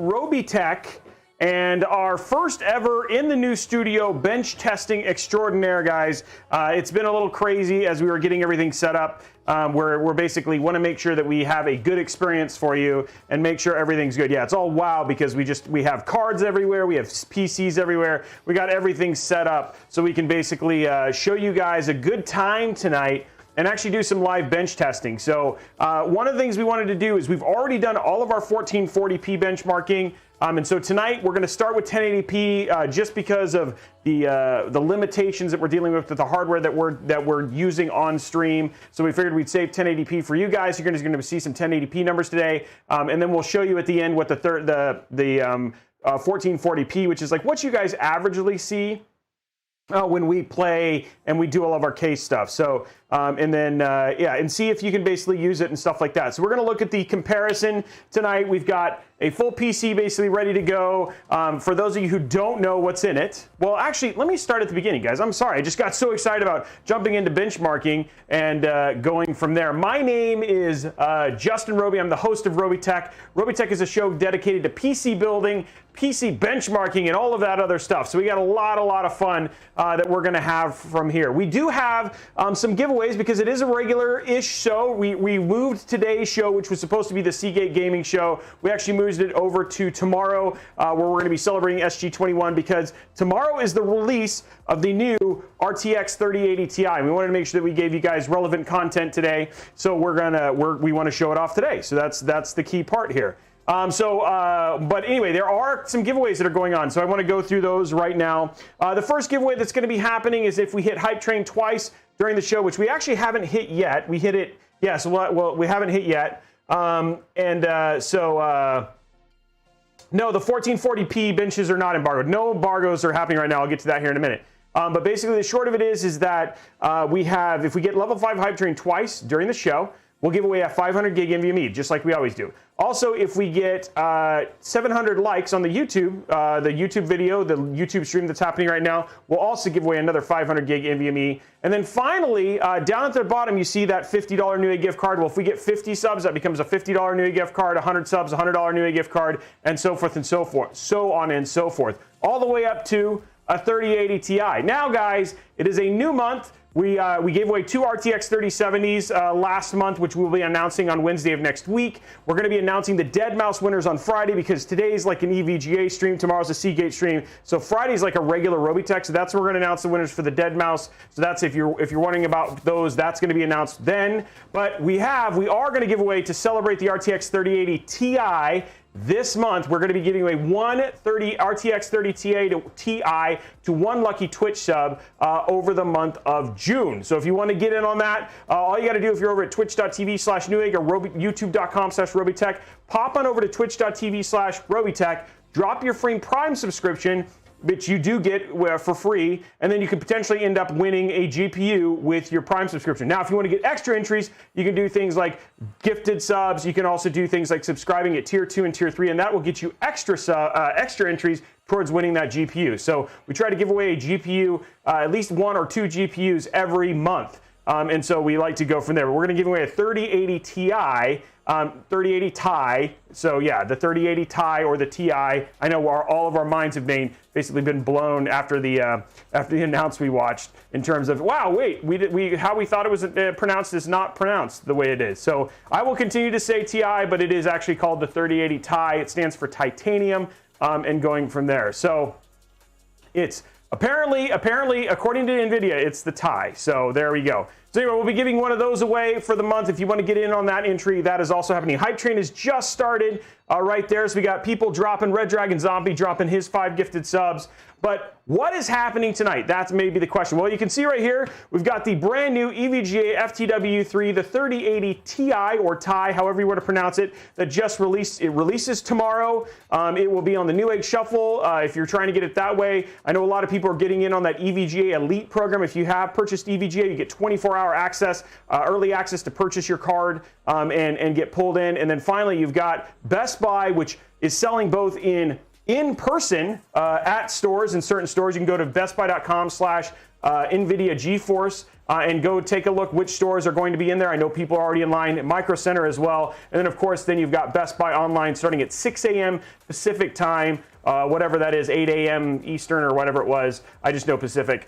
Robeytech and our first ever in the new studio bench testing extraordinaire, guys. It's been a little crazy as we were getting everything set up. We're basically want to make sure that we have a good experience for you and make sure everything's good. Yeah, it's all wow because we have cards everywhere, we have PCs everywhere, we got everything set up so we can basically show you guys a good time tonight and actually do some live bench testing. So one of the things we wanted to do is we've already done all of our 1440p benchmarking. And so tonight we're going to start with 1080p just because of the limitations that we're dealing with the hardware that we're using on stream. So we figured we'd save 1080p for you guys. You're going to see some 1080p numbers today, and then we'll show you at the end what the 1440p, which is like what you guys averagely see when we play and we do all of our case stuff. So and then yeah, and see if you can basically use it and stuff like that. So we're going to look at the comparison tonight. We've got a full PC basically ready to go. For those of you who don't know what's in it, well, actually, let me start at the beginning, guys. I'm sorry, I just got so excited about jumping into benchmarking and going from there. My name is Justin Robey. I'm the host of Robeytech. Robeytech is a show dedicated to PC building, PC benchmarking, and all of that other stuff. So we got a lot of fun that we're going to have from here. We do have some giveaways because it is a regular-ish show. We moved today's show, which was supposed to be the Seagate Gaming show. We actually moved it over to tomorrow, where we're going to be celebrating SG21 because tomorrow is the release of the new RTX 3080 Ti. We wanted to make sure that we gave you guys relevant content today, so we want to show it off today. So that's the key part here. But anyway, there are some giveaways that are going on, so I want to go through those right now. The first giveaway that's going to be happening is if we hit Hype Train twice during the show, which we actually haven't hit yet. We hit it, yes, well, we haven't hit yet. No, the 1440p benches are not embargoed. No embargoes are happening right now. I'll get to that here in a minute. But basically, the short of it is that we have, if we get level 5 Hype Train twice during the show, we'll give away a 500 gig NVMe, just like we always do. Also, if we get 700 likes on the YouTube video, the YouTube stream that's happening right now, we'll also give away another 500 gig NVMe. And then finally, down at the bottom, you see that $50 Newegg gift card. Well, if we get 50 subs, that becomes a $50 Newegg gift card, 100 subs, $100 Newegg gift card, and so forth and so forth, so on and so forth, all the way up to a 3080 Ti. Now, guys, it is a new month. We gave away 2 RTX 3070s last month, which we'll be announcing on Wednesday of next week. We're going to be announcing the Dead Mouse winners on Friday because today's like an EVGA stream, tomorrow's a Seagate stream. So Friday's like a regular Robeytech, so that's where we're going to announce the winners for the Dead Mouse. So that's if you're wondering about those, that's going to be announced then. But we are going to give away to celebrate the RTX 3080 Ti. This month, we're going to be giving away one RTX 3080 Ti to one lucky Twitch sub over the month of June. So if you want to get in on that, all you got to do if you're over at twitch.tv/Newegg or youtube.com/Robeytech, pop on over to twitch.tv/Robeytech, drop your free Prime subscription, which you do get for free, and then you could potentially end up winning a GPU with your Prime subscription. Now, if you want to get extra entries, you can do things like gifted subs. You can also do things like subscribing at Tier 2 and Tier 3, and that will get you extra entries towards winning that GPU. So we try to give away a GPU, at least 1 or 2 GPUs every month. And so we like to go from there. But we're going to give away a 3080 Ti, 3080 Ti. So yeah, the 3080 Ti or the Ti. I know all of our minds have basically been blown after the announce we watched in terms of, wow, wait, how we thought it was pronounced is not pronounced the way it is. So I will continue to say Ti, but it is actually called the 3080 Ti. It stands for titanium, and going from there. So it's apparently, according to Nvidia, it's the Ti. So there we go. So anyway, we'll be giving one of those away for the month. If you want to get in on that entry, that is also happening. Hype Train has just started right there. So we got people dropping, Red Dragon Zombie dropping his 5 gifted subs. But what is happening tonight? That's maybe the question. Well, you can see right here, we've got the brand new EVGA FTW3, the 3080 Ti or Ti, however you want to pronounce it, that just released. It releases tomorrow. It will be on the Newegg Shuffle if you're trying to get it that way. I know a lot of people are getting in on that EVGA Elite program. If you have purchased EVGA, you get 24-hour access, early access to purchase your card and get pulled in. And then finally, you've got Best Buy, which is selling both in person at stores, in certain stores. You can go to bestbuy.com/NVIDIA GeForce and go take a look which stores are going to be in there. I know people are already in line at Micro Center as well. And then, of course, then you've got Best Buy online starting at 6 a.m. Pacific time, whatever that is, 8 a.m. Eastern or whatever it was. I just know Pacific,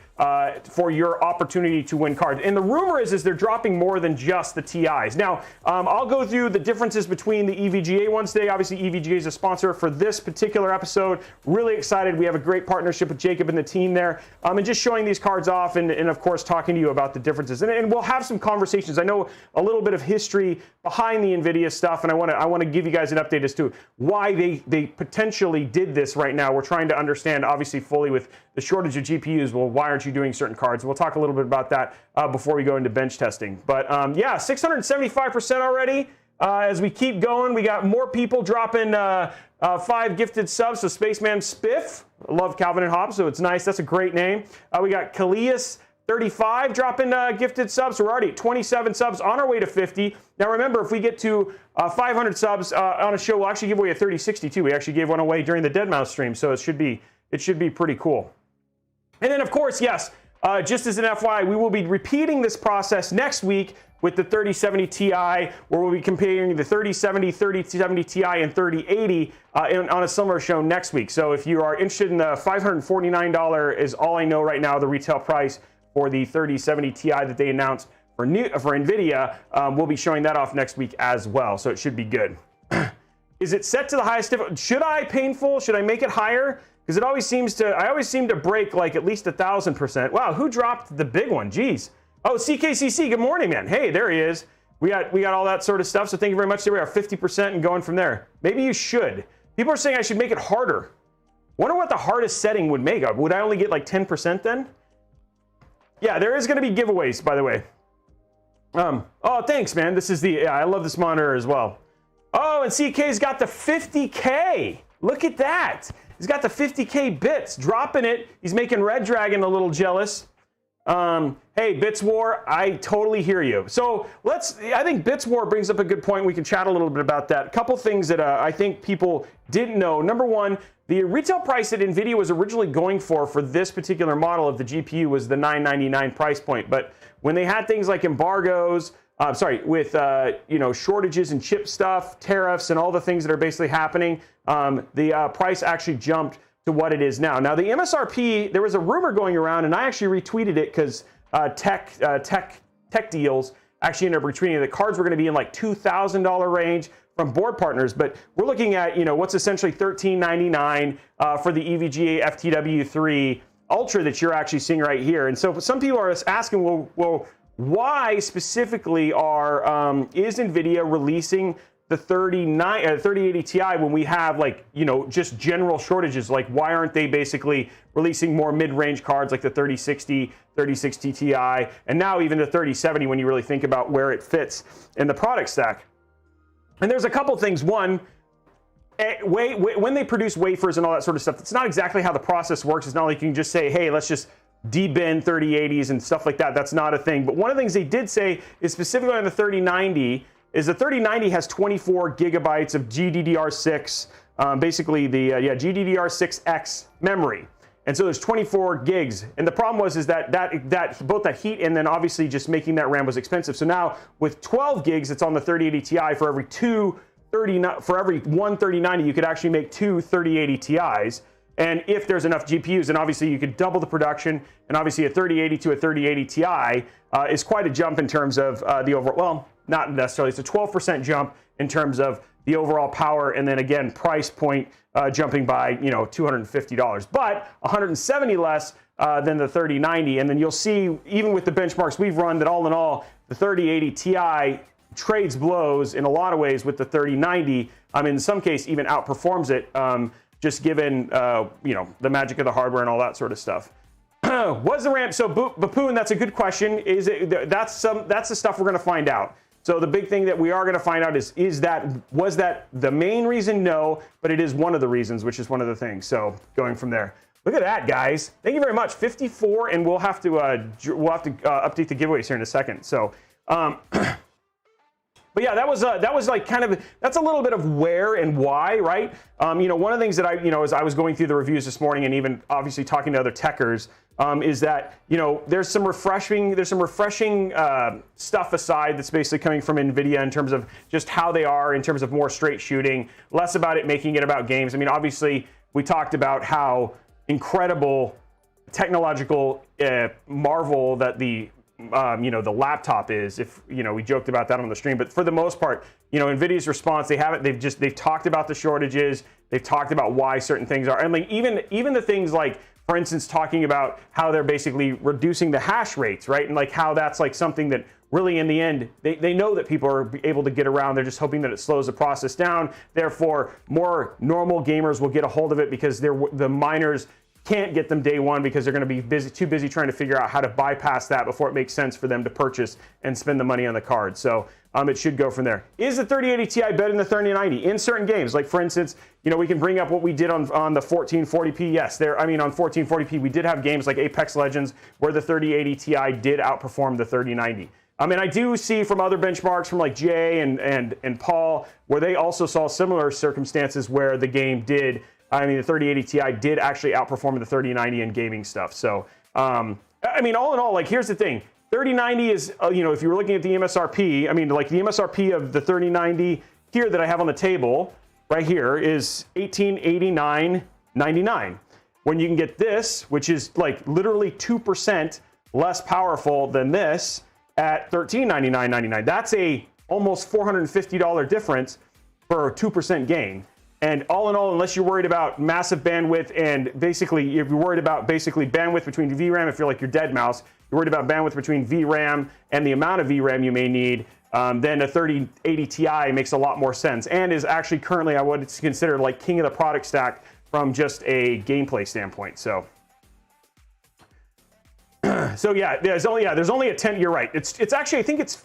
for your opportunity to win cards. And the rumor is they're dropping more than just the TIs. Now, I'll go through the differences between the EVGA ones today. Obviously, EVGA is a sponsor for this particular episode. Really excited. We have a great partnership with Jacob and the team there. And just showing these cards off and of course, talking to you about the differences. And we'll have some conversations. I know a little bit of history behind the Nvidia stuff, and I want to give you guys an update as to why they potentially did this right now. We're trying to understand, obviously, fully with the shortage of GPUs. Well, why aren't you doing certain cards? We'll talk a little bit about that before we go into bench testing. But yeah, 675% already. As we keep going, we got more people dropping 5 gifted subs. So Spaceman Spiff, I love Calvin and Hobbes, so it's nice. That's a great name. We got Kalias 35 dropping gifted subs. So we're already at 27 subs, on our way to 50. Now remember, if we get to 500 subs on a show, we'll actually give away a 3060 too. We actually gave one away during the Deadmau5 stream, so it should be pretty cool. And then of course, yes, just as an FYI, we will be repeating this process next week with the 3070 Ti, where we'll be comparing the 3070, 3070 Ti, and 3080 on a similar show next week. So if you are interested in the $549 is all I know right now, the retail price for the 3070 Ti that they announced for Nvidia, we'll be showing that off next week as well. So it should be good. Is it set to the highest difficulty? Should I painful? Should I make it higher? Because it always seems to, I always seem to break like at least 1,000%. Wow, who dropped the big one? Jeez. Oh, CKCC, good morning, man. Hey, there he is. We got all that sort of stuff, so thank you very much. There we are, 50% and going from there. Maybe you should. People are saying I should make it harder. Wonder what the hardest setting would make. Would I only get like 10% then? Yeah, there is going to be giveaways, by the way. Oh, thanks, man. This is the, yeah, I love this monitor as well. Oh, and CK's got the 50K. Look at that. He's got the 50K bits, dropping it. He's making Red Dragon a little jealous. Hey, Bits War, I totally hear you. So I think Bits War brings up a good point. We can chat a little bit about that. A couple things that I think people didn't know. Number one, the retail price that Nvidia was originally going for this particular model of the GPU was the $999 price point. But when they had things like embargoes, with shortages and chip stuff, tariffs, and all the things that are basically happening, the price actually jumped to what it is now. Now the MSRP, there was a rumor going around, and I actually retweeted it because Tech Deals actually ended up retweeting it. The cards were going to be in like $2,000 range from board partners, but we're looking at what's essentially $1,399 for the EVGA FTW3 Ultra that you're actually seeing right here. And so some people are asking, well, why specifically is Nvidia releasing the 3080 Ti when we have just general shortages? Like, why aren't they basically releasing more mid-range cards like the 3060, 3060 Ti, and now even the 3070 when you really think about where it fits in the product stack? And there's a couple things. One, when they produce wafers and all that sort of stuff, it's not exactly how the process works. It's not like you can just say, hey, let's just debin 3080s and stuff like that. That's not a thing. But one of the things they did say is specifically on the 3090 is the 3090 has 24 gigabytes of GDDR6, basically the GDDR6X memory. And so there's 24 gigs. And the problem was that both that heat and then obviously just making that RAM was expensive. So now with 12 gigs, it's on the 3080 Ti. For every one 3090, you could actually make two 3080 Ti's. And if there's enough GPUs, and obviously you could double the production, and obviously a 3080 to a 3080 Ti is quite a jump in terms of the overall, well, not necessarily, it's a 12% jump in terms of the overall power, and then again, price point jumping by, $250, but 170 less than the 3090. And then you'll see, even with the benchmarks we've run, that all in all, the 3080 Ti trades blows in a lot of ways with the 3090. In some case, even outperforms it. Just given, the magic of the hardware and all that sort of stuff. Was the RAM, so Bapoon, that's a good question. That's the stuff we're gonna find out. So the big thing that we are gonna find out was that the main reason? No, but it is one of the reasons, which is one of the things. So going from there. Look at that, guys. Thank you very much. 54, and we'll have to update the giveaways here in a second. So But yeah, that was like kind of, that's a little bit of where and why, right? You know, one of the things that I, you know, as I was going through the reviews this morning and even obviously talking to other techers, is that, you know, there's some refreshing stuff aside that's basically coming from Nvidia in terms of just how they are, in terms of more straight shooting, less about it making it about games. I mean, obviously we talked about how incredible technological marvel that the you know, the laptop is. If you know, we joked about that on the stream, but for the most part, you know, Nvidia's response, they've talked about the shortages, they've talked about why certain things are, and like even the things like, for instance, talking about how they're basically reducing the hash rates, right? And like how that's like something that really in the end, they know that people are able to get around. They're just hoping that it slows the process down. Therefore, more normal gamers will get a hold of it because the miners can't get them day one because they're going to be too busy trying to figure out how to bypass that before it makes sense for them to purchase and spend the money on the card. So it should go from there. Is the 3080 Ti better than the 3090 in certain games? Like for instance, you know, we can bring up what we did on the 1440p. Yes, on 1440p, we did have games like Apex Legends where the 3080 Ti did outperform the 3090. And I do see from other benchmarks from like Jay and Paul where they also saw similar circumstances where the game did. I mean, the 3080 Ti did actually outperform the 3090 in gaming stuff. So, I mean, all in all, like, here's the thing. 3090 is, you know, if you were looking at the MSRP, I mean, like the MSRP of the 3090 here that I have on the table right here is $1,889.99. When you can get this, which is like literally 2% less powerful than this at $1,399.99. That's a almost $450 difference for a 2% gain. And all in all, unless you're worried about massive bandwidth and basically, if you're worried about basically bandwidth between VRAM, if you're like your dead mouse, you're worried about bandwidth between VRAM and the amount of VRAM you may need, then a 3080 Ti makes a lot more sense and is actually currently, I would consider like king of the product stack from just a gameplay standpoint. So yeah, there's only a 10. You're right. It's actually I think it's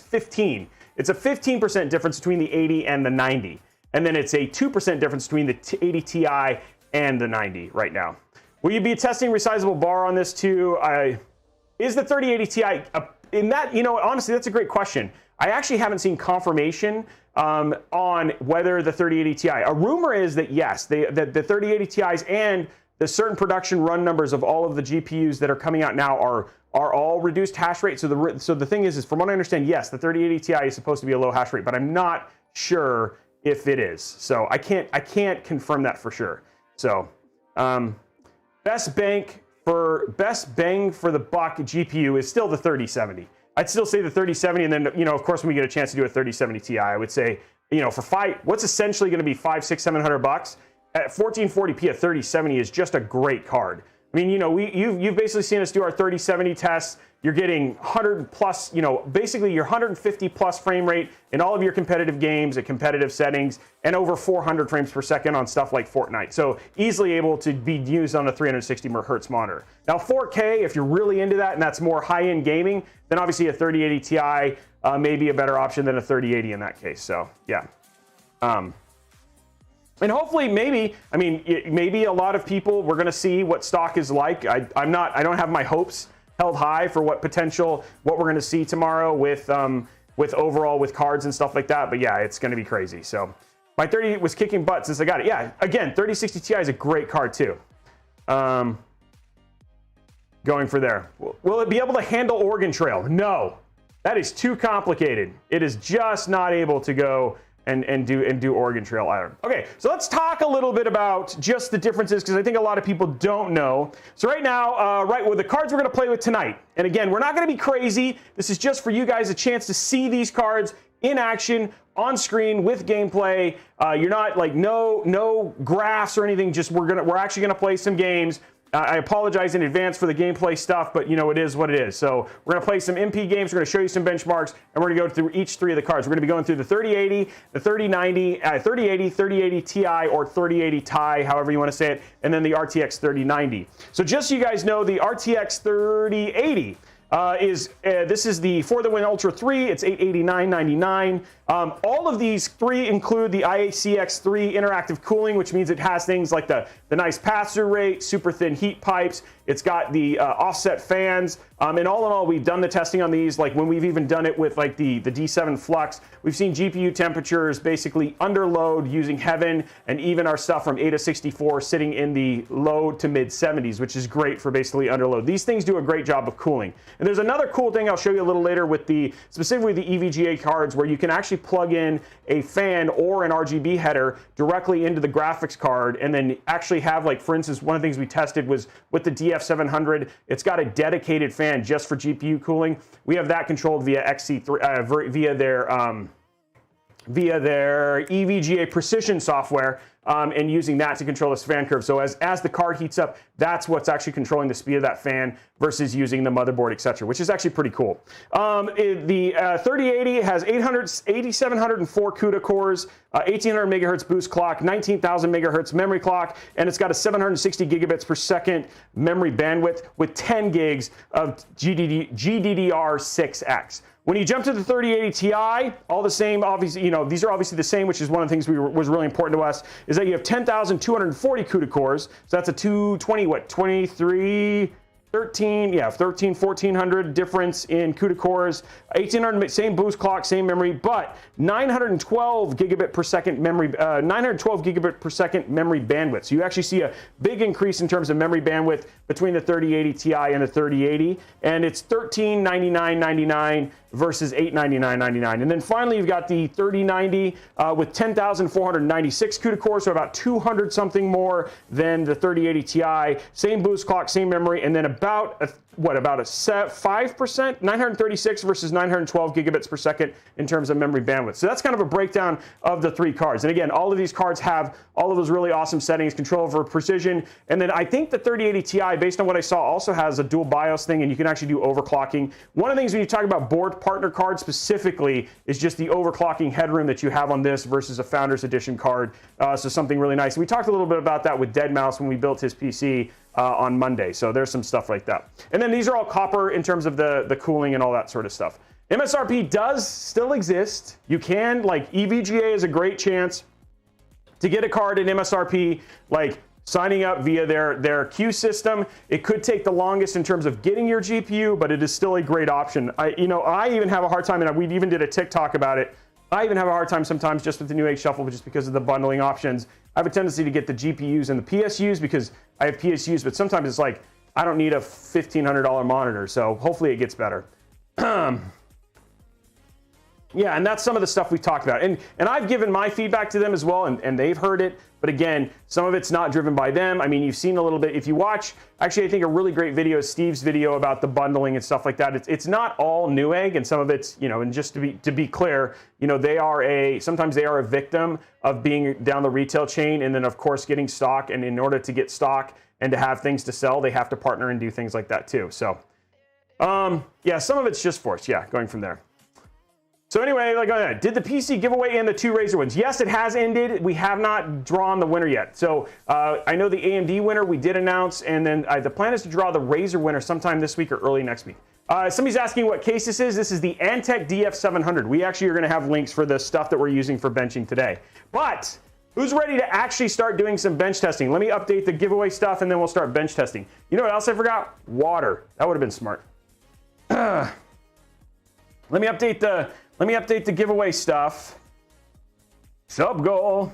15. It's a 15% difference between the 80 and the 90. And then it's a 2% difference between the 80 Ti and the 90 right now. Will you be testing resizable bar on this too? Is the 3080 Ti in that? You know, honestly, that's a great question. I actually haven't seen confirmation on whether the 3080 Ti. A rumor is that yes, the 3080 Ti's and the certain production run numbers of all of the GPUs that are coming out now are all reduced hash rate. So the thing is from what I understand, yes, the 3080 Ti is supposed to be a low hash rate, but I'm not sure if it is. So I can't confirm that for sure. So best bang for the buck GPU is still the 3070. I'd still say the 3070, and then, you know, of course, when we get a chance to do a 3070 Ti, I would say, you know, for what's essentially going to be $500-$700 at 1440p, a 3070 is just a great card. I mean, you know, you've basically seen us do our 3070 tests. You're getting 100 plus, you know, basically your 150 plus frame rate in all of your competitive games at competitive settings, and over 400 frames per second on stuff like Fortnite. So easily able to be used on a 360 hertz monitor. Now 4K, if you're really into that and that's more high-end gaming, then obviously a 3080 Ti may be a better option than a 3080 in that case. So yeah. And hopefully, maybe a lot of people, we're going to see what stock is like. I don't have my hopes held high for what we're going to see tomorrow with overall with cards and stuff like that. But yeah, it's going to be crazy. So my 30 was kicking butt since I got it. Yeah, again, 3060 Ti is a great card too. Going for there. Will it be able to handle Oregon Trail? No, that is too complicated. It is just not able to go and do Oregon Trail either. Okay, so let's talk a little bit about just the differences, because I think a lot of people don't know. So right now, with the cards we're going to play with tonight, and again, we're not going to be crazy. This is just for you guys a chance to see these cards in action on screen with gameplay. You're not like no graphs or anything. Just we're actually going to play some games. I apologize in advance for the gameplay stuff, but you know, it is what it is. So we're going to play some MP games. We're going to show you some benchmarks, and we're going to go through each three of the cards. We're going to be going through the 3080, the 3090, 3080, 3080 Ti, or 3080 Ti, however you want to say it, and then the RTX 3090. So just so you guys know, the RTX 3080 this is the For the Win Ultra 3. It's $889.99. All of these three include the IACX3 interactive cooling, which means it has things like the nice pass-through rate, super thin heat pipes. It's got the offset fans. And all in all, we've done the testing on these. Like when we've even done it with like the D7 Flux, we've seen GPU temperatures basically under load using Heaven, and even our stuff from Ada 64 sitting in the low to mid 70s, which is great for basically under load. These things do a great job of cooling. And there's another cool thing I'll show you a little later with specifically the EVGA cards, where you can actually plug in a fan or an RGB header directly into the graphics card, and then actually have, like, for instance, one of the things we tested was with the DF700. It's got a dedicated fan just for GPU cooling. We have that controlled via XC3 via their EVGA precision software, and using that to control this fan curve. So as the card heats up, that's what's actually controlling the speed of that fan versus using the motherboard, etc., which is actually pretty cool. The 3080 has 8,704 CUDA cores, 1,800 megahertz boost clock, 19,000 megahertz memory clock, and it's got a 760 gigabits per second memory bandwidth with 10 gigs of GDDR6X. When you jump to the 3080 Ti, all the same, obviously, these are obviously the same, which is one of the things was really important to us, is that you have 10,240 CUDA cores. So that's a 1,400 difference in CUDA cores, 1,800, same boost clock, same memory, but 912 gigabit per second memory bandwidth. So you actually see a big increase in terms of memory bandwidth between the 3080 Ti and the 3080, and it's $1,399.99 versus $899.99. And then finally, you've got the 3090 with 10,496 CUDA cores, so about 200 something more than the 3080 Ti. Same boost clock, same memory, and then about a 5%, 936 versus 912 gigabits per second in terms of memory bandwidth. So that's kind of a breakdown of the three cards. And again, all of these cards have all of those really awesome settings, control over precision. And then I think the 3080 Ti, based on what I saw, also has a dual BIOS thing, and you can actually do overclocking. One of the things when you talk about board partner cards specifically is just the overclocking headroom that you have on this versus a Founders Edition card. So something really nice. We talked a little bit about that with Deadmau5 when we built his PC on Monday. So there's some stuff like that. And then these are all copper in terms of the cooling and all that sort of stuff. MSRP does still exist. You can, like, EVGA is a great chance to get a card in MSRP, like signing up via their queue system. It could take the longest in terms of getting your GPU, but it is still a great option. I even have a hard time, and we even did a TikTok about it. I even have a hard time sometimes just with the Newegg Shuffle, just because of the bundling options. I have a tendency to get the GPUs and the PSUs because I have PSUs, but sometimes it's like, I don't need a $1,500 monitor, so hopefully it gets better. Yeah, and that's some of the stuff we talked about. And I've given my feedback to them as well, and they've heard it. But again, some of it's not driven by them. I mean, you've seen a little bit. If you watch, actually, I think a really great video is Steve's video about the bundling and stuff like that. It's not all Newegg, and some of it's, and just to be clear, sometimes they are a victim of being down the retail chain, and then of course getting stock. And in order to get stock and to have things to sell, they have to partner and do things like that too. So, yeah, some of it's just forced. Yeah, going from there. So anyway, like I said, did the PC giveaway and the two Razer wins? Yes, it has ended. We have not drawn the winner yet. So I know the AMD winner we did announce, and then the plan is to draw the Razer winner sometime this week or early next week. Somebody's asking what case this is. This is the Antec DF700. We actually are going to have links for the stuff that we're using for benching today. But who's ready to actually start doing some bench testing? Let me update the giveaway stuff, and then we'll start bench testing. You know what else I forgot? Water. That would have been smart. Let me update the giveaway stuff. Sub goal.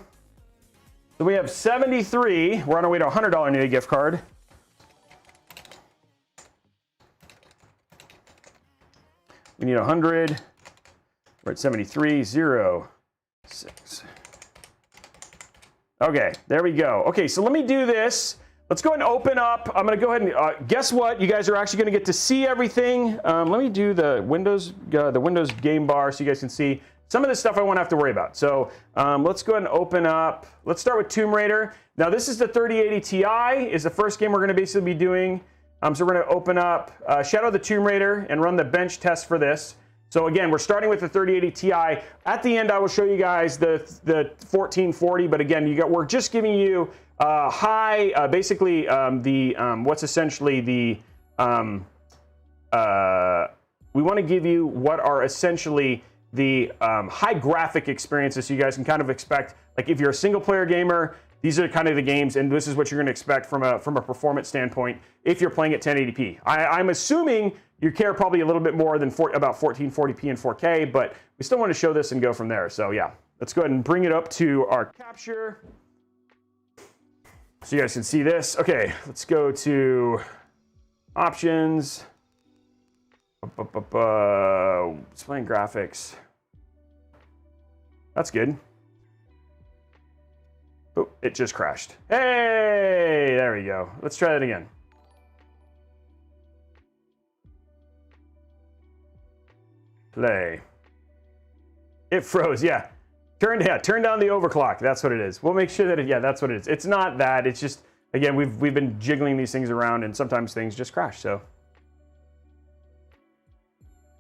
So we have 73. We're on our way to a $100 Newegg gift card. We need 100. We're at 73, 0, 6. Okay, there we go. Okay, so let me do this. Let's go ahead and open up. I'm going to go ahead and guess what? You guys are actually going to get to see everything. Let me do the Windows game bar so you guys can see some of the stuff I won't have to worry about. So let's go ahead and open up. Let's start with Tomb Raider. Now this is the 3080 Ti. Is the first game we're going to basically be doing. So we're going to open up Shadow of the Tomb Raider and run the bench test for this. So again, we're starting with the 3080 Ti. At the end, I will show you guys the 1440. But again, we're just giving you basically what's essentially the give you what are essentially the high graphic experiences, so you guys can kind of expect, like if you're a single player gamer, these are kind of the games, and this is what you're going to expect from a performance standpoint if you're playing at 1080p. I'm assuming you care probably a little bit more than about 1440p and 4K, but we still want to show this and go from there. So yeah, let's go ahead and bring it up to our capture so you guys can see this. Okay, let's go to options, displaying graphics. That's good. Oh, it just crashed. Hey, there we go. Let's try that again. Play. It froze, yeah. Turn down the overclock. That's what it is. We'll make sure that that's what it is. It's not that. It's just, again, we've been jiggling these things around, and sometimes things just crash. So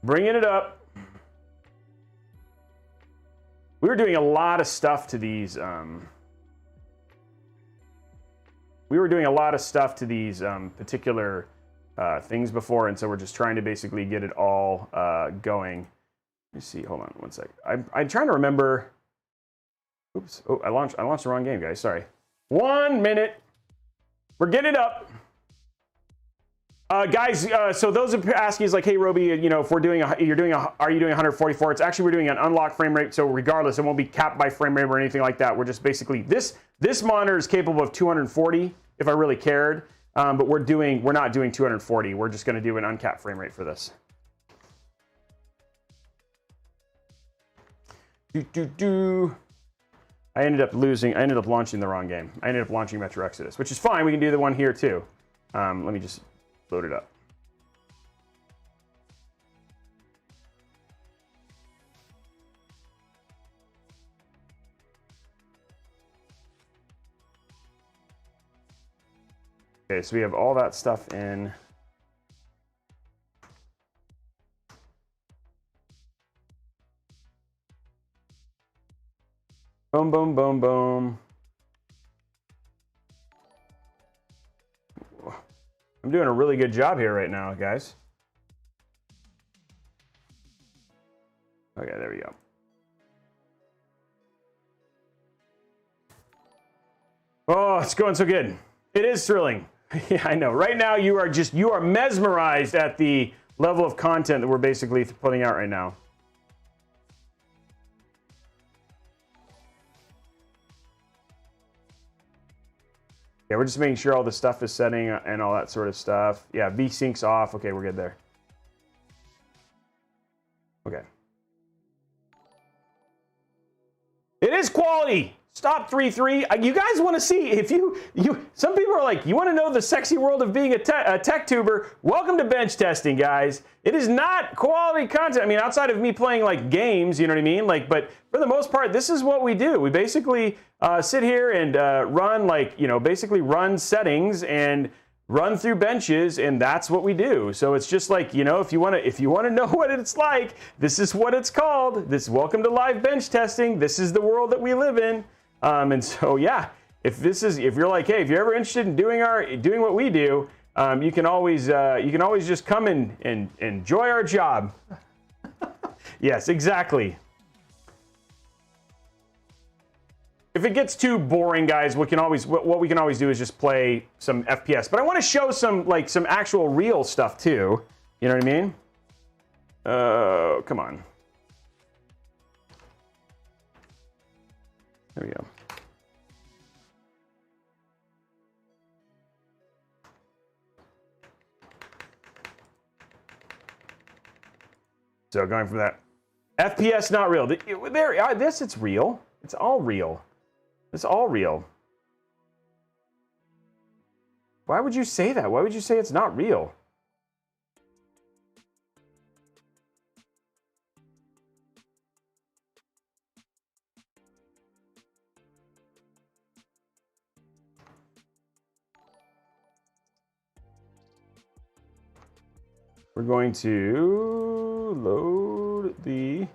bringing it up. We were doing a lot of stuff to these. Particular things before, and so we're just trying to basically get it all going. Let me see. Hold on one sec. I'm trying to remember. Oops. Oh, I launched the wrong game, guys. Sorry. 1 minute. We're getting it up. Guys, so those are asking is like, hey, Robey, you know, if we're doing are you doing 144? It's actually, we're doing an unlocked frame rate, so regardless, it won't be capped by frame rate or anything like that. We're just basically, this monitor is capable of 240 if I really cared, but we're not doing 240. We're just going to do an uncapped frame rate for this. I ended up launching the wrong game. I ended up launching Metro Exodus, which is fine. We can do the one here too. Let me just load it up. Okay, so we have all that stuff in. Boom, boom, boom, boom. I'm doing a really good job here right now, guys. Okay, there we go. Oh, it's going so good. It is thrilling. Yeah, I know. Right now, you are mesmerized at the level of content that we're basically putting out right now. Yeah, we're just making sure all the stuff is setting and all that sort of stuff. Yeah, V-Sync's off. Okay, we're good there. Okay. It is quality. Stop 3.3. You guys want to see if some people are like, you want to know the sexy world of being a tech tuber? Welcome to Benchtesting, guys. It is not quality content. I mean, outside of me playing like games, you know what I mean? Like, but for the most part, this is what we do. We basically sit here and run basically run settings and run through benches, and that's what we do. So it's just like, you know, if you want to know what it's like, this is what it's called. Welcome to live bench testing. This is the world that we live in. And so, yeah, if you're like, hey, if you're ever interested in doing what we do, you can always just come and enjoy our job. Yes, exactly. If it gets too boring, guys, what we can always do is just play some FPS. But I want to show some actual real stuff too. You know what I mean? Come on. There we go. So going from that, FPS not real. This it's real. It's all real. It's all real. Why would you say that? Why would you say it's not real? We're going to load the.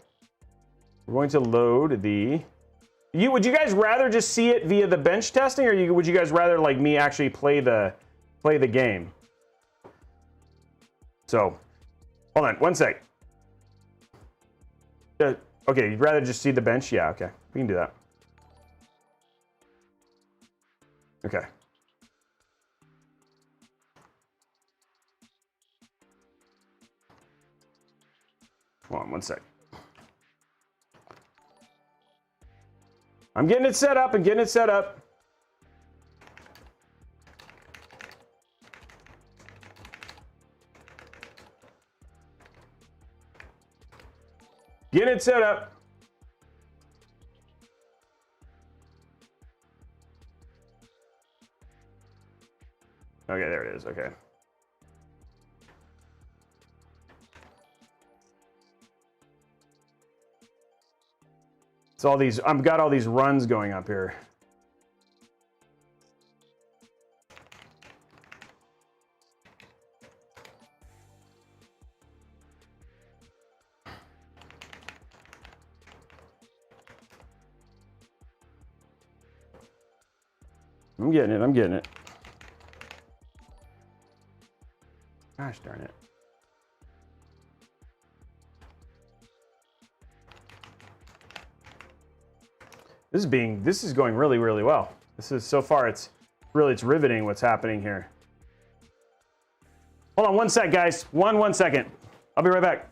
Would you guys rather just see it via the bench testing, or would you guys rather like me actually play the game? So Hold on, one sec. Okay, you'd rather just see the bench? Yeah, okay. We can do that. Okay. Hold on, one sec. I'm getting it set up and getting it set up. Get it set up. Okay, there it is. Okay. It's all these, I've got all these runs going up here. I'm getting it, I'm getting it. Gosh darn it. This is going really, really well. This is, so far, it's riveting what's happening here. Hold on one sec, guys. One second. I'll be right back.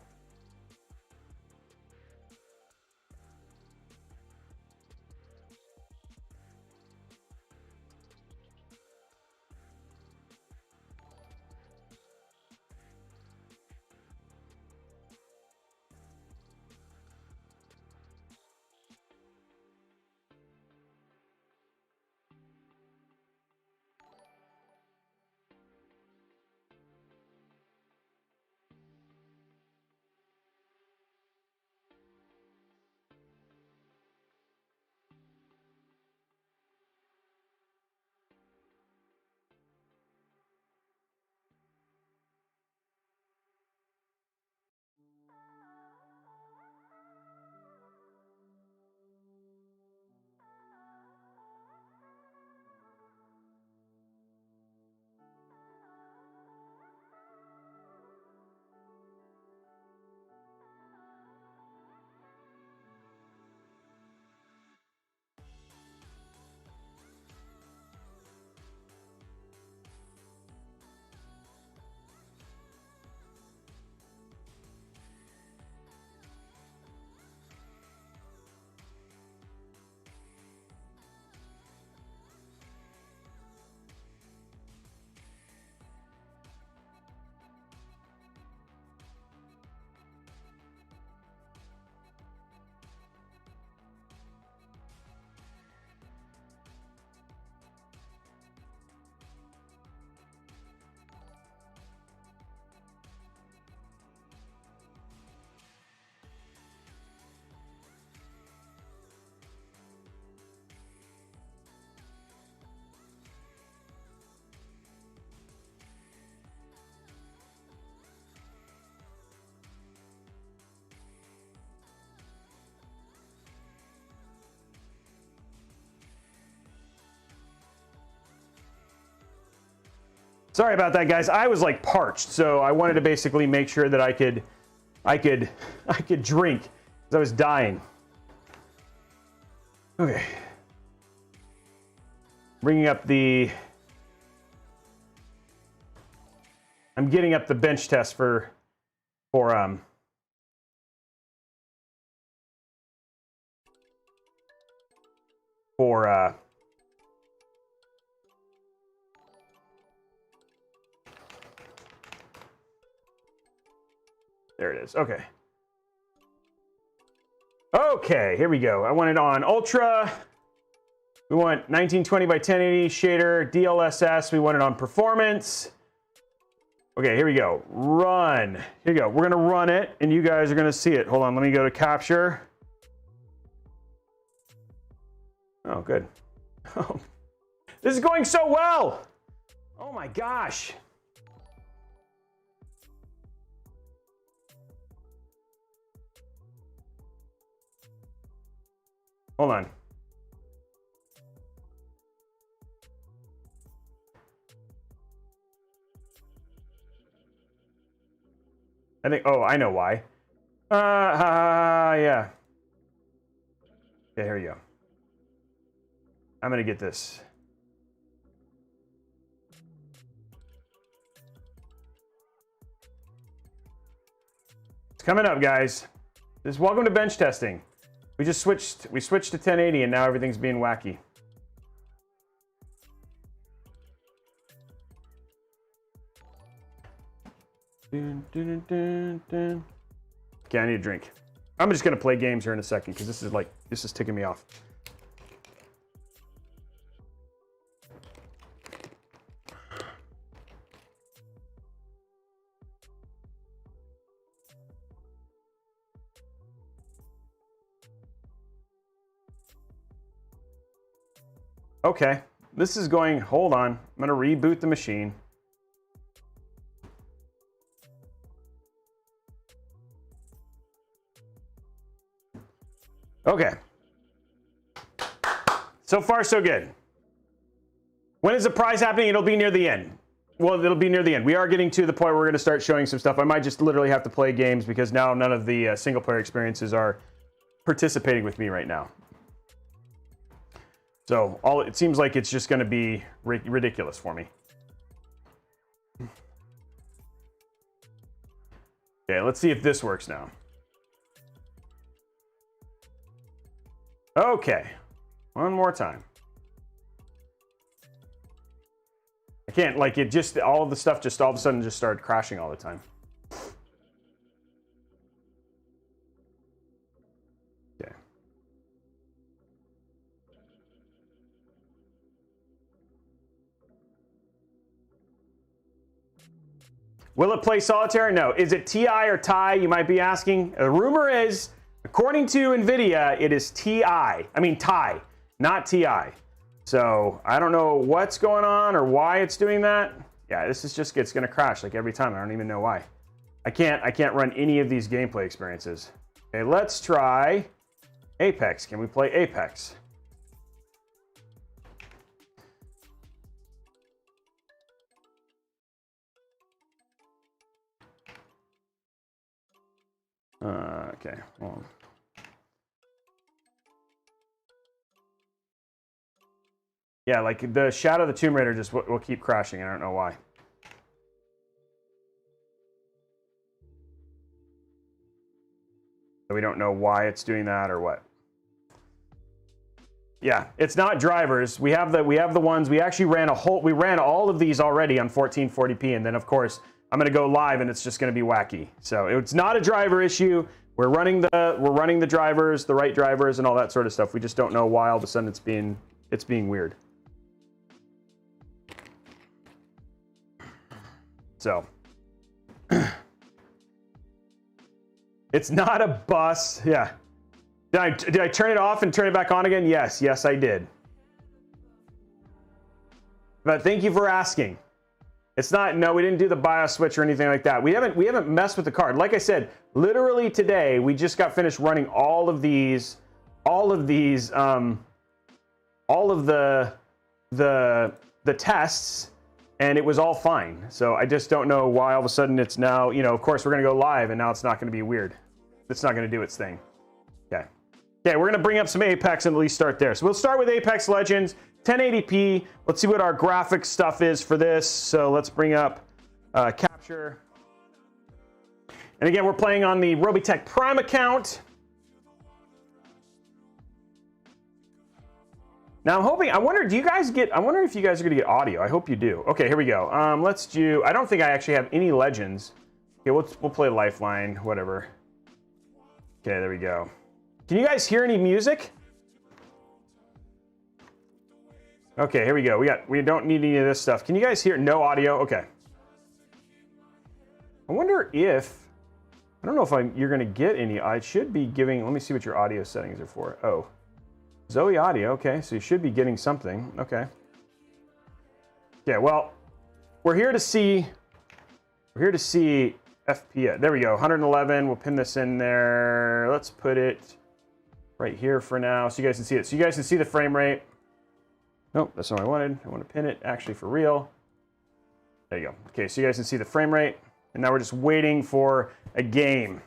Sorry about that, guys. I was like parched, so I wanted to basically make sure that I could drink because I was dying. Okay. Bringing up the... I'm getting up the bench test for there it is. Okay. Okay, here we go. I want it on Ultra. We want 1920 by 1080 shader, DLSS. We want it on performance. Okay, here we go. Run. Here you go. We're going to run it, and you guys are going to see it. Hold on. Let me go to capture. Oh, good. Oh, this is going so well. Oh, my gosh. Hold on. I think, oh, I know why. Yeah. Okay, here we go. I'm gonna get this. It's coming up, guys. Welcome to bench testing. We switched to 1080 and now everything's being wacky. Dun, dun, dun, dun. Okay, I need a drink. I'm just gonna play games here in a second because this is ticking me off. Okay, this is going, hold on. I'm gonna reboot the machine. Okay. So far, so good. When is the prize happening? It'll be near the end. Well, it'll be near the end. We are getting to the point where we're going to start showing some stuff. I might just literally have to play games because now none of the single player experiences are participating with me right now. So it seems like it's just going to be ridiculous for me. Okay, let's see if this works now. Okay, one more time. I can't, like, it just, all of the stuff just all of a sudden just started crashing all the time. Okay. Will it play solitaire? No. Is it TI or Ti, you might be asking? The rumor is, according to Nvidia, it is Ti, not TI. So I don't know what's going on or why it's doing that. Yeah, this is just, it's gonna crash like every time. I don't even know why. I can't run any of these gameplay experiences. Okay, let's try Apex. Can we play Apex? Okay, well. Yeah, like the Shadow of the Tomb Raider just will keep crashing. I don't know why. So we don't know why it's doing that or what. Yeah, it's not drivers. We have the ones we actually ran we ran all of these already on 1440p, and then of course I'm going to go live and it's just going to be wacky. So it's not a driver issue. We're running the drivers, the right drivers, and all that sort of stuff. We just don't know why all of a sudden it's being weird. So it's not a bus. Yeah. Did I turn it off and turn it back on again? Yes, I did. But thank you for asking. It's not, no, we didn't do the BIOS switch or anything like that. We haven't messed with the card. Like I said, literally today we just got finished running all of the tests, and it was all fine. So I just don't know why all of a sudden it's now, you know, of course we're gonna go live and now it's not gonna be weird. It's not gonna do its thing. Okay. Okay, we're gonna bring up some Apex and at least start there. So we'll start with Apex Legends, 1080p. Let's see what our graphics stuff is for this. So let's bring up Capture. And again, we're playing on the Robeytech Prime account. Now I wonder if you guys are gonna get audio. I hope you do. Okay, here we go. Let's do, I don't think I actually have any Legends. Okay, we'll play Lifeline, whatever. Okay, there we go. Can you guys hear any music? Okay, here we go. We don't need any of this stuff. Can you guys hear? No audio? Okay. I wonder if, I don't know if you're gonna get any. I should be giving, let me see what your audio settings are for. Oh, Zoe audio, okay, so you should be getting something, okay. Okay, well, we're here to see FPS. There we go, 111, we'll pin this in there. Let's put it right here for now so you guys can see it. So you guys can see the frame rate. Nope, that's not what I wanted. I want to pin it actually for real. There you go. Okay, so you guys can see the frame rate. And now we're just waiting for a game.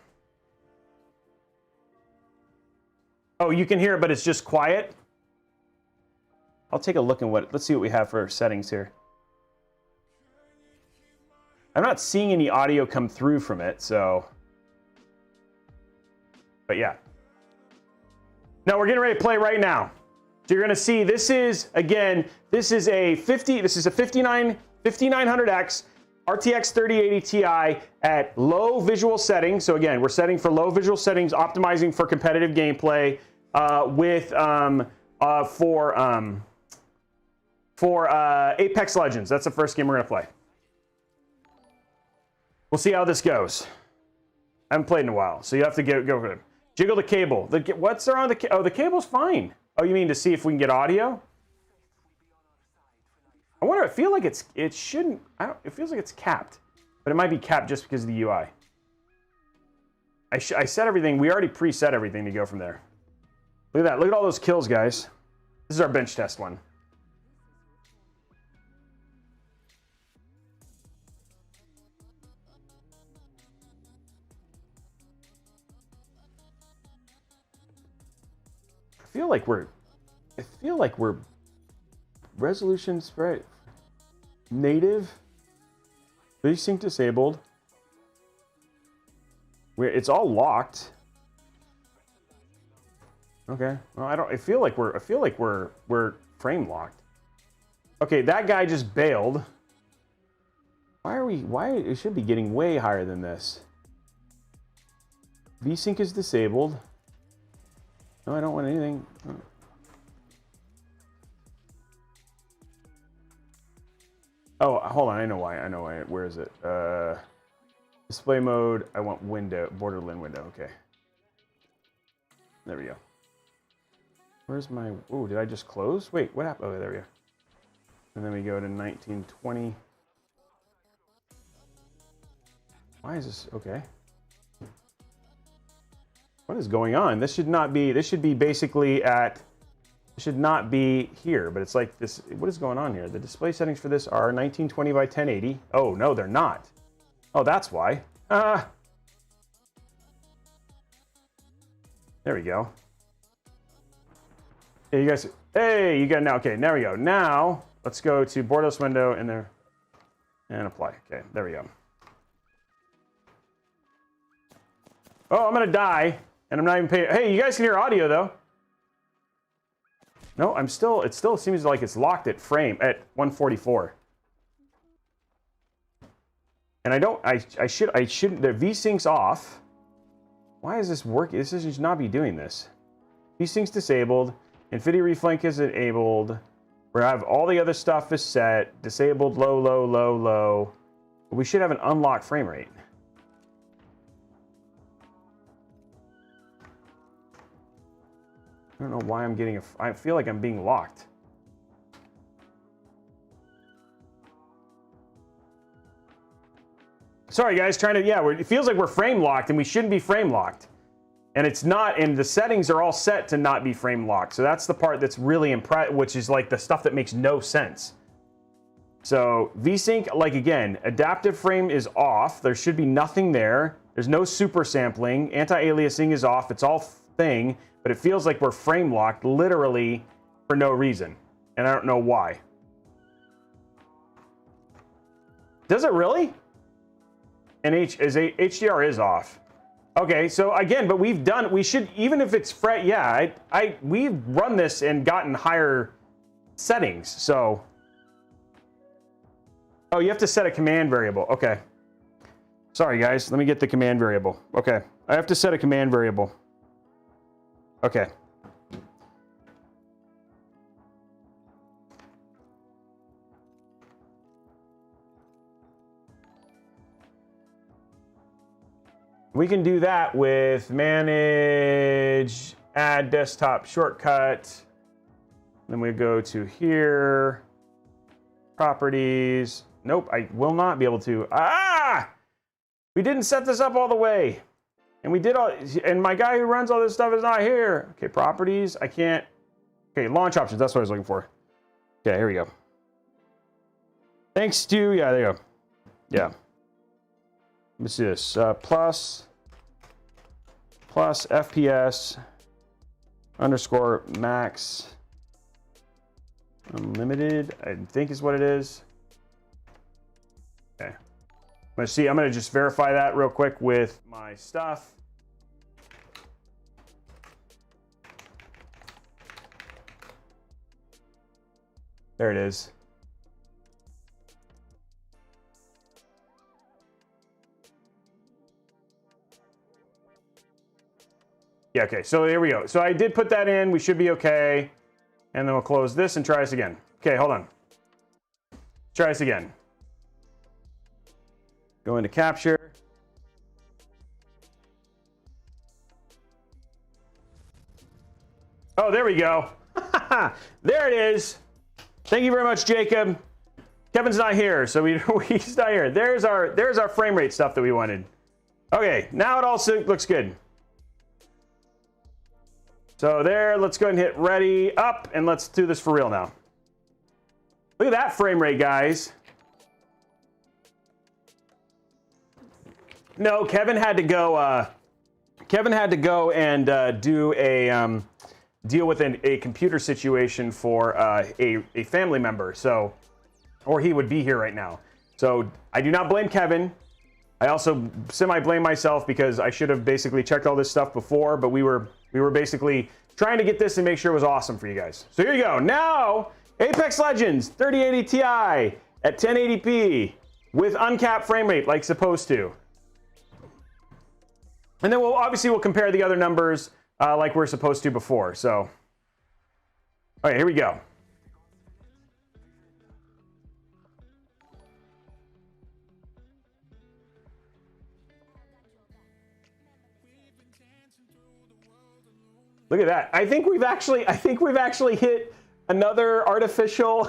Oh, you can hear it, but it's just quiet? I'll take a look at let's see what we have for settings here. I'm not seeing any audio come through from it, so. But yeah. No, we're getting ready to play right now. So you're gonna see this is, again, this is a 5900X RTX 3080 Ti at low visual settings. So again, we're setting for low visual settings, optimizing for competitive gameplay for Apex Legends. That's the first game we're gonna play. We'll see how this goes. I haven't played in a while, so you have to go for it. Jiggle the cable. What's around the cable? Oh, the cable's fine. Oh, you mean to see if we can get audio? I wonder. I feel like it shouldn't. It feels like it's capped, but it might be capped just because of the UI. I set everything. We already preset everything to go from there. Look at that. Look at all those kills, guys. This is our bench test one. I feel like we're resolution spread native, VSync disabled. It's all locked. Okay. Well, I feel like we're frame locked. Okay, that guy just bailed. Why it should be getting way higher than this. VSync is disabled. No, I don't want anything. Oh, hold on. I know why. Where is it? Display mode. I want window. Borderland window. Okay. There we go. Where's my... Oh, did I just close? Wait, what happened? Oh, there we go. And then we go to 1920. Why is this... Okay. What is going on? This should not be... This should be basically at... It should not be here, but it's like this. What is going on here? The display settings for this are 1920 by 1080. Oh, no, they're not. Oh, that's why. There we go. Hey, you guys. Hey, you got now. Okay, there we go. Now, let's go to borderless window in there and apply. Okay, there we go. Oh, I'm going to die, and I'm not even paying. Hey, you guys can hear audio, though. No, it still seems like it's locked at 144. And I shouldn't, the VSync's off. Why is this working? This should not be doing this. VSync's disabled. Nvidia Reflink is enabled. We have all the other stuff is set. Disabled, low, low, low, low. But we should have an unlocked frame rate. I don't know why I'm getting I feel like I'm being locked. Sorry guys, it feels like we're frame locked and we shouldn't be frame locked. And it's not, and the settings are all set to not be frame locked. So that's the part that's really which is like the stuff that makes no sense. So VSync, like again, adaptive frame is off. There should be nothing there. There's no super sampling. Anti-aliasing is off. It's all thing. But it feels like we're frame locked literally for no reason. And I don't know why. Does it really? And HDR is off. Okay, so again, but we should, even if it's we've run this and gotten higher settings, so. Oh, you have to set a command variable. Okay. Sorry guys, let me get the command variable. Okay, I have to set a command variable. Okay. We can do that with manage, add desktop shortcut. Then we go to here, properties. Nope, I will not be able to. We didn't set this up all the way. And we did and my guy who runs all this stuff is not here. Okay, properties, I can't. Okay, launch options, that's what I was looking for. Okay, here we go. Thanks to, yeah, there you go. Yeah. What's this? Plus FPS underscore max unlimited, I think is what it is. Okay. I'm gonna just verify that real quick with my stuff. There it is. Yeah, okay, so here we go. So I did put that in, we should be okay. And then we'll close this and try this again. Okay, hold on. Try this again. Go into capture. Oh, there we go. There it is. Thank you very much, Jacob. Kevin's not here, so he's not here. There's our frame rate stuff that we wanted. Okay, now it all looks good. So there, let's go ahead and hit ready up, and let's do this for real now. Look at that frame rate, guys. No, Kevin had to go and do a deal with a computer situation for a family member. So, or he would be here right now. So I do not blame Kevin. I also semi-blame myself because I should have basically checked all this stuff before, but we were basically trying to get this and make sure it was awesome for you guys. So here you go. Now, Apex Legends 3080 Ti at 1080p with uncapped frame rate like supposed to. And then we'll compare the other numbers like we're supposed to before. So, okay, here we go. Look at that. I think we've actually hit another artificial.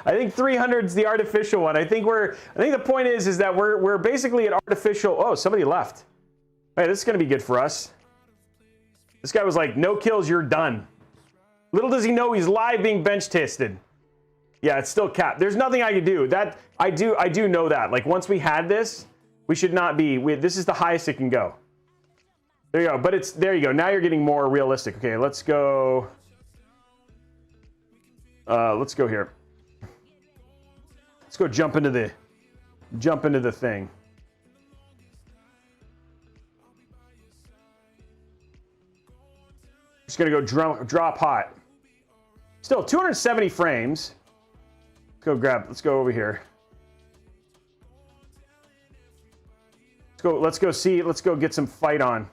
I think 300 is the artificial one. I think the point is that we're basically at artificial. Oh, somebody left. Hey, this is gonna be good for us. This guy was like, no kills, you're done. Little does he know he's live being bench tested. Yeah, it's still capped. There's nothing I can do. That I do know that. Like once we had this, we should not be. This is the highest it can go. There you go. But there you go. Now you're getting more realistic. Okay, let's go. Let's go here. Let's go jump into the thing. Just gonna go drop hot. Still 270 frames. Let's go over here. Let's go get some fight on.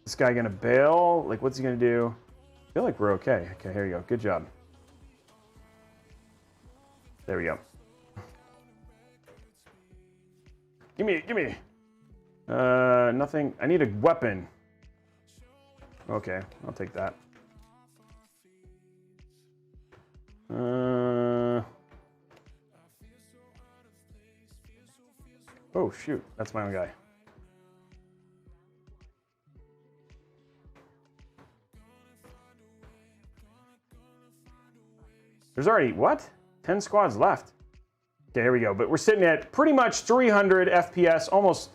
This guy gonna bail? Like, what's he gonna do? I feel like we're okay. Okay, here you go. Good job. There we go. Gimme. Nothing. I need a weapon. Okay, I'll take that. Oh, shoot. That's my own guy. There's already, what? 10 squads left. Okay, here we go. But we're sitting at pretty much 300 FPS, almost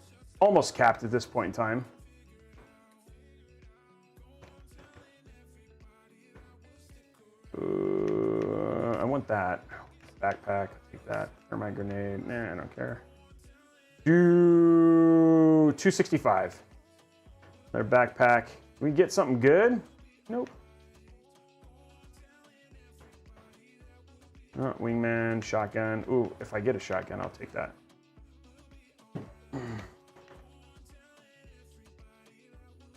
capped at this point in time. I want that. Backpack, take that. Thermite grenade, nah, I don't care. 265. Another backpack. Can we get something good? Nope. Oh, wingman, shotgun. Ooh, if I get a shotgun, I'll take that.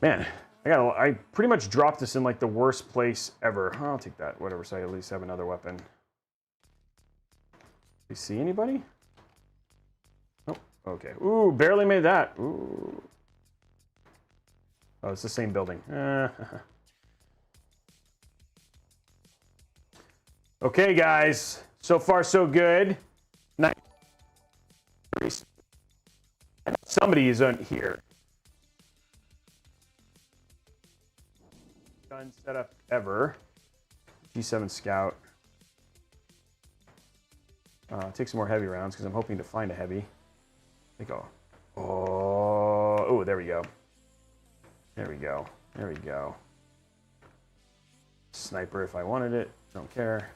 Man, I pretty much dropped this in like the worst place ever. I'll take that, whatever, so I at least have another weapon. Do you see anybody? Nope. Okay. Ooh, barely made that. Ooh. Oh, it's the same building. Okay, guys. So far, so good. Nice. Somebody is on here. Gun setup ever. G7 Scout. Take some more heavy rounds because I'm hoping to find a heavy. There we go. Oh, there we go. There we go. There we go. Sniper if I wanted it. Don't care.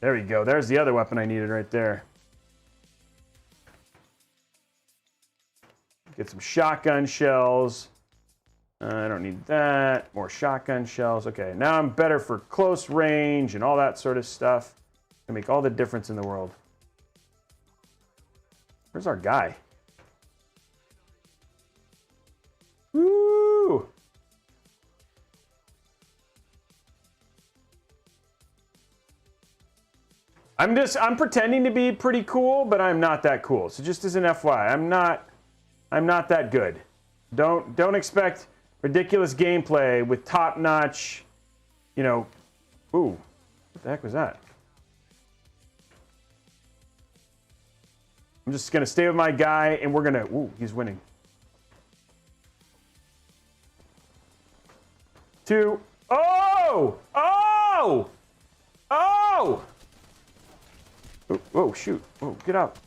There we go. There's the other weapon I needed right there. Get some shotgun shells. I don't need that. More shotgun shells. Okay, now I'm better for close range and all that sort of stuff. Can make all the difference in the world. Where's our guy? Woo! I'm pretending to be pretty cool, but I'm not that cool. So just as an FYI, I'm not that good. Don't expect ridiculous gameplay with top-notch, you know. Ooh, what the heck was that? I'm just gonna stay with my guy, and we're gonna. Ooh, he's winning. 2. Oh! Oh! Oh! Oh, whoa, shoot. Whoa, get up.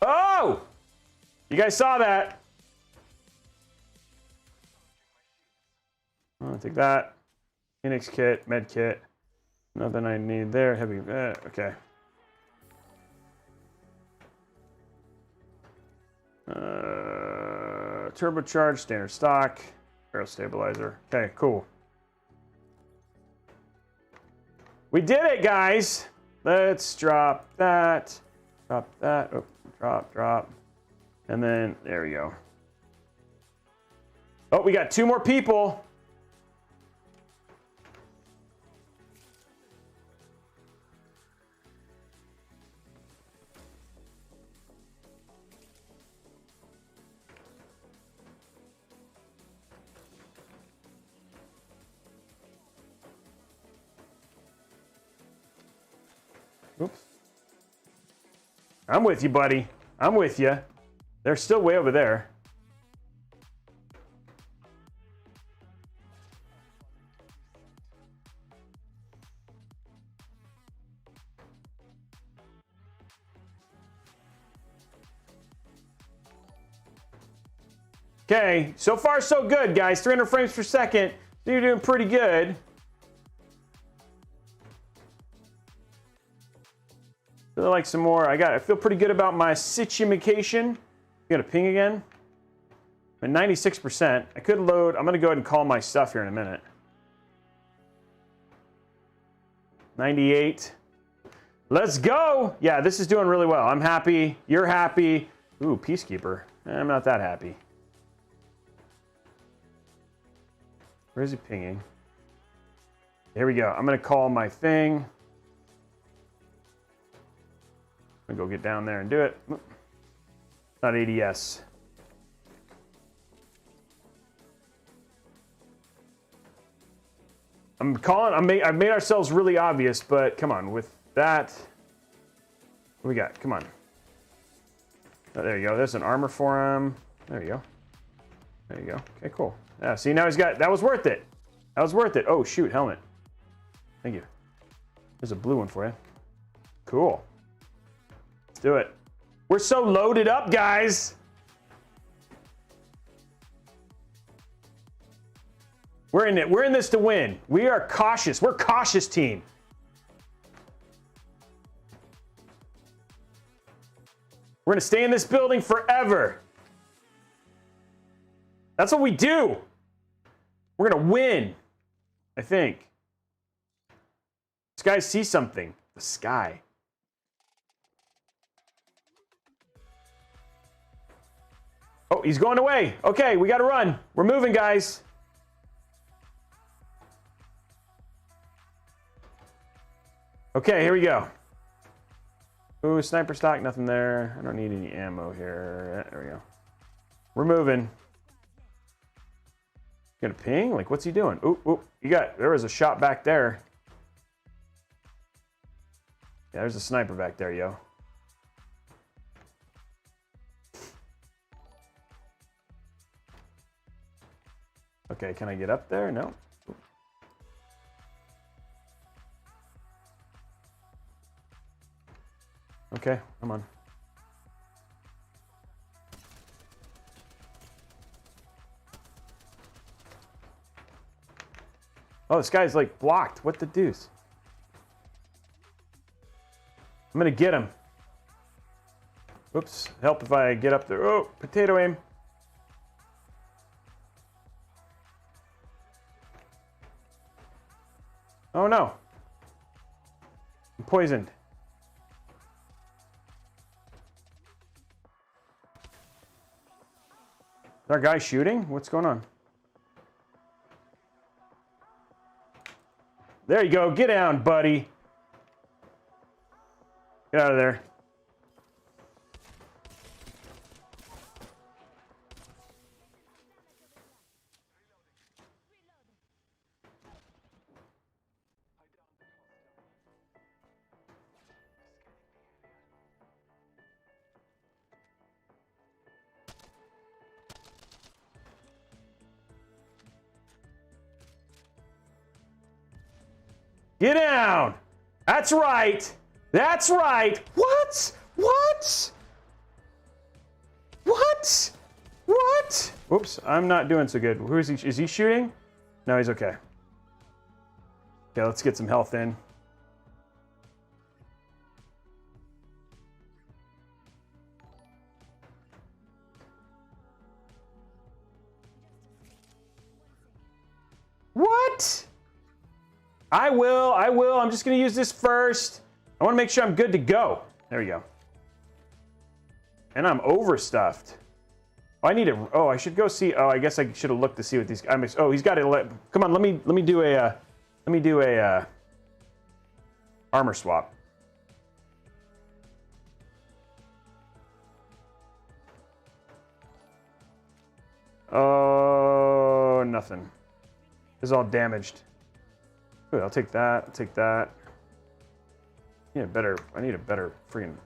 Oh! You guys saw that. I'll take that. Phoenix kit, med kit. Nothing I need there. Heavy. Okay. Turbocharged, standard stock. Barrel stabilizer. Okay, cool. We did it, guys. Let's drop that. Drop that. Oh, drop. And then, there we go. Oh, we got 2 more people. Oops. I'm with you, buddy. I'm with you. They're still way over there. Okay, so far so good, guys. 300 frames per second. So you're doing pretty good. Feel like some more. I feel pretty good about my situation. You got a ping again? I'm at 96%. I could load. I'm gonna go ahead and call my stuff here in a minute. 98. Let's go. Yeah, this is doing really well. I'm happy. You're happy. Ooh, Peacekeeper. I'm not that happy. Where is he pinging? Here we go. I'm gonna call my thing. I'm gonna go get down there and do it. Not ADS. I'm calling. I've made ourselves really obvious, but come on with that. What we got? Come on. Oh, there you go. There's an armor for him. There you go. There you go. Okay, cool. Yeah. See, now he's got. That was worth it. That was worth it. Oh shoot, helmet. Thank you. There's a blue one for you. Cool. Do it. We're so loaded up, guys. We're in it. We're in this to win. We are cautious. We're cautious team. We're gonna stay in this building forever. That's what we do. We're gonna win. I think. This guy sees something. The sky. Oh, he's going away. Okay, we got to run. We're moving, guys. Okay, here we go. Ooh, sniper stock, nothing there. I don't need any ammo here. There we go. We're moving. Gonna ping? Like, what's he doing? Ooh, there was a shot back there. Yeah, there's a sniper back there, yo. Okay, can I get up there? No. Okay, come on. Oh, this guy's like blocked. What the deuce? I'm gonna get him. Oops, help if I get up there. Oh, potato aim. Oh no. I'm poisoned. Is our guy shooting? What's going on? There you go. Get down, buddy. Get out of there. Get down! That's right! That's right! What? What? What? What? Whoops, I'm not doing so good. Who is he? Is he shooting? No, he's okay. Okay, let's get some health in. What? I will. I'm just going to use this first. I want to make sure I'm good to go. There we go. And I'm overstuffed. Oh, I need to. Oh, I should go see. Oh, I guess I should have looked to see what these guys. Oh, he's got to. Come on, let me do a armor swap. Oh, nothing. This is all damaged. Ooh, I'll take that. I'll take that. I need a better freaking.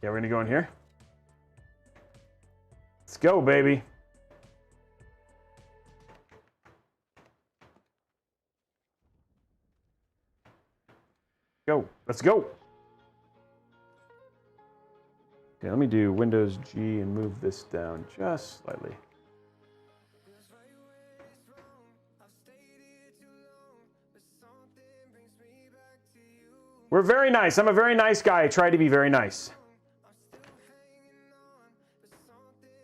Yeah, we're gonna go in here. Let's go, baby. Go. Let's go. Okay, let me do Windows G and move this down just slightly. We're very nice. I'm a very nice guy. I try to be very nice.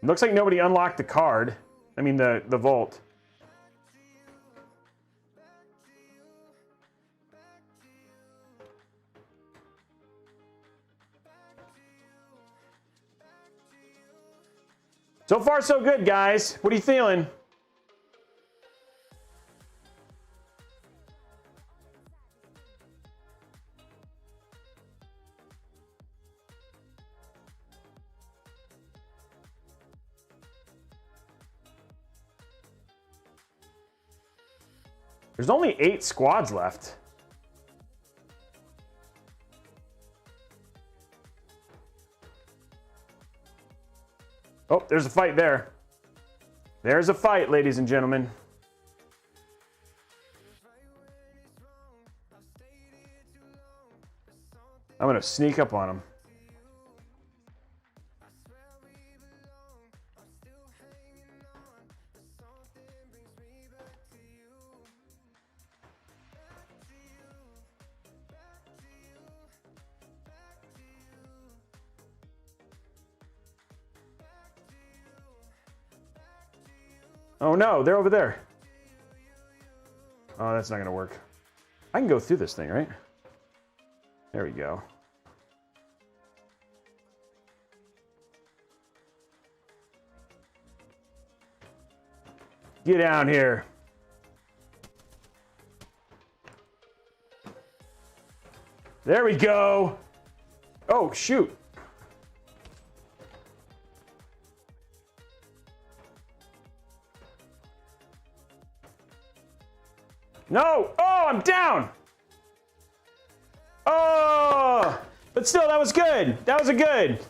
Looks like nobody unlocked the card. I mean the vault. So far, so good, guys. What are you feeling? There's only 8 squads left. Oh, there's a fight there. There's a fight, ladies and gentlemen. I'm gonna sneak up on him. Oh no, they're over there. Oh, that's not gonna work. I can go through this thing, right? There we go. Get down here. There we go. Oh, shoot. No! Oh, I'm down! Oh! But still, that was good. That was a good.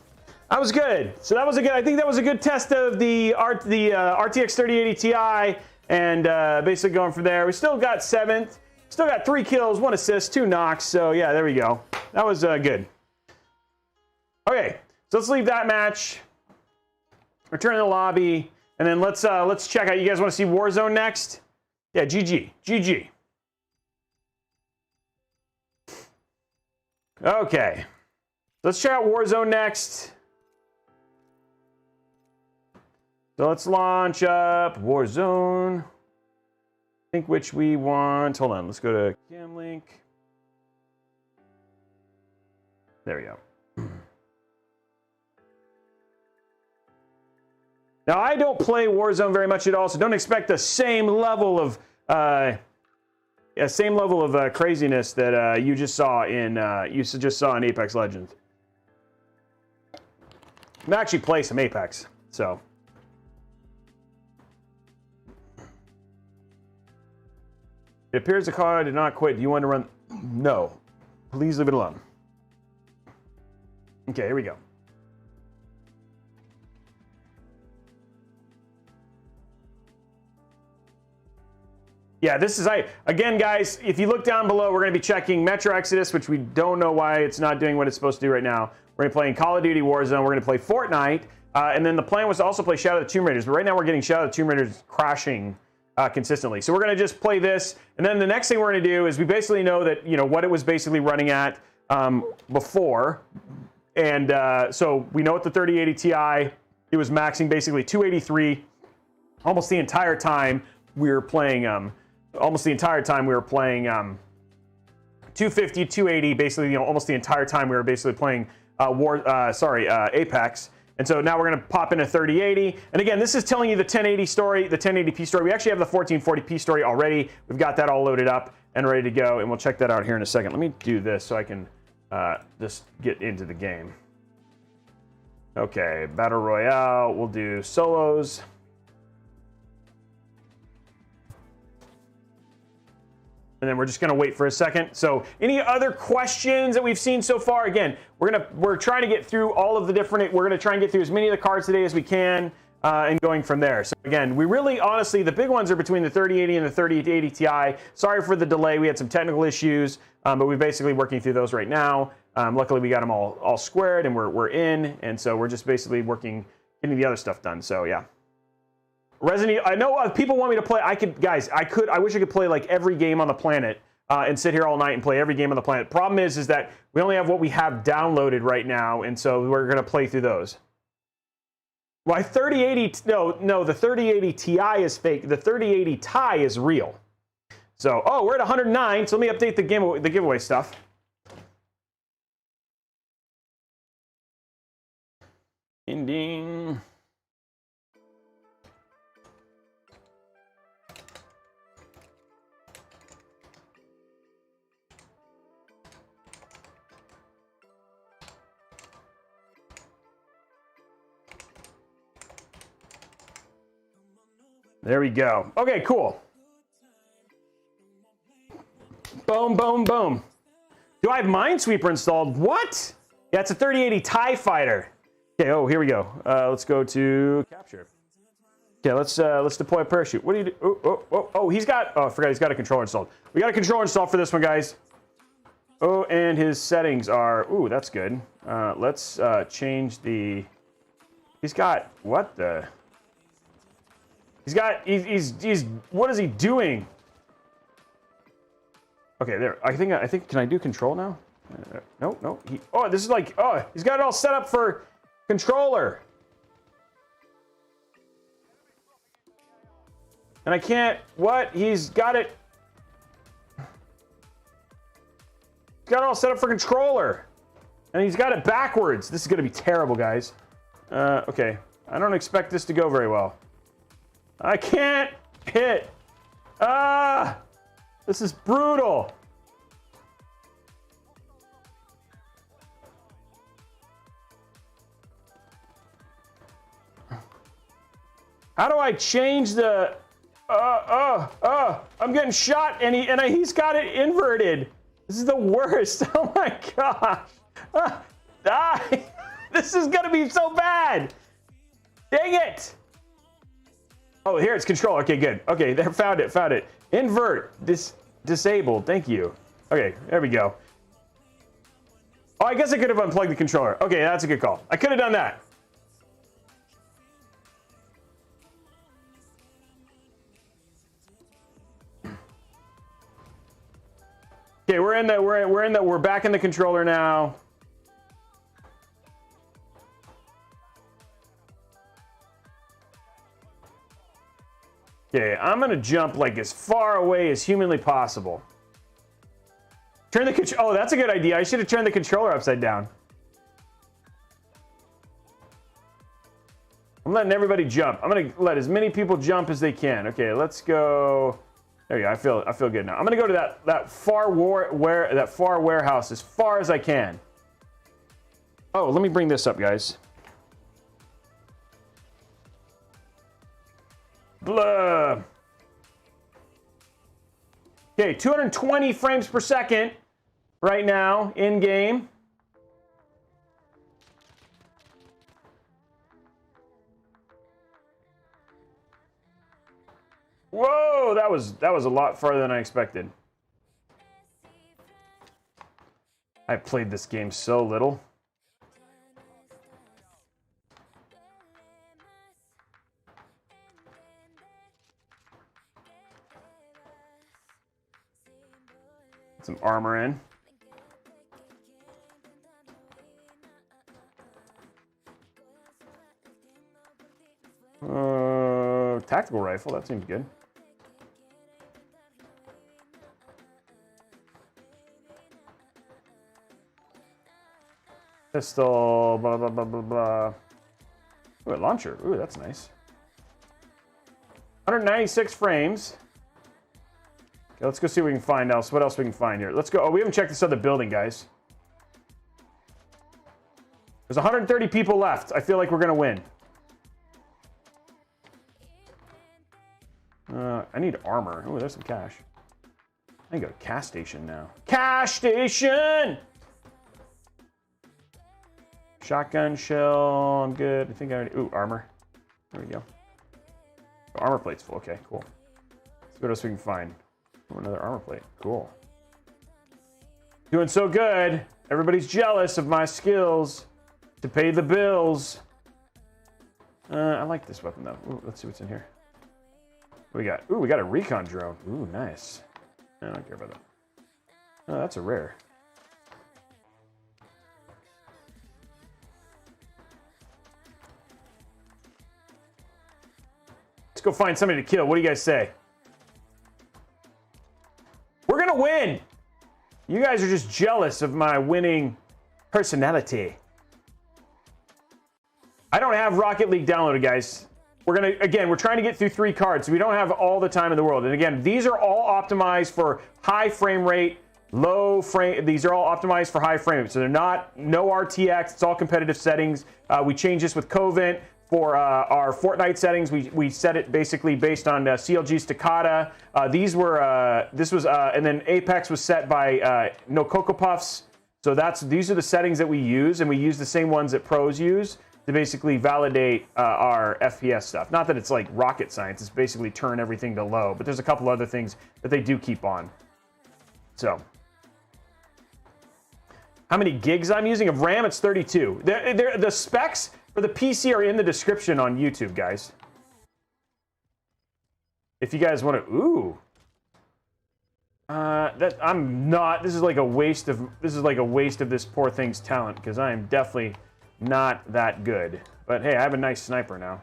That was good. So that was a good, I think that was a good test of the RTX 3080 Ti, and basically going from there. We still got 7th, still got 3 kills, 1 assist, 2 knocks. So yeah, there we go. That was good. Okay, so let's leave that match. Return to the lobby, and then let's check out. You guys want to see Warzone next? Yeah, GG. Okay, let's check out Warzone next. So let's launch up Warzone. Think which we want. Hold on, let's go to Cam Link. There we go. Now I don't play Warzone very much at all, so don't expect the same level of craziness that you just saw in Apex Legends. I'm actually play some Apex, so. It appears the car did not quit. Do you want to run? No. Please leave it alone. Okay, here we go. Yeah, this is, again, guys, if you look down below, we're going to be checking Metro Exodus, which we don't know why it's not doing what it's supposed to do right now. We're going to play Call of Duty Warzone. We're going to play Fortnite. And then the plan was to also play Shadow of the Tomb Raiders. But right now we're getting Shadow of the Tomb Raiders crashing consistently. So we're going to just play this. And then the next thing we're going to do is we basically know that, you know, what it was basically running at before. And so we know at the 3080 Ti, it was maxing basically 283 almost the entire time we were playing 250, 280, basically, you know, almost the entire time we were basically playing Apex. And so now we're going to pop in a 3080. And again, this is telling you the 1080 story, the 1080p story. We actually have the 1440p story already. We've got that all loaded up and ready to go. And we'll check that out here in a second. Let me do this so I can just get into the game. Okay, Battle Royale. We'll do solos. And then we're just going to wait for a second. So any other questions that we've seen so far? Again, we're trying to get through all of the different, we're going to try and get through as many of the cards today as we can and going from there. So again, we really, honestly, the big ones are between the 3080 and the 3080 Ti. Sorry for the delay. We had some technical issues, but we're basically working through those right now. Luckily, we got them all squared and we're in. And so we're just basically getting the other stuff done. So yeah. Resident Evil, I know people want me to play. I wish I could play like every game on the planet and sit here all night and play every game on the planet. Problem is that we only have what we have downloaded right now, and so we're going to play through those. Why 3080? No, the 3080 Ti is fake. The 3080 Ti is real. So, oh, we're at 109. So let me update the giveaway stuff. Ending. There we go. Okay, cool. Boom, boom, boom. Do I have Minesweeper installed? What? Yeah, it's a 3080 TIE Fighter. Okay, oh, here we go. Let's go to capture. Okay, let's deploy a parachute. What do you do? Oh, he's got, I forgot he's got a controller installed. We got a controller installed for this one, guys. Oh, and his settings are, ooh, that's good. Let's change the, he's got, what the? He's what is he doing? Okay, there. I think, can I do control now? No. This is like, he's got it all set up for controller. And I can't, what? He's got it. He's got it all set up for controller. And he's got it backwards. This is going to be terrible, guys. Okay. I don't expect this to go very well. I can't hit. This is brutal. How do I change the? I'm getting shot, and he's got it inverted. This is the worst. Oh my gosh. Die. This is gonna be so bad. Dang it. Oh, here it's control. Okay, good. Okay, there, found it. Invert, disabled. Thank you. Okay, there we go. Oh, I guess I could have unplugged the controller. Okay, that's a good call. I could have done that. Okay, we're back in the controller now. Okay, I'm gonna jump like as far away as humanly possible. Turn the control. Oh, that's a good idea. I should have turned the controller upside down. I'm letting everybody jump. I'm gonna let as many people jump as they can. Okay, let's go. There you go. I feel good now. I'm gonna go to that far warehouse as far as I can. Oh, let me bring this up, guys. Blah. Okay, 220 frames per second right now in game. Whoa, that was a lot farther than I expected. I played this game so little. Some armor in. Tactical rifle, that seems good. Pistol, blah, blah, blah, blah, blah. Ooh, a launcher. Ooh, that's nice. 196 frames. Okay, let's go see what we can find else. What else we can find here? Let's go. Oh, we haven't checked this other building, guys. There's 130 people left. I feel like we're going to win. I need armor. Oh, there's some cash. I can go to cash station now. Cash station! Shotgun shell. I'm good. I think I already... Ooh, armor. There we go. Oh, armor plate's full. Okay, cool. Let's see what else we can find. Oh, another armor plate. Cool. Doing so good. Everybody's jealous of my skills to pay the bills. I like this weapon, though. Ooh, let's see what's in here. What we got? Ooh, we got a recon drone. Ooh, nice. I don't care about that. Oh, that's a rare. Let's go find somebody to kill. What do you guys say? We're gonna win! You guys are just jealous of my winning personality. I don't have Rocket League downloaded, guys. We're trying to get through 3 cards, so we don't have all the time in the world. And again, these are all optimized for high frame rate, low frame. These are all optimized for high frame rate. So they're no RTX. It's all competitive settings. We changed this with Covent. For our Fortnite settings, we set it basically based on CLG's Takata. And then Apex was set by No Cocoa Puffs. So these are the settings that we use, and we use the same ones that pros use to basically validate our FPS stuff. Not that it's like rocket science, it's basically turn everything to low, but there's a couple other things that they do keep on. So, how many gigs I'm using of RAM? It's 32. The specs for the PC are in the description on YouTube, guys. If you guys want to, ooh. This is like a waste of this poor thing's talent, because I am definitely not that good. But hey, I have a nice sniper now.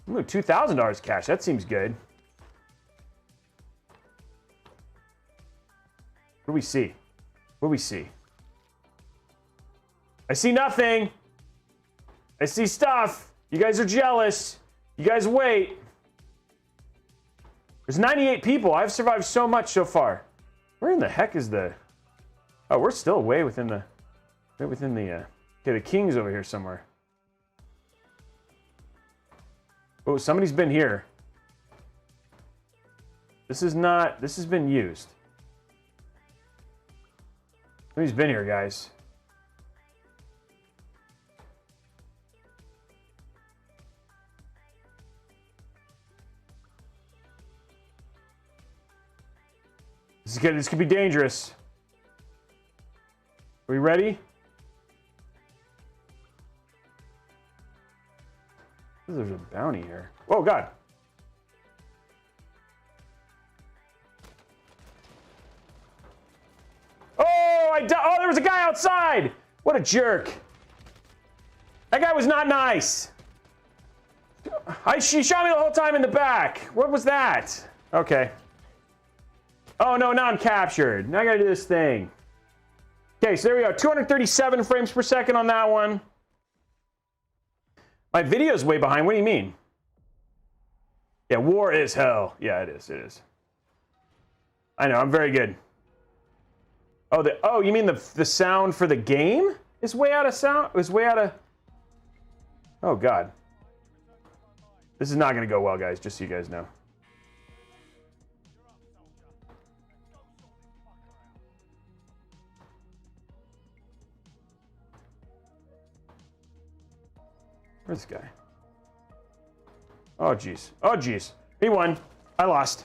Ooh, $2,000 cash. That seems good. What do we see? What do we see? I see nothing. I see stuff. You guys are jealous. You guys wait. There's 98 people. I've survived so much so far. Where in the heck is the... Oh, we're still way within the... Okay, the king's over here somewhere. Oh, somebody's been here. This has been used. Somebody's been here, guys. This is good. This could be dangerous. Are we ready? There's a bounty here. Oh, God. Oh, there was a guy outside. What a jerk. That guy was not nice. She shot me the whole time in the back. What was that? Okay. Oh, no, now I'm captured. Now I gotta do this thing. Okay, so there we go. 237 frames per second on that one. My video's way behind. What do you mean? Yeah, war is hell. Yeah, it is. It is. I know. I'm very good. Oh, you mean the sound for the game is way out of sound? Is way out of... Oh, God. This is not going to go well, guys, just so you guys know. Where's this guy? Oh, jeez. Oh, jeez. He won. I lost.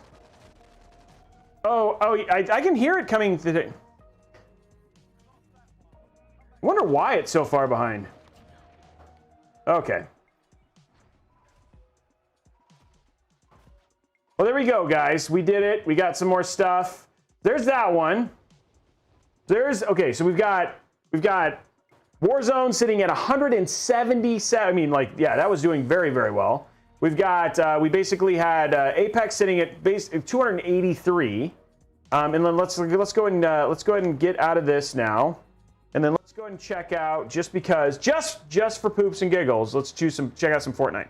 Oh, I can hear it coming today. I wonder why it's so far behind. Okay. Well, there we go, guys. We did it. We got some more stuff. There's that one. Okay, so we've got Warzone sitting at 177. I mean, like, yeah, that was doing very, very well. We've got, we basically had Apex sitting at 283. And then let's go ahead and get out of this now. And then let's go ahead and check out, just because, just for poops and giggles, let's check out some Fortnite.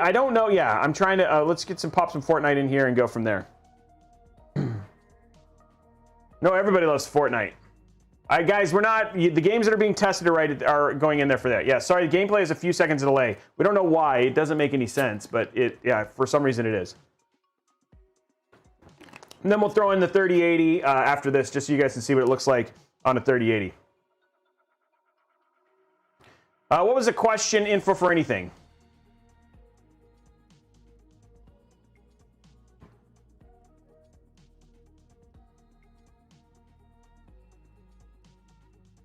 I don't know, yeah, I'm trying to, let's pop some Fortnite in here and go from there. No, everybody loves Fortnite. Guys, the games that are being tested are going in there for that. Yeah, sorry, the gameplay is a few seconds delay. We don't know why, it doesn't make any sense, but yeah, for some reason it is. And then we'll throw in the 3080 after this, just so you guys can see what it looks like on a 3080. What was the question? Info for anything?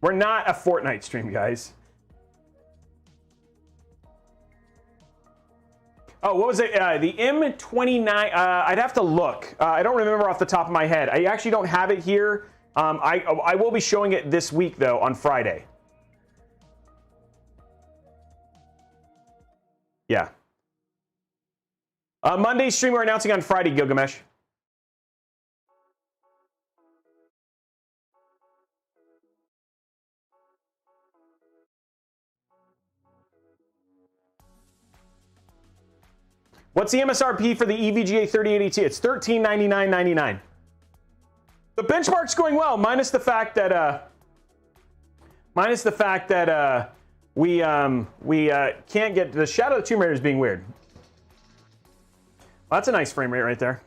We're not a Fortnite stream, guys. Oh, what was it? The M29. I'd have to look. I don't remember off the top of my head. I actually don't have it here. I will be showing it this week, though, on Friday. Yeah. Monday's stream we're announcing on Friday, Gilgamesh. What's the MSRP for the EVGA 3080Ti? It's $1399.99. The benchmark's going well, minus the fact that we can't get the Shadow of the Tomb Raider is being weird. Well, that's a nice frame rate right there.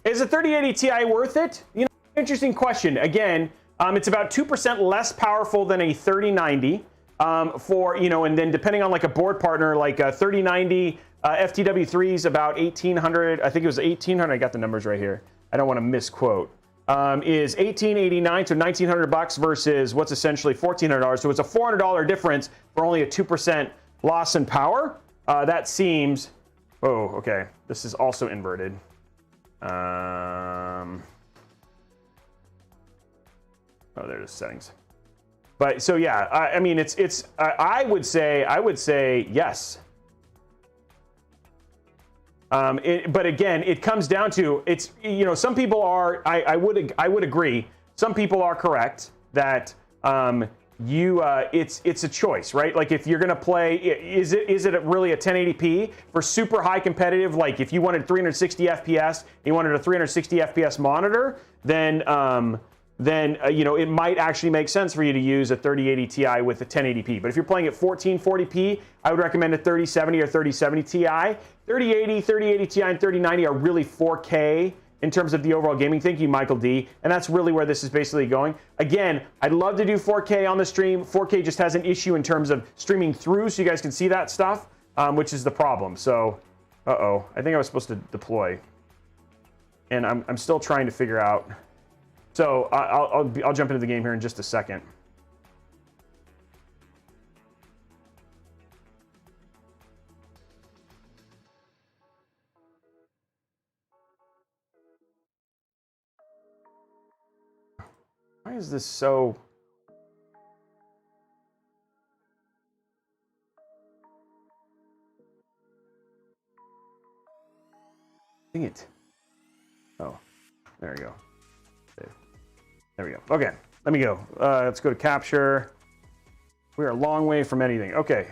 Is the 3080 Ti worth it? You know, interesting question. Again, it's about 2% less powerful than a 3090. And then depending on like a board partner, like a 3090 FTW3 is about 1,800. I think it was 1,800. I got the numbers right here. I don't want to misquote. Is 1,889, so $1,900 versus what's essentially $1,400. So it's a $400 difference for only a 2% loss in power. That seems. Oh, okay. This is also inverted. Oh, there's settings. But so yeah, I mean I would say yes. But again, it comes down to some people are. I would agree. Some people are correct that it's a choice, right? Like if you're gonna play, is it really a 1080p for super high competitive? Like if you wanted 360 FPS, and you wanted a 360 FPS monitor, then it might actually make sense for you to use a 3080 Ti with a 1080p. But if you're playing at 1440p, I would recommend a 3070 or 3070 Ti. 3080, 3080 Ti, and 3090 are really 4K in terms of the overall gaming. Thank you, Michael D. And that's really where this is basically going. Again, I'd love to do 4K on the stream. 4K just has an issue in terms of streaming through, so you guys can see that stuff, which is the problem. So, I think I was supposed to deploy. and I'm still trying to figure out. So I'll jump into the game here in just a second. Why is this so... Dang it. Oh, there we go. There we go. Okay, let me go. Let's go to capture. We're a long way from anything. Okay.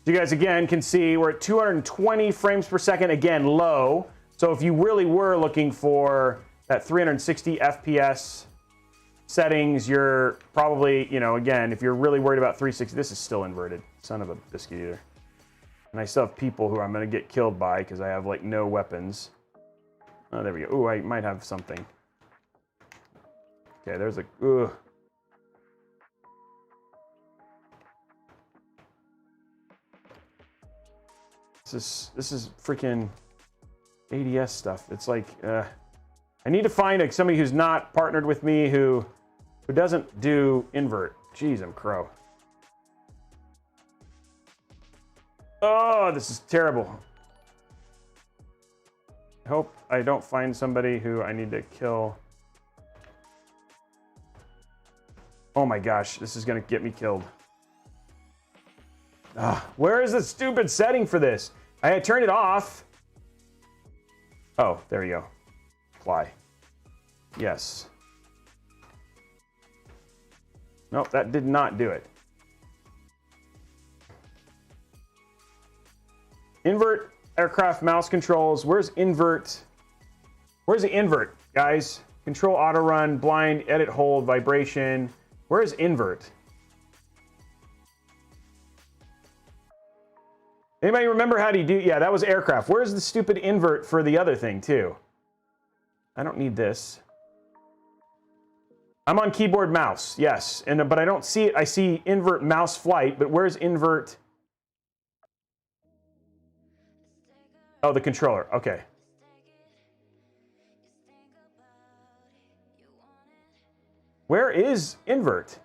You guys again can see we're at 220 frames per second, again low. So if you really were looking for that 360 FPS settings, you're probably, you know, again, if you're really worried about 360, this is still inverted. Son of a biscuit eater. And I still have people who I'm going to get killed by because I have like no weapons. Oh, there we go. Ooh, I might have something. Okay, there's a... Ugh. This is freaking ADS stuff. It's like, I need to find somebody who's not partnered with me who doesn't do invert. Jeez, I'm crow. Oh, this is terrible. I hope I don't find somebody who I need to kill. Oh my gosh, this is gonna get me killed. Where is the stupid setting for this? I had turned it off. Oh, there we go. Apply. Yes. Nope, that did not do it. Invert aircraft mouse controls. Where's invert? Where's the invert, guys? Control auto run, blind, edit hold, vibration. Where's invert? Anybody remember how to do? Yeah, that was aircraft. Where's the stupid invert for the other thing too? I don't need this. I'm on keyboard mouse, yes, but I don't see it. I see invert mouse flight, but where's invert? Oh, the controller. Okay. Where is invert?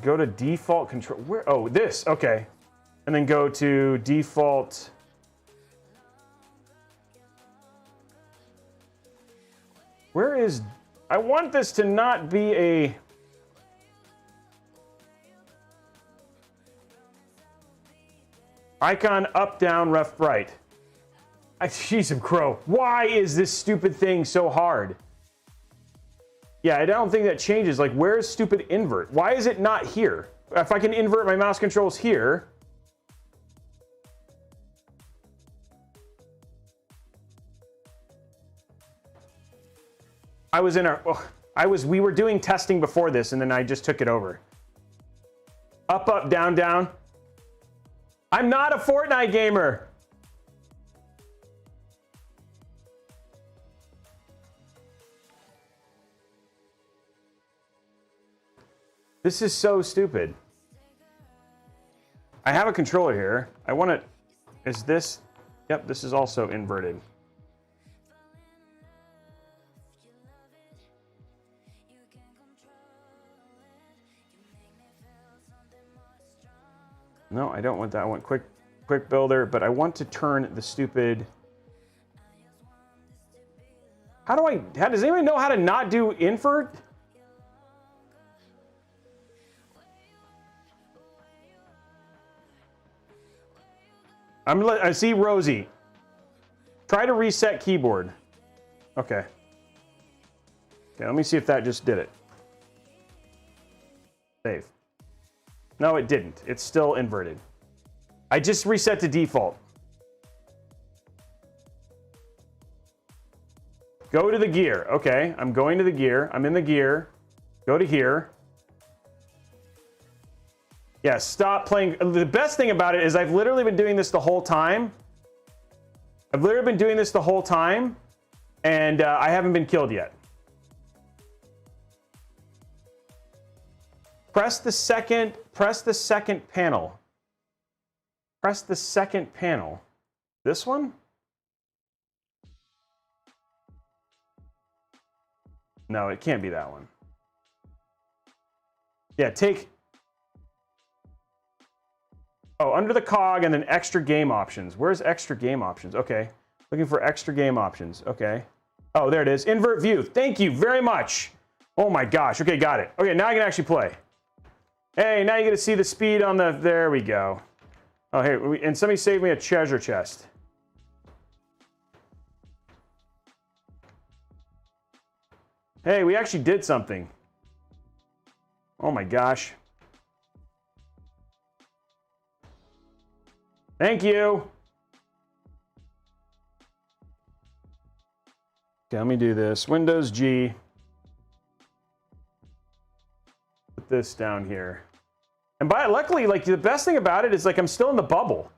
Go to default control. Where? Oh, this. Okay. And then go to default. Where is... I want this to not be a... Icon up, down, left, right. Jeez, I'm crow. Why is this stupid thing so hard? Yeah, I don't think that changes. Like, where's stupid invert? Why is it not here? If I can invert my mouse controls here. We were doing testing before this and then I just took it over. Up, up, down, down. I'm not a Fortnite gamer. This is so stupid. I have a controller here. I want it. Is this? Yep, this is also inverted. No, I don't want that. I want quick builder, but I want to turn the stupid. Does anybody know how to not do invert? I see Rosie. Try to reset keyboard. Okay. Okay, let me see if that just did it. Save. No, it didn't. It's still inverted. I just reset to default. Go to the gear. Okay, I'm going to the gear. I'm in the gear. Go to here. Yeah, stop playing. The best thing about it is I've literally been doing this the whole time. and I haven't been killed yet. Press the second panel. Press the second panel. This one? No, it can't be that one. Yeah, take... Oh, under the cog and then extra game options. Where's extra game options? Okay. Looking for extra game options. Okay. Oh, there it is. Invert view. Thank you very much. Oh my gosh. Okay, got it. Okay, now I can actually play. Hey, now you get to see the speed on the... There we go. Oh, hey, and somebody saved me a treasure chest. Hey, we actually did something. Oh my gosh. Thank you. Okay, let me do this. Windows G. Put this down here. And luckily, like, the best thing about it is, like, I'm still in the bubble.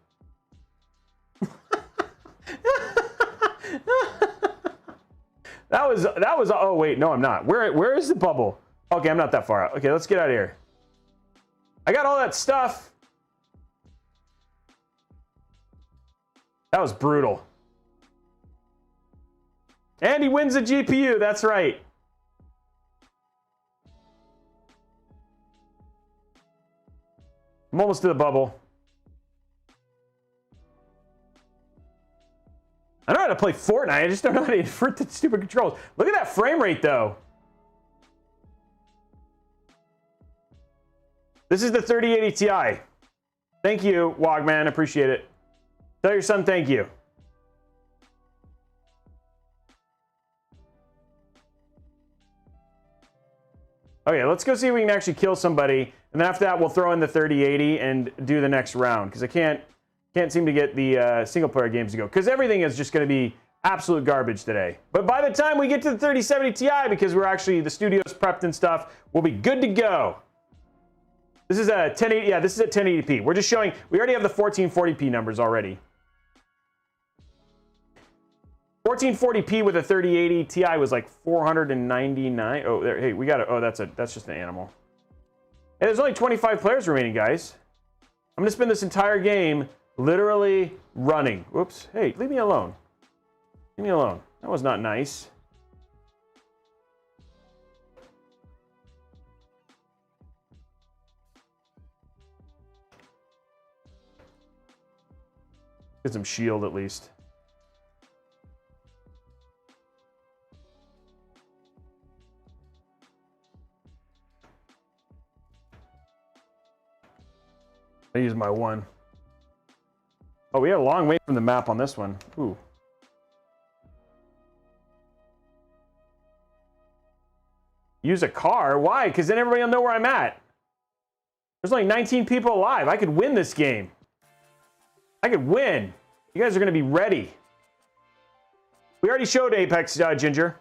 That was, oh wait, no, I'm not. Where is the bubble? Okay, I'm not that far out. Okay, let's get out of here. I got all that stuff. That was brutal. And he wins the GPU, that's right. I'm almost to the bubble. I know how to play Fortnite, I just don't know how to invert the stupid controls. Look at that frame rate, though. This is the 3080 Ti. Thank you, Wogman, appreciate it. Tell your son thank you. Okay, let's go see if we can actually kill somebody. And then after that, we'll throw in the 3080 and do the next round. Because I can't seem to get the single-player games to go. Because everything is just going to be absolute garbage today. But by the time we get to the 3070 Ti, because we're actually, the studio's prepped and stuff, we'll be good to go. This is a 1080, yeah, this is at 1080p. We're just showing, we already have the 1440p numbers already. 1440p with a 3080 Ti was like 499. Oh, there, hey, we got it. Oh, that's just an animal. And there's only 25 players remaining, guys. I'm gonna spend this entire game literally running. Whoops. Hey, leave me alone. Leave me alone. That was not nice. Get some shield at least. I use my one. Oh, we had a long way from the map on this one. Ooh. Use a car? Why? Because then everybody will know where I'm at. There's only 19 people alive. I could win this game. I could win. You guys are going to be ready. We already showed Apex, Ginger.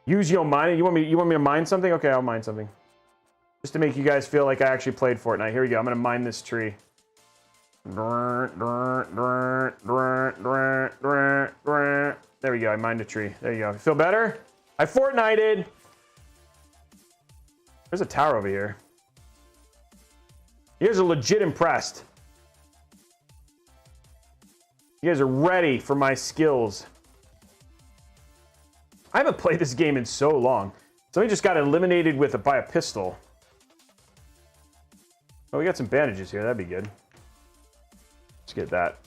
Use your mind. You want me to mine something? Okay, I'll mine something. Just to make you guys feel like I actually played Fortnite. Here we go. I'm going to mine this tree. There we go. I mined a tree. There you go. Feel better? I Fortnited. There's a tower over here. You guys are legit impressed. You guys are ready for my skills. I haven't played this game in so long. Somebody just got eliminated by a pistol. Oh, we got some bandages here. That'd be good. Let's get that.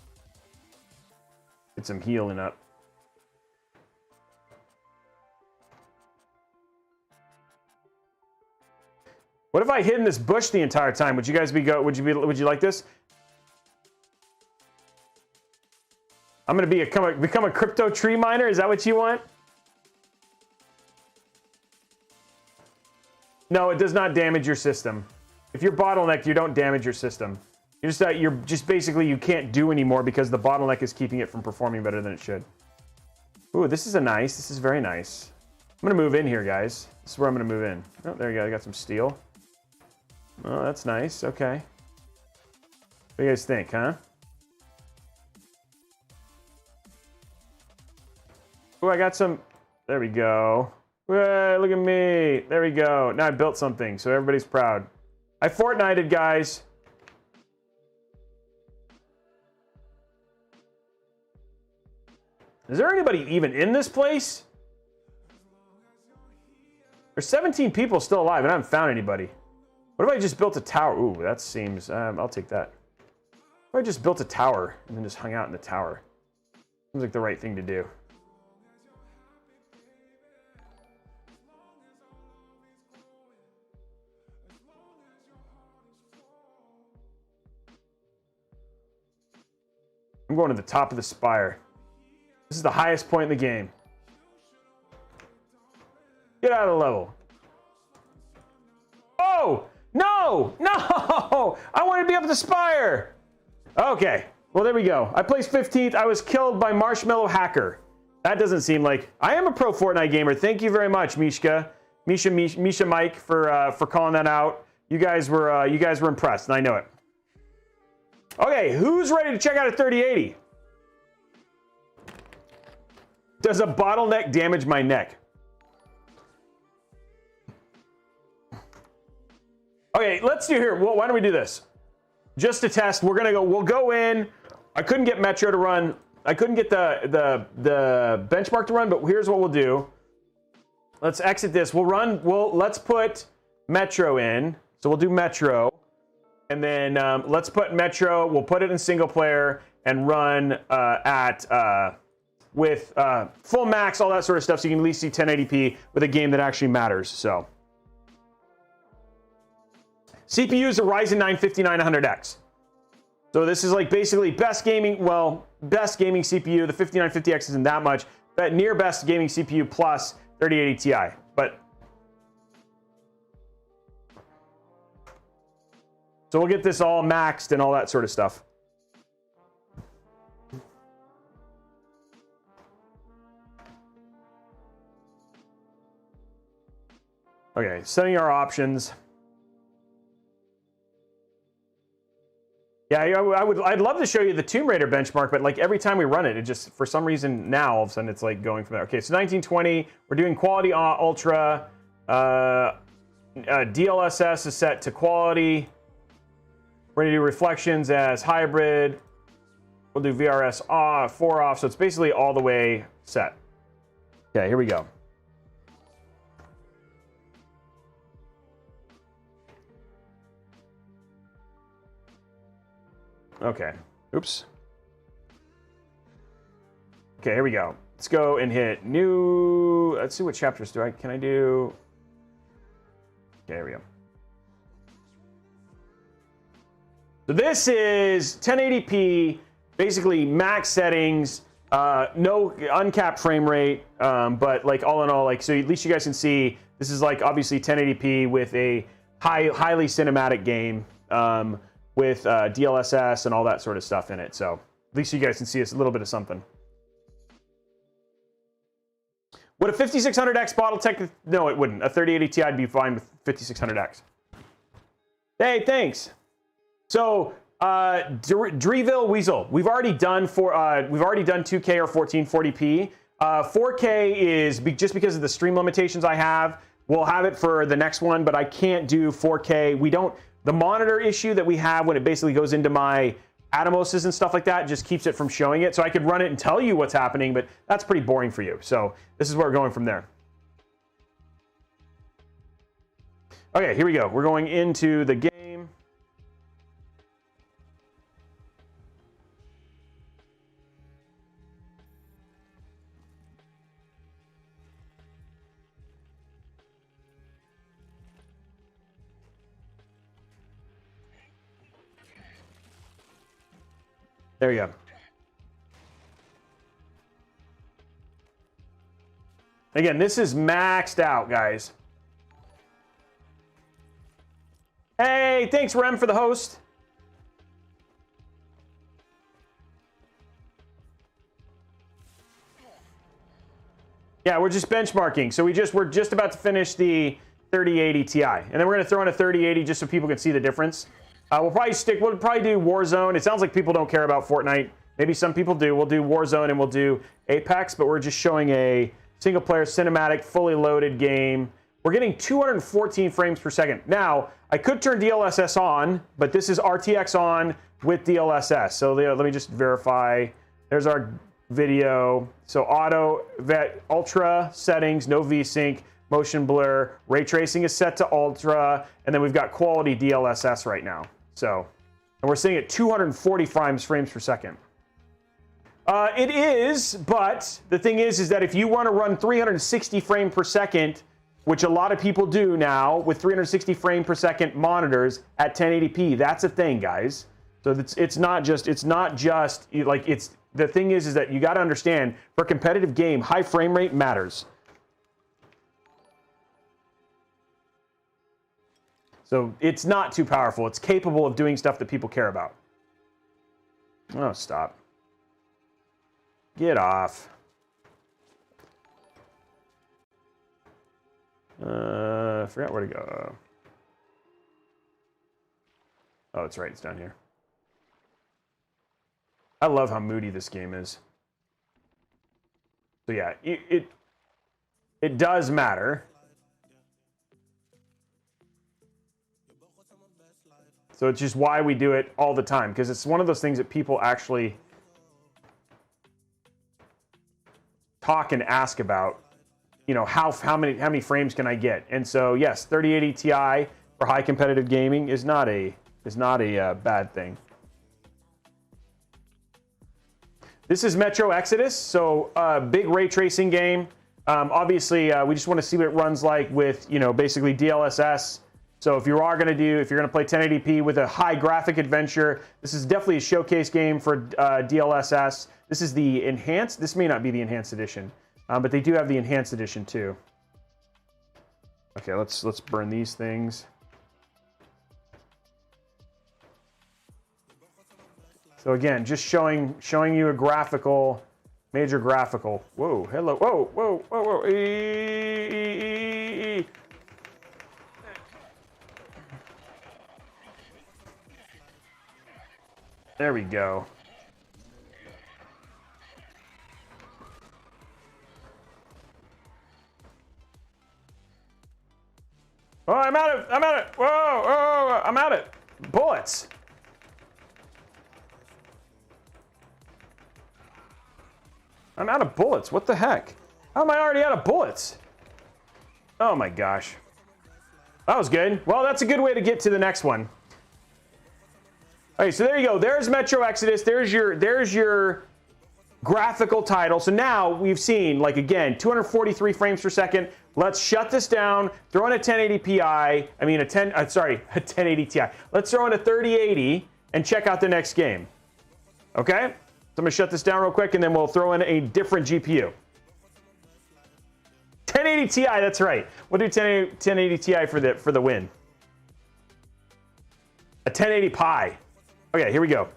Get some healing up. What if I hid in this bush the entire time? Would you guys would you like this? I'm gonna become a crypto tree miner. Is that what you want? No, it does not damage your system. If you're bottlenecked, you don't damage your system. You're just basically you can't do anymore because the bottleneck is keeping it from performing better than it should. Ooh, this is very nice. I'm gonna move in here, guys. This is where I'm gonna move in. Oh, there you go. I got some steel. Oh, that's nice. Okay. What do you guys think, huh? Oh, I got some. There we go. Hey, look at me. There we go. Now I built something, so everybody's proud. I Fortnited, guys. Is there anybody even in this place? There's 17 people still alive, and I haven't found anybody. What if I just built a tower? Ooh, that seems... I'll take that. What if I just built a tower and then just hung out in the tower? Seems like the right thing to do. I'm going to the top of the spire. This is the highest point in the game. Get out of the level. Oh! No! No! I want to be up the spire! Okay. Well, there we go. I placed 15th. I was killed by Marshmallow Hacker. That doesn't seem like... I am a pro Fortnite gamer. Thank you very much, Mishka. Misha Mike for calling that out. You guys were impressed, and I know it. Okay, who's ready to check out a 3080? Does a bottleneck damage my neck? Okay, let's do here. Well, why don't we do this? Just to test, we'll go in. I couldn't get Metro to run. I couldn't get the benchmark to run, but here's what we'll do. Let's exit this. Let's put Metro in. So we'll do Metro. And then let's put Metro, we'll put it in single player and run with full max, all that sort of stuff, so you can at least see 1080p with a game that actually matters. So CPU is a Ryzen 9 5900X. So this is like basically best gaming CPU. The 5950X isn't that much, but near best gaming CPU plus 3080 Ti. But so we'll get this all maxed and all that sort of stuff. Okay, setting our options. Yeah, I'd love to show you the Tomb Raider benchmark, but like every time we run it, it just, for some reason now, all of a sudden it's like going from there. Okay, so 1920, we're doing quality ultra. DLSS is set to quality. We're gonna do reflections as hybrid. We'll do VRS off, 4 off, so it's basically all the way set. Okay, here we go. Okay, oops. Okay, here we go. Let's go and hit new, let's see what chapters can I do? Okay, here we go. So this is 1080p, basically max settings, no uncapped frame rate, but like all in all, like, so at least you guys can see, this is like obviously 1080p with a highly cinematic game, with DLSS and all that sort of stuff in it. So at least you guys can see a little bit of something. Would a 5600X Bottletech? No, it wouldn't. A 3080 Ti would be fine with 5600X. Hey, thanks. So Dreeville Weasel, we've already done 2K or 1440p. 4K is just because of the stream limitations I have. We'll have it for the next one, but I can't do 4K. We don't. The monitor issue that we have when it basically goes into my Atomoses and stuff like that just keeps it from showing it. So I could run it and tell you what's happening, but that's pretty boring for you. So this is where we're going from there. Okay, here we go. We're going into the game. There you go. Again, this is maxed out, guys. Hey, thanks, Rem, for the host. Yeah, we're just benchmarking. So we're just about to finish the 3080 Ti. And then we're going to throw in a 3080 just so people can see the difference. We'll probably do Warzone. It sounds like people don't care about Fortnite Maybe some people do. We'll do Warzone and we'll do Apex, but we're just showing a single player cinematic, fully loaded game. We're getting 214 frames per second. Now, I could turn DLSS on, but this is RTX on with DLSS. So let me just verify. There's our video. So auto, vet, ultra settings, no VSync, motion blur, ray tracing is set to ultra, and then we've got quality DLSS right now. So, and we're sitting at 240 frames per second. It is, but the thing is that if you want to run 360 frame per second, which a lot of people do now with 360 frame per second monitors at 1080p, that's a thing, guys. So it's not just like the thing is that you got to understand, for a competitive game, high frame rate matters. So it's not too powerful. It's capable of doing stuff that people care about. Oh, stop. Get off. I forgot where to go. Oh, it's right. It's down here. I love how moody this game is. So yeah, it does matter. So it's just why we do it all the time, because it's one of those things that people actually talk and ask about. You know, how many frames can I get? And so yes, 3080 Ti for high competitive gaming is not a bad thing. This is Metro Exodus, so big ray tracing game. Obviously, we just want to see what it runs like with, you know, basically DLSS. So if you're going to play 1080p with a high graphic adventure, this is definitely a showcase game for DLSS. This is the enhanced. This may not be the enhanced edition, but they do have the enhanced edition too. Okay, let's burn these things. So again, just showing you a graphical, major graphical. Whoa, hello, whoa, whoa, whoa, whoa. There we go. Oh, I'm out of, whoa, whoa, I'm out of bullets. I'm out of bullets. What the heck? How am I already out of bullets? Oh my gosh. That was good. Well, that's a good way to get to the next one. Okay, so there you go. There's Metro Exodus. There's your graphical title. So now we've seen, like, again, 243 frames per second. Let's shut this down. Throw in a 1080 a 1080 Ti. Let's throw in a 3080 and check out the next game. Okay? So I'm gonna shut this down real quick and then we'll throw in a different GPU. 1080 Ti, that's right. We'll do 1080 Ti for the win. A 1080 Pi. Okay, here we go. I'm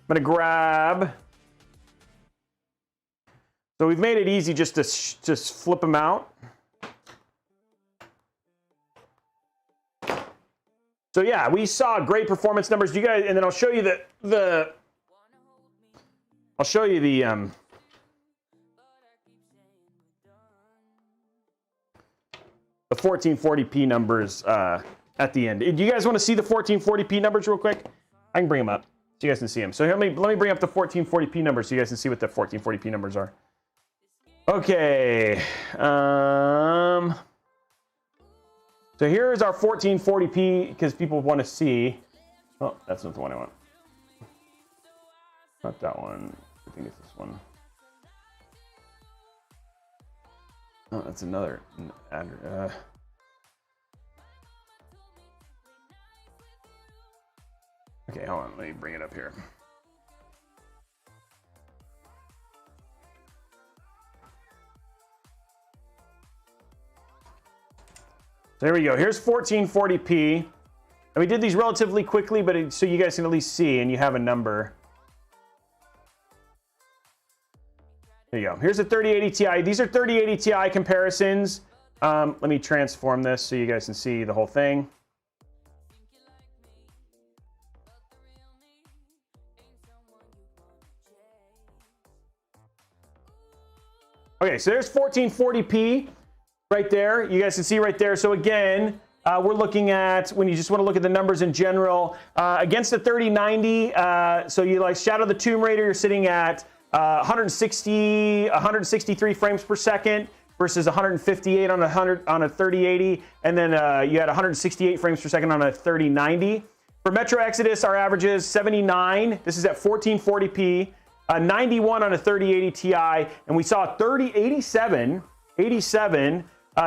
gonna grab. So we've made it easy just to flip them out. So yeah, we saw great performance numbers. You guys, and then I'll show you the 1440p numbers at the end. Do you guys want to see the 1440p numbers real quick? I can bring them up so you guys can see them. So let me bring up the 1440p numbers so you guys can see what the 1440p numbers are. Okay. So here's our 1440p because people want to see. Oh, that's not the one I want. Not that one. I think it's this one. Oh, that's another. Okay, hold on. Let me bring it up here. There we go. Here's 1440p. And we did these relatively quickly, but so you guys can at least see and you have a number. There you go. Here's a 3080 Ti. These are 3080 Ti comparisons. Let me transform this so you guys can see the whole thing. Okay, so there's 1440p right there. You guys can see right there. So again, we're looking at, when you just want to look at the numbers in general, against the 3090, so you like Shadow the Tomb Raider, you're sitting at 163 frames per second versus 158 on a 3080, and then you had 168 frames per second on a 3090. For Metro Exodus, our average is 79. This is at 1440p, 91 on a 3080 Ti, and we saw 87,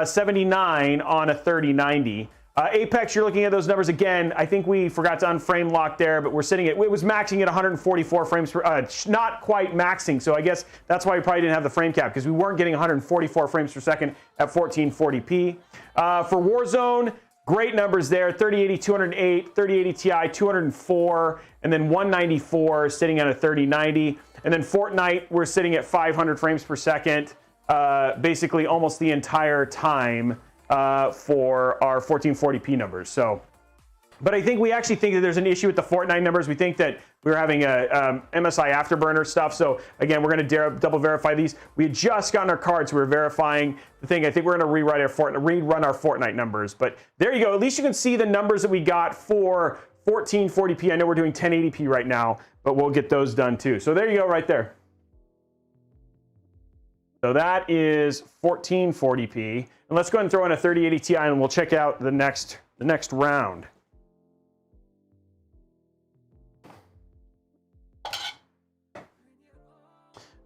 79 on a 3090. Apex, you're looking at those numbers again. I think we forgot to unframe lock there, but we're sitting at, it was maxing at 144 frames per, not quite maxing. So I guess that's why we probably didn't have the frame cap, because we weren't getting 144 frames per second at 1440p. For Warzone, great numbers there. 3080, 208, 3080 Ti, 204, and then 194 sitting at a 3090. And then Fortnite, we're sitting at 500 frames per second, basically almost the entire time for our 1440p numbers. So, but I think we actually think that there's an issue with the Fortnite numbers. We think that we were having a MSI afterburner stuff. So again, we're going to double verify these. We had just gotten our cards. We were verifying the thing. I think we're going to rerun our Fortnite numbers. But there you go. At least you can see the numbers that we got for 1440p. I know we're doing 1080p right now, but we'll get those done too. So there you go right there. So that is 1440p. And let's go ahead and throw in a 3080 Ti and we'll check out the next round.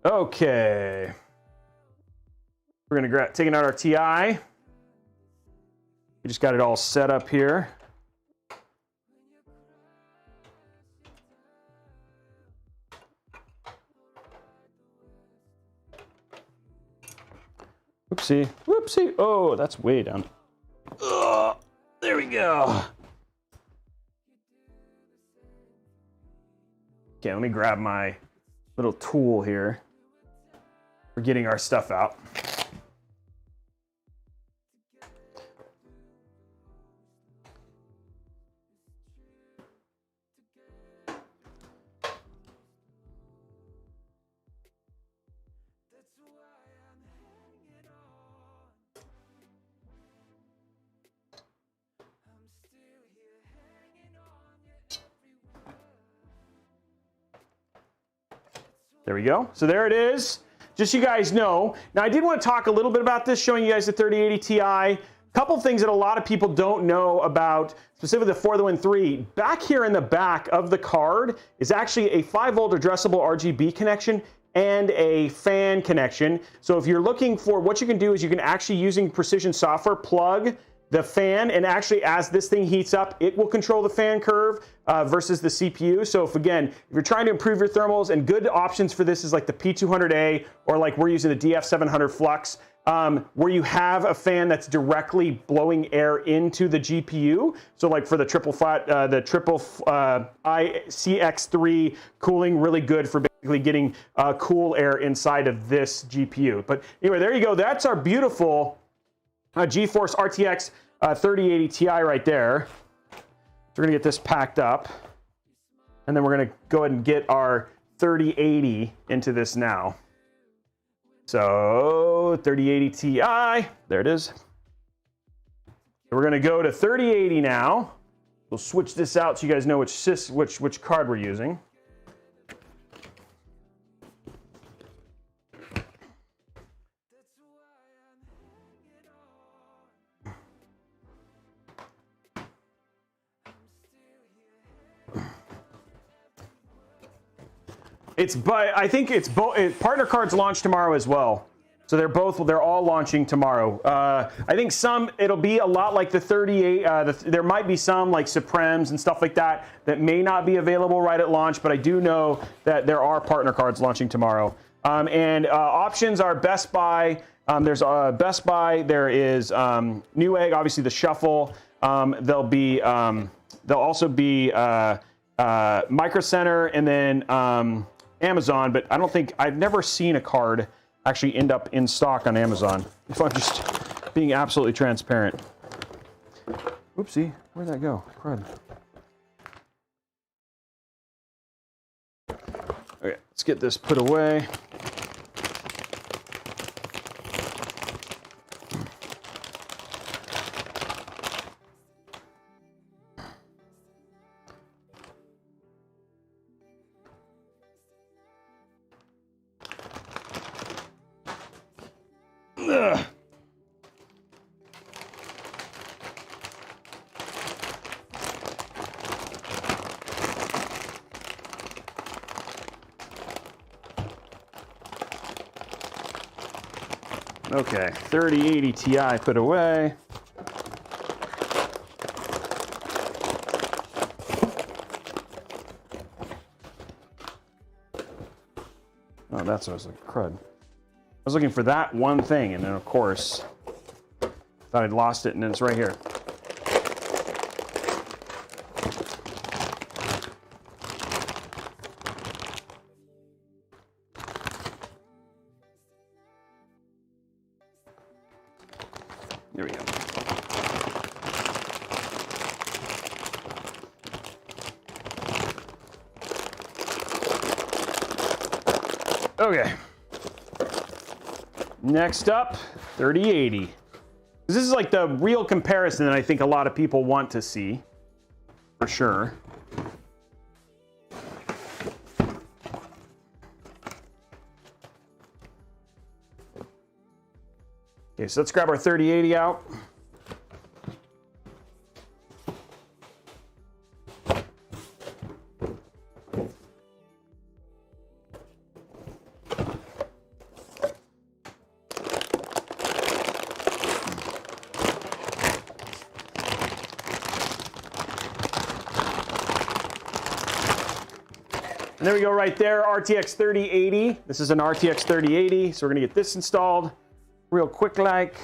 Okay. We're going to taking out our Ti. We just got it all set up here. Whoopsie, whoopsie. Oh, that's way down. There we go. Okay, let me grab my little tool here for getting our stuff out. There we go. So there it is. Just so you guys know. Now I did want to talk a little bit about this, showing you guys the 3080 Ti. A couple things that a lot of people don't know about, specifically the For the Win 3. Back here in the back of the card is actually a 5-volt addressable RGB connection and a fan connection. So if you're looking for, what you can do is you can actually, using Precision software, plug the fan, and actually as this thing heats up, it will control the fan curve versus the CPU. So if you're trying to improve your thermals, and good options for this is like the P200A, or like we're using the DF700 Flux, where you have a fan that's directly blowing air into the GPU. So like for the triple ICX3 cooling, really good for basically getting cool air inside of this GPU. But anyway, there you go. That's our beautiful GeForce RTX 3080 Ti right there. So we're gonna get this packed up, and then we're gonna go ahead and get our 3080 into this now. So 3080 Ti, there it is. So we're gonna go to 3080 now. We'll switch this out so you guys know which card we're using. I think it's both. Partner cards launch tomorrow as well, so they're all launching tomorrow. I think it'll be a lot like the 38. There might be some like Supremes and stuff like that may not be available right at launch, but I do know that there are partner cards launching tomorrow. And options are Best Buy. There's Best Buy. There is Newegg, obviously the Shuffle. There'll also be Micro Center, and then Amazon, but I've never seen a card actually end up in stock on Amazon, if I'm just being absolutely transparent. Oopsie, where'd that go? Crud. Okay, let's get this put away. Ugh. Okay, 3080 Ti put away. Oh, that's what I was like, crud. I was looking for that one thing, and then of course, thought I'd lost it, and then it's right here. There we go. Okay. Next up, 3080. This is like the real comparison that I think a lot of people want to see, for sure. Okay, so let's grab our 3080 out. And there we go right there, RTX 3080. This is an RTX 3080, so we're gonna get this installed real quick like.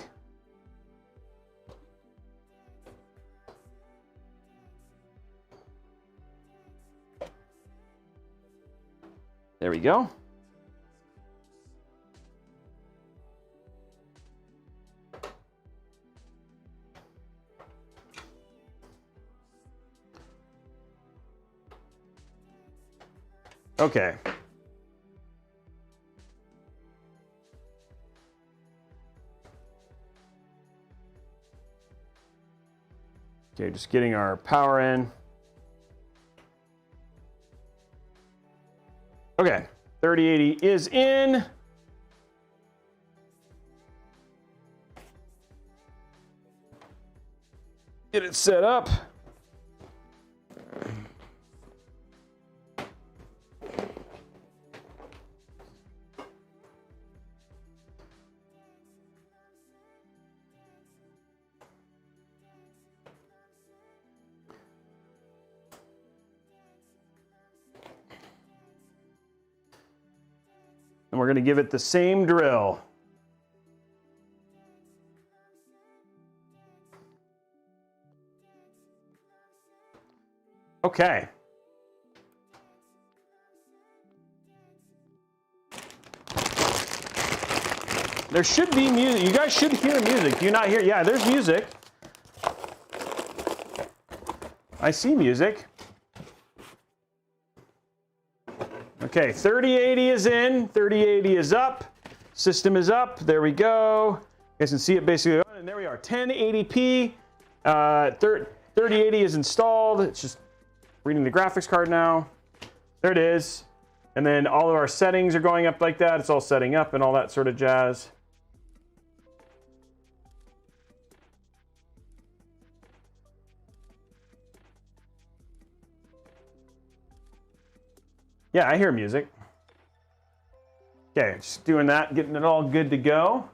There we go. Okay. Okay, just getting our power in. Okay, 3080 is in. Get it set up. And we're going to give it the same drill. Okay. There should be music. You guys should hear music. Do you not hear? Yeah, there's music. I see music. Okay, 3080 is in, 3080 is up, system is up, there we go. You guys can see it basically, and there we are, 1080p, 3080 is installed. It's just reading the graphics card now. There it is. And then all of our settings are going up like that. It's all setting up and all that sort of jazz. Yeah, I hear music. Okay, just doing that, getting it all good to go.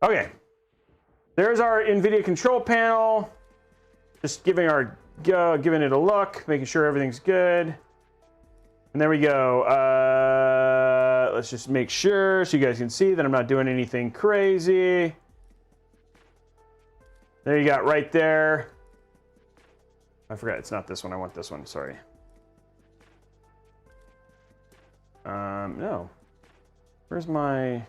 Okay, there's our Nvidia control panel. Just giving it a look, making sure everything's good. And there we go. Let's just make sure so you guys can see that I'm not doing anything crazy. There you got right there. I forgot, it's not this one. I want this one, sorry. No. Where's my...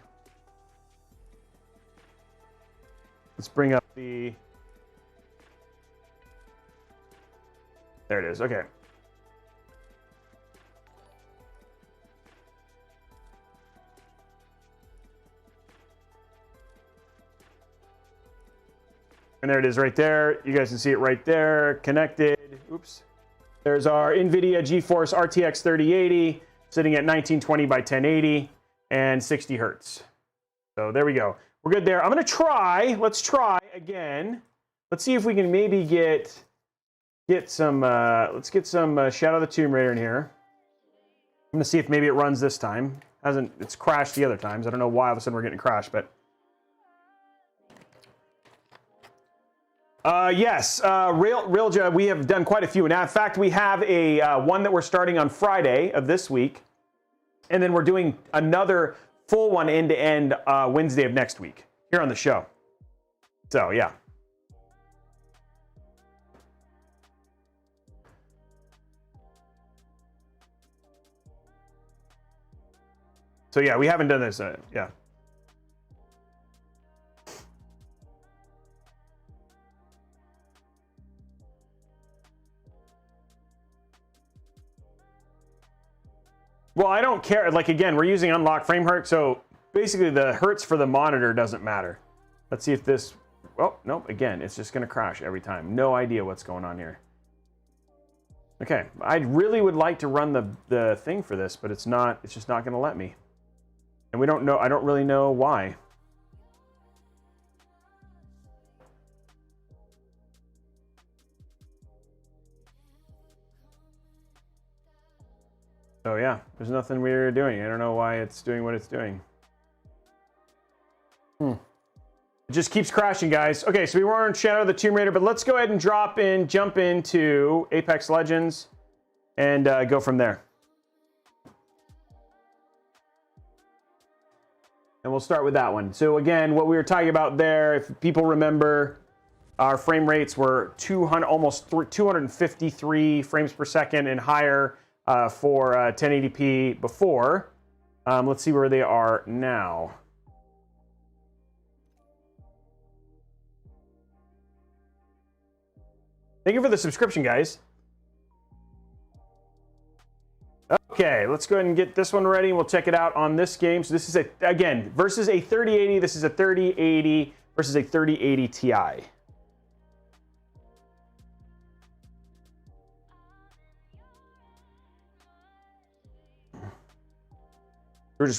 Let's bring up the... There it is, okay. And there it is right there. You guys can see it right there, connected. Oops. There's our Nvidia GeForce RTX 3080 sitting at 1920 by 1080 and 60 hertz. So there we go. We're good there. I'm going to try. Let's try again. Let's see if we can maybe get some. Let's get some Shadow of the Tomb Raider in here. I'm going to see if maybe it runs this time. It's crashed the other times. I don't know why all of a sudden we're getting crashed, but. Yes, Railja, we have done quite a few. Now, in fact, we have a one that we're starting on Friday of this week, and then we're doing another full one end-to-end Wednesday of next week here on the show. So, yeah. So, yeah, we haven't done this. Yeah. Well, I don't care. Like, again, we're using unlock frame rate, so basically the hertz for the monitor doesn't matter. Let's see if this... Oh, nope. Again, it's just going to crash every time. No idea what's going on here. Okay. I really would like to run the thing for this, but it's not. It's just not going to let me. And we don't know. I don't really know why. So yeah, there's nothing we're doing. I don't know why it's doing what it's doing. It just keeps crashing, guys. Okay, so we were on Shadow of the Tomb Raider, but let's go ahead and jump into Apex Legends and go from there. And we'll start with that one. So again, what we were talking about there, if people remember, our frame rates were almost 253 frames per second and higher for 1080p before. Let's see where they are now. Thank you for the subscription, guys. Okay, let's go ahead and get this one ready. We'll check it out on this game. So this is again, versus a 3080. This is a 3080 versus a 3080 Ti.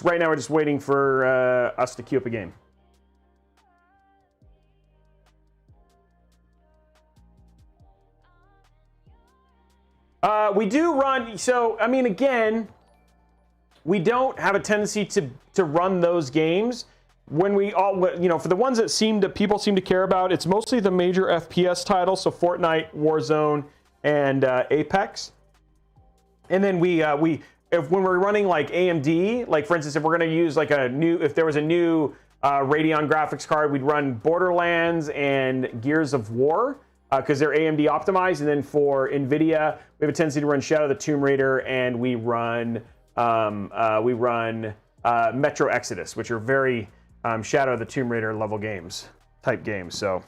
Right now we're just waiting for us to queue up a game. We do run, so I mean, again, we don't have a tendency to run those games when we all, you know, for the ones that people seem to care about. It's mostly the major FPS titles, so Fortnite, Warzone, and Apex. And then when we're running like AMD, like for instance, if we're going to use like if there was a new Radeon graphics card, we'd run Borderlands and Gears of War because they're AMD optimized. And then for Nvidia, we have a tendency to run Shadow of the Tomb Raider, and we run Metro Exodus, which are very Shadow of the Tomb Raider level type games. So.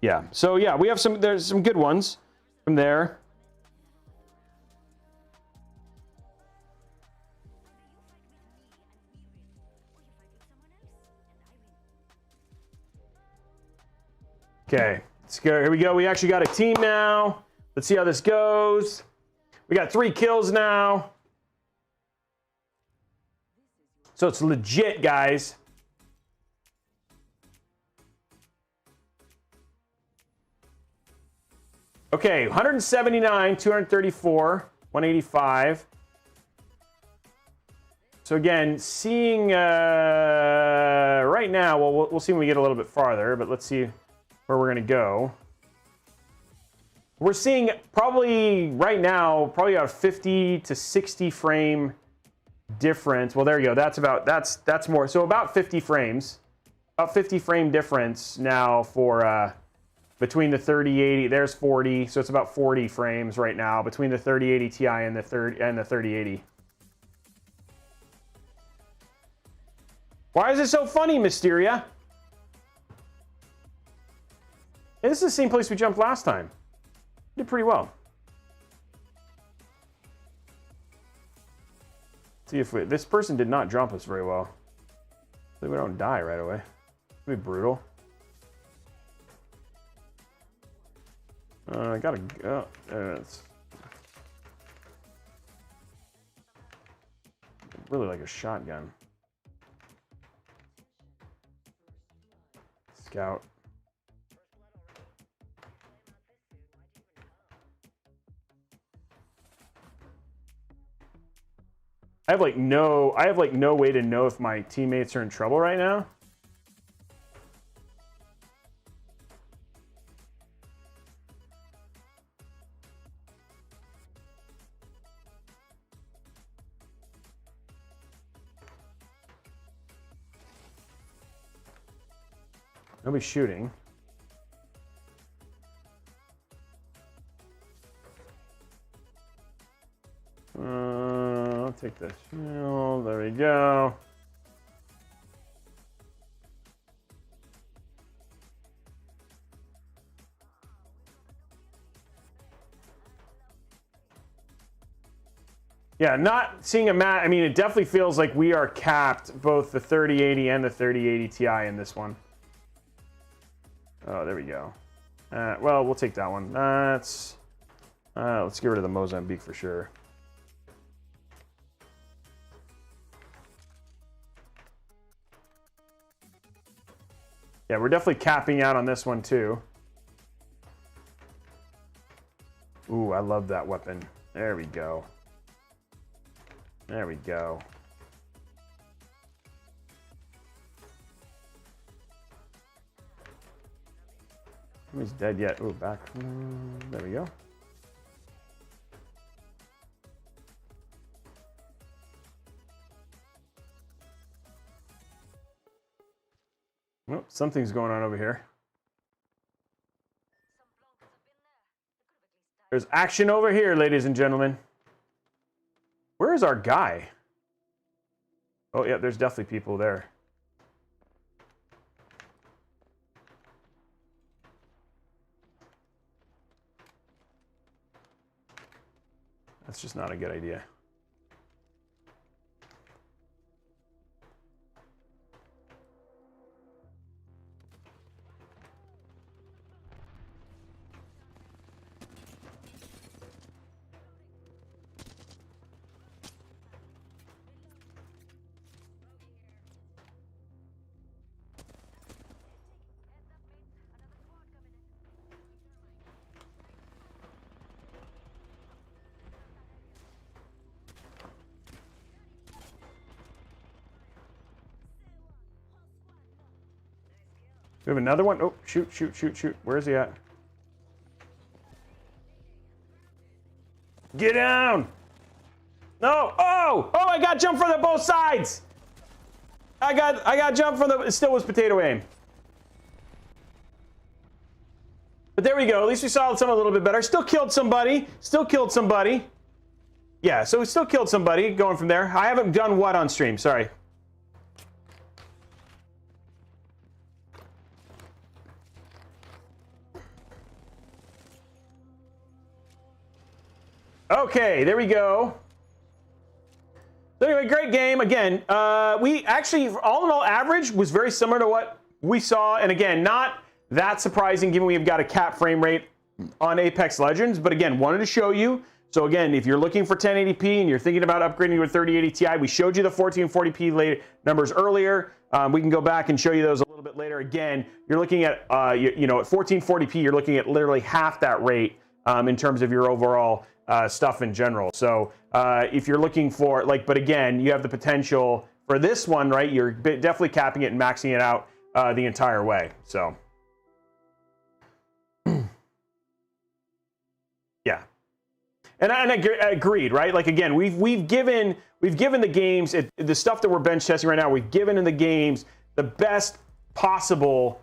Yeah, so yeah, we have there's some good ones from there. Okay, let's go. Here we go. We actually got a team now. Let's see how this goes. We got 3 kills now. So it's legit, guys. Okay, 179, 234, 185. So again, seeing right now, well, we'll see when we get a little bit farther, but let's see where we're going to go. We're seeing probably right now, probably about 50 to 60 frame difference. Well, there you go. That's more. So about 50 frames, about 50 frame difference now for between the 3080. There's 40, so it's about 40 frames right now between the 3080 Ti and the 3080. Why is it so funny, Mysteria? Hey, this is the same place we jumped last time. Did pretty well. See if this person did not jump us very well. So we don't die right away. It'd be brutal. I gotta go. It's really like a shotgun. Scout. I have like no way to know if my teammates are in trouble right now. Nobody's shooting. I'll take the shield. There we go. Yeah, not seeing a match. I mean, it definitely feels like we are capped, both the 3080 and the 3080 Ti in this one. Oh, there we go. Well, we'll take that one. Let's get rid of the Mozambique for sure. Yeah, we're definitely capping out on this one too. Ooh, I love that weapon. There we go. There we go. He's dead yet. Ooh, back. There we go. Oh, something's going on over here. There's action over here, ladies and gentlemen. Where is our guy? Oh, yeah, there's definitely people there. That's just not a good idea. We have another one. Oh, shoot, shoot, shoot, shoot. Where is he at? Get down! No! Oh! Oh, I got jumped from the both sides! I got jumped from the... It still was potato aim. But there we go. At least we saw some a little bit better. Still killed somebody. Still killed somebody. Yeah, so we still killed somebody going from there. I haven't done what on stream? Sorry. Okay, there we go. So anyway, great game. Again, we actually, all in all, average was very similar to what we saw. And again, not that surprising given we've got a cap frame rate on Apex Legends. But again, wanted to show you. So again, if you're looking for 1080p and you're thinking about upgrading to a 3080 Ti, we showed you the 1440p numbers earlier. We can go back and show you those a little bit later. Again, you're looking at, you know, at 1440p, you're looking at literally half that rate in terms of your overall stuff in general. So if you're looking for, like, but again, you have the potential for this one, right? You're definitely capping it and maxing it out the entire way. So yeah, and I agreed, right? Like again, we've given the games the stuff that we're bench testing right now. We've given in the games the best possible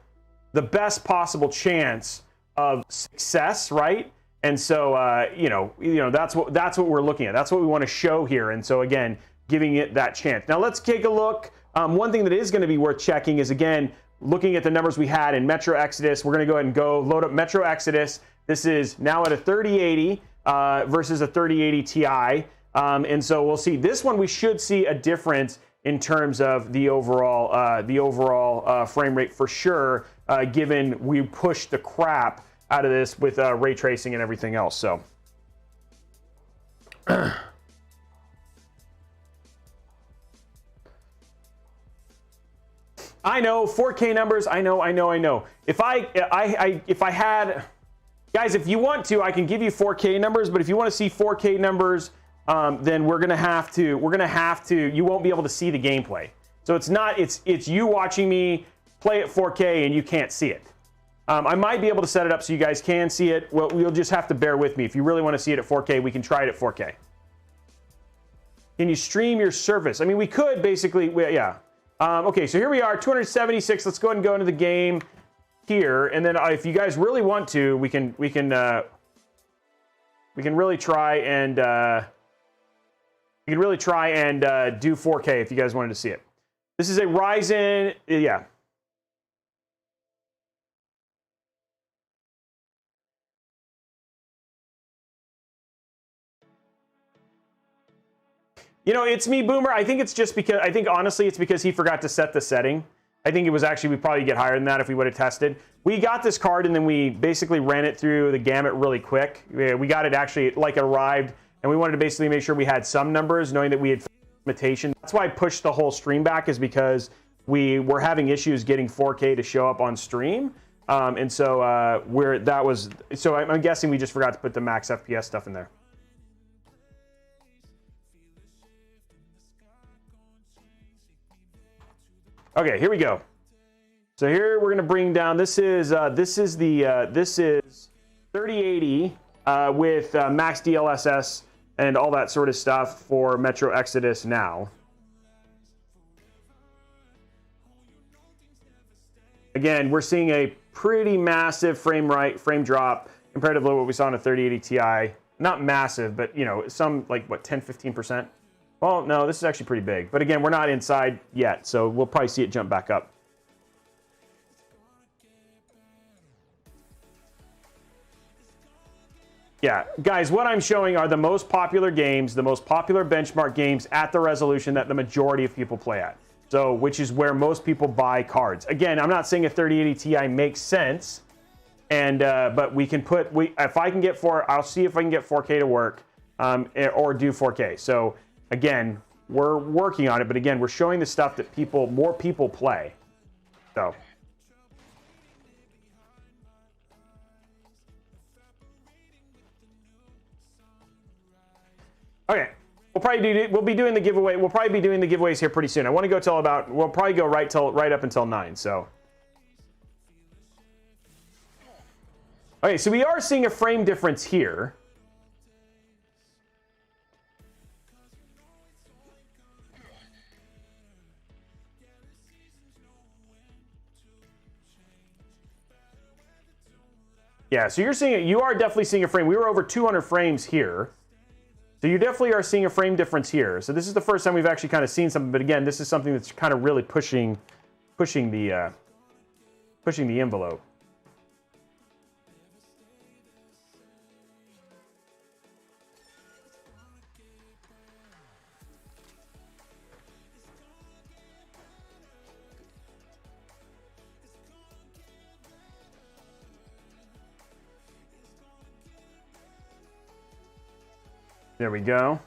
chance of success, right? And so, you know, that's what we're looking at. That's what we want to show here. And so, again, giving it that chance. Now, let's take a look. One thing that is going to be worth checking is, again, looking at the numbers we had in Metro Exodus. We're going to go ahead and load up Metro Exodus. This is now at a 3080 versus a 3080 Ti. And so we'll see. This one, we should see a difference in terms of the overall frame rate for sure, given we pushed the crap out of this with ray tracing and everything else. So I know 4K numbers. I know. If I had, guys, if you want to, I can give you 4K numbers. But if you want to see 4K numbers, then we're gonna have to. You won't be able to see the gameplay. So it's not. It's you watching me play at 4K and you can't see it. I might be able to set it up so you guys can see it. Well, you'll just have to bear with me. If you really want to see it at 4K, we can try it at 4K. Can you stream your service? I mean, we could basically. Yeah. Okay, so here we are, 276. Let's go ahead and go into the game here, and then if you guys really want to, we can really try and do 4K if you guys wanted to see it. This is a Ryzen, yeah. You know, it's me, Boomer. I think it's just because, honestly, it's because he forgot to set the setting. I think it was actually, we'd probably get higher than that if we would have tested. We got this card and then we basically ran it through the gamut really quick. We got it actually, like, it arrived, and we wanted to basically make sure we had some numbers, knowing that we had limitation. That's why I pushed the whole stream back, is because we were having issues getting 4K to show up on stream. And so I'm guessing we just forgot to put the max FPS stuff in there. Okay, here we go. So here we're gonna bring down. This is 3080 with max DLSS and all that sort of stuff for Metro Exodus now. Again, we're seeing a pretty massive frame drop compared to what we saw in a 3080 Ti. Not massive, but you know, some like what, 10-15%. Well, no, this is actually pretty big. But again, we're not inside yet, so we'll probably see it jump back up. Yeah, guys, what I'm showing are the most popular games, the most popular benchmark games at the resolution that the majority of people play at. So, which is where most people buy cards. Again, I'm not saying a 3080 Ti makes sense, and but we can put, if I can get I'll see if I can get 4K to work, or do 4K. So. Again, we're working on it, but again, we're showing the stuff that more people play. So. Okay, we'll be doing the giveaway. We'll probably be doing the giveaways here pretty soon. I want to go till about, we'll probably go right up until 9, so. Okay, so we are seeing a frame difference here. Yeah, so you are definitely seeing a frame. We were over 200 frames here. So you definitely are seeing a frame difference here. So this is the first time we've actually kind of seen something, but again, this is something that's kind of really pushing the envelope. There we go.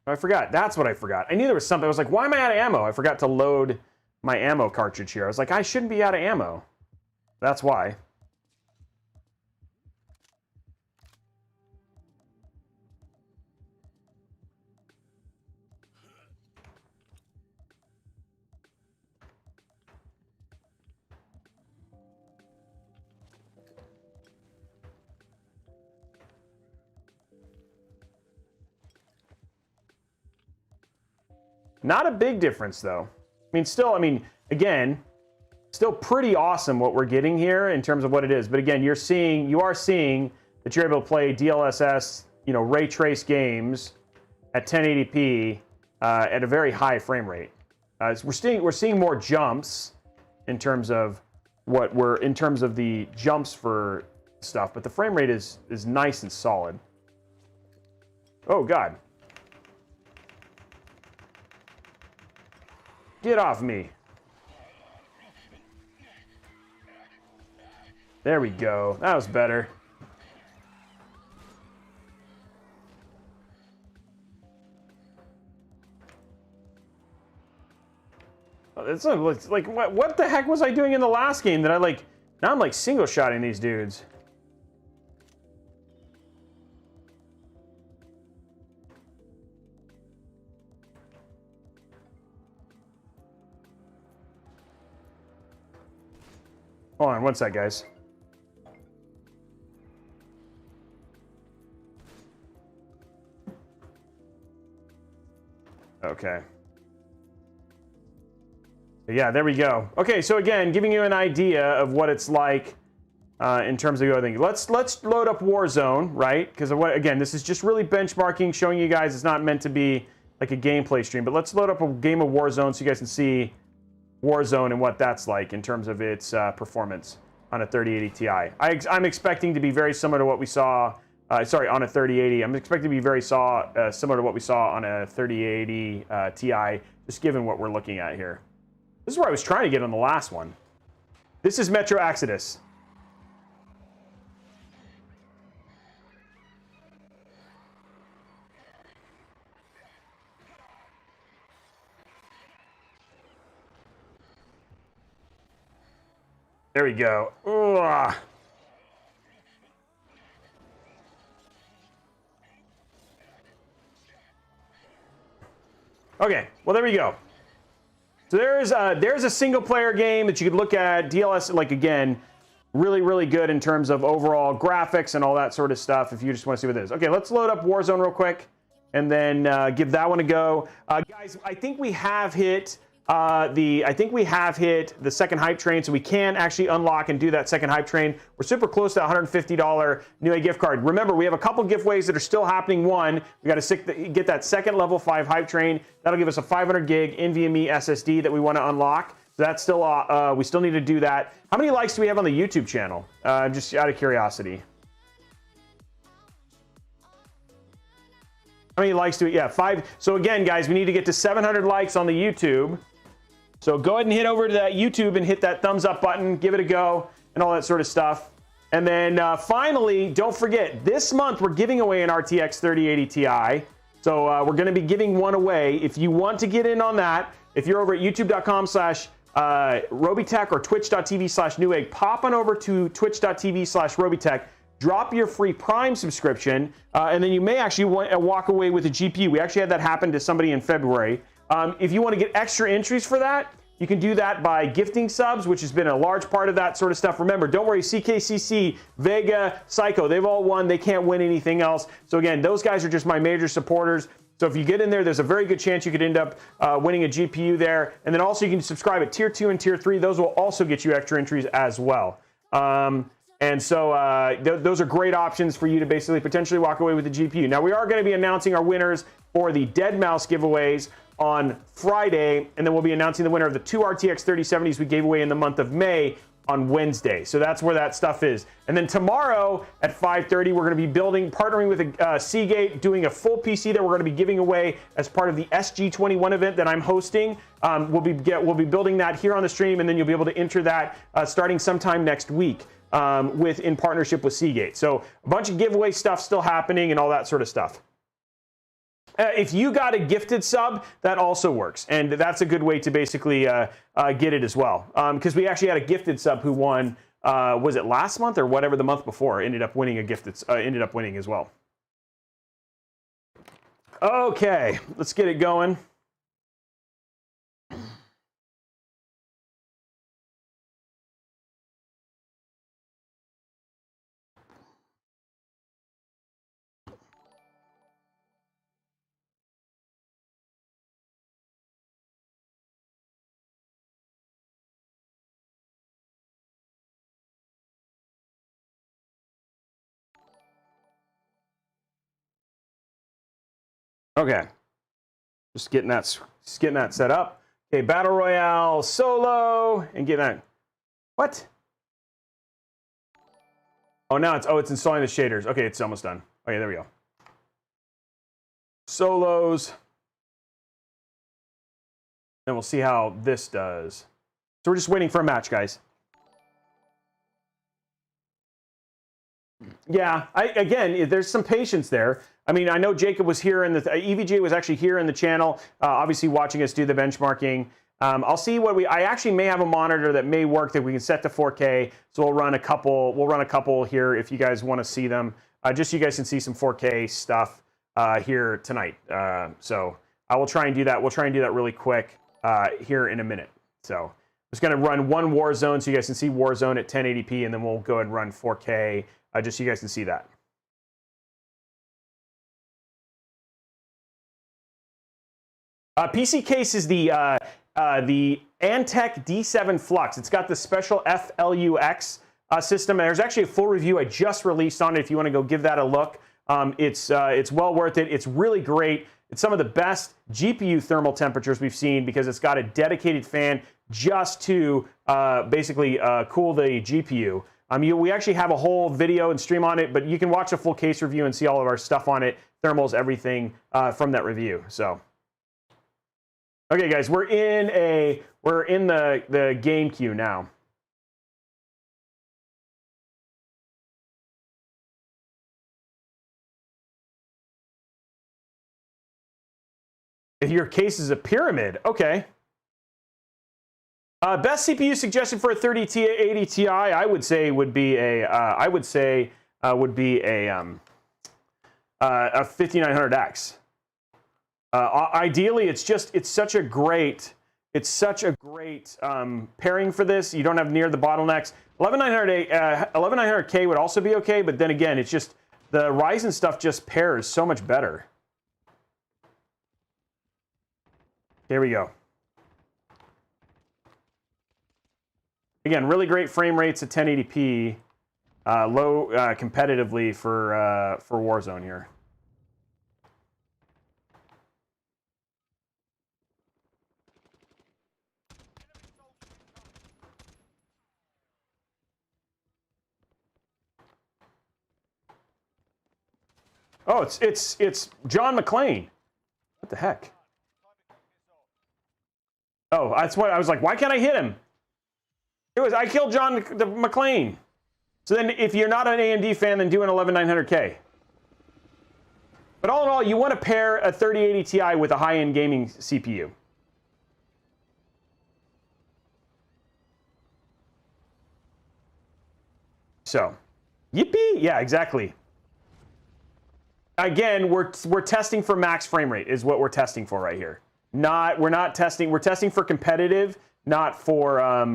Oh, I forgot. That's what I forgot. I knew there was something. I was like, why am I out of ammo? I forgot to load my ammo cartridge here. I was like, I shouldn't be out of ammo. That's why. Not a big difference, though. Again, still pretty awesome what we're getting here in terms of what it is. But again, you are seeing that you're able to play DLSS, ray trace games at 1080p at a very high frame rate. So we're seeing more jumps in terms of the jumps for stuff, but the frame rate is nice and solid. Oh God. Get off me. There we go. That was better. It's like what the heck was I doing in the last game that I like? Now I'm like single shotting these dudes. Hold on, one sec, guys. Okay. Yeah, there we go. Okay, so again, giving you an idea of what it's like in terms of everything. Let's load up Warzone, right? Because again, this is just really benchmarking, showing you guys it's not meant to be like a gameplay stream. But let's load up a game of Warzone so you guys can see Warzone and what that's like in terms of its performance on a 3080 Ti. I'm expecting to be very similar to what we saw. Sorry, on a 3080. I'm expecting to be very similar to what we saw on a 3080 Ti, just given what we're looking at here. This is where I was trying to get on the last one. This is Metro Exodus. There we go. Ugh. Okay, well there we go. So there's a single player game that you could look at. DLS, like again, really, really good in terms of overall graphics and all that sort of stuff if you just want to see what it is. Okay, let's load up Warzone real quick and then give that one a go. Guys, I think we have hit the second hype train, so we can actually unlock and do that second hype train. We're super close to $150 Newegg gift card. Remember, we have a couple giveaways that are still happening. One, we got to get that second level 5 hype train. That'll give us a 500 gig NVMe SSD that we want to unlock. So that's still we still need to do that. How many likes do we have on the YouTube channel? Just out of curiosity. How many likes do we? Yeah, 5. So again, guys, we need to get to 700 likes on the YouTube. So go ahead and head over to that YouTube and hit that thumbs up button, give it a go, and all that sort of stuff. And then finally, don't forget, this month we're giving away an RTX 3080 Ti. So we're going to be giving one away. If you want to get in on that, if you're over at youtube.com/Robeytech or twitch.tv/Newegg, pop on over to twitch.tv/Robeytech. Drop your free Prime subscription, and then you may actually walk away with a GPU. We actually had that happen to somebody in February. If you want to get extra entries for that, you can do that by gifting subs, which has been a large part of that sort of stuff. Remember, don't worry, CKCC, Vega, Psycho, they've all won. They can't win anything else. So again, those guys are just my major supporters. So if you get in there, there's a very good chance you could end up winning a GPU there. And then also you can subscribe at Tier 2 and Tier 3. Those will also get you extra entries as well. And so those are great options for you to basically potentially walk away with the GPU. Now, we are going to be announcing our winners for the Dead Mouse giveaways on Friday, and then we'll be announcing the winner of the 2 RTX 3070s we gave away in the month of May on Wednesday. So that's where that stuff is. And then tomorrow at 5:30, we're going to be partnering with Seagate, doing a full PC that we're going to be giving away as part of the SG21 event that I'm hosting. We'll be building that here on the stream, and then you'll be able to enter that starting sometime next week in partnership with Seagate. So a bunch of giveaway stuff still happening and all that sort of stuff. If you got a gifted sub, that also works, and that's a good way to basically get it as well. Because we actually had a gifted sub who won. Was it last month or whatever the month before? Ended up winning as well. Okay, let's get it going. Okay, just getting that set up. Okay, Battle Royale, solo, and get that. What? Oh, now it's installing the shaders. Okay, it's almost done. Okay, there we go. Solos. Then we'll see how this does. So we're just waiting for a match, guys. Yeah, again, there's some patience there. I mean, I know Jacob was here in the EVGA was actually here in the channel, obviously watching us do the benchmarking. I'll see what I actually may have a monitor that may work that we can set to 4K. So we'll run a couple. We'll run a couple here if you guys want to see them. Just so you guys can see some 4K stuff here tonight. So I will try and do that. We'll try and do that really quick here in a minute. So I'm just going to run one Warzone so you guys can see Warzone at 1080p, and then we'll go ahead and run 4K just so you guys can see that. PC case is the Antec D7 Flux. It's got the special FLUX system. There's actually a full review I just released on it if you want to go give that a look. It's well worth it. It's really great. It's some of the best GPU thermal temperatures we've seen because it's got a dedicated fan just to basically cool the GPU. We actually have a whole video and stream on it, but you can watch a full case review and see all of our stuff on it, thermals, everything from that review. So, okay, guys, we're in the game queue now. If your case is a pyramid, okay. Best CPU suggestion for a 3080 Ti, I would say would be a 5900X. Ideally, it's such a great pairing for this. You don't have near the bottlenecks. 11900K would also be okay, but then again, it's just the Ryzen stuff just pairs so much better. Here we go. Again, really great frame rates at 1080p, low competitively for Warzone here. Oh, it's John McClane. What the heck? Oh, that's what I was like. Why can't I hit him? I killed John McClane. So then, if you're not an AMD fan, then do an 11900K. But all in all, you want to pair a 3080 Ti with a high-end gaming CPU. So, yippee! Yeah, exactly. Again, we're testing for max frame rate is what we're testing for right here. We're testing for competitive, not for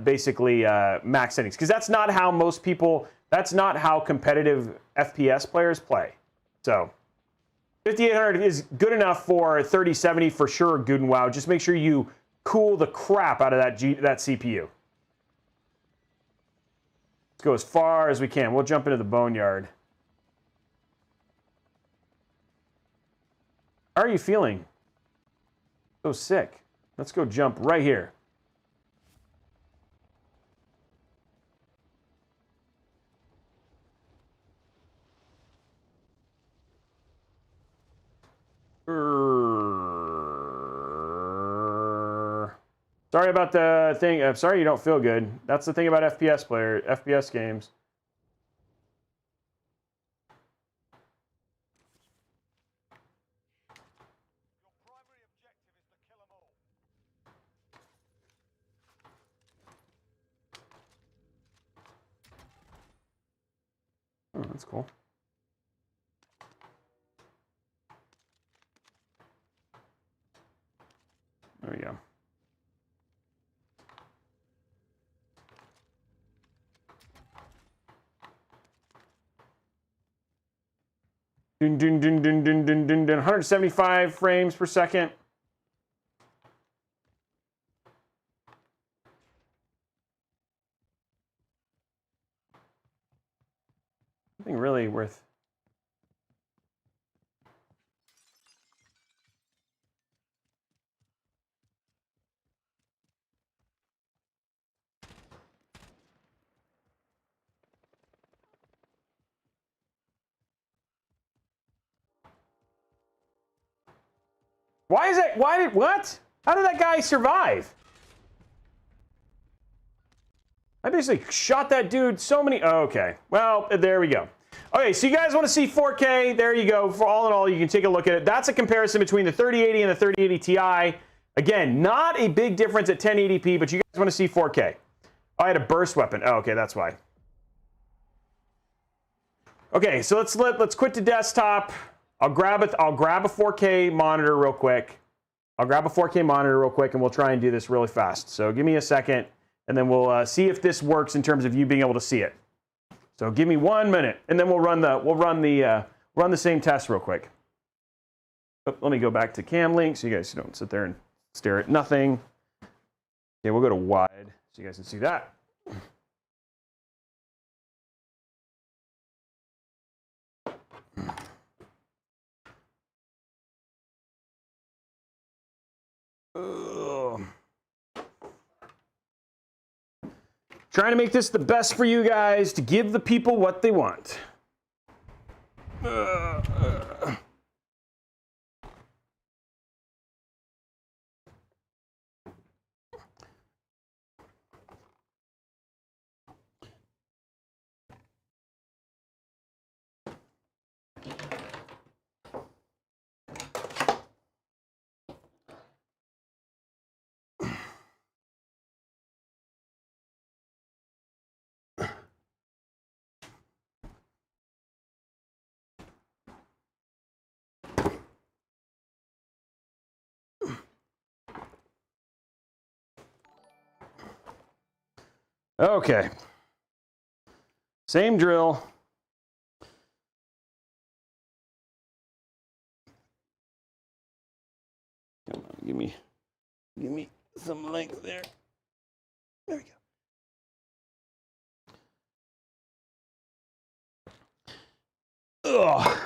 basically max settings, because that's not how competitive FPS players play. So 5800 is good enough for 3070 for sure, good and wow. Just make sure you cool the crap out of that CPU. Let's go as far as we can. We'll jump into the boneyard. How are you feeling? So sick. Let's go jump right here. Sorry about the thing. I'm sorry you don't feel good. That's the thing about FPS games. Oh, that's cool. There we go. Dun, dun, dun, dun, dun, dun, dun, dun. 175 frames per second. Nothing really worth. Why is that? What? How did that guy survive? I basically shot that dude so many. Oh, okay. Well, there we go. Okay, so you guys want to see 4K? There you go. For all in all, you can take a look at it. That's a comparison between the 3080 and the 3080 Ti. Again, not a big difference at 1080p, but you guys want to see 4K. Oh, I had a burst weapon. Oh, okay, that's why. Okay, so let's quit to desktop. I'll grab a 4K monitor real quick. And we'll try and do this really fast. So give me a second, and then we'll see if this works in terms of you being able to see it. So give me 1 minute, and then we'll run the same test real quick. Oh, let me go back to cam link so you guys don't sit there and stare at nothing. Okay, we'll go to wide so you guys can see that. Trying to make this the best for you guys to give the people what they want. Okay. Same drill. Come on, give me some length there. There we go. Ugh.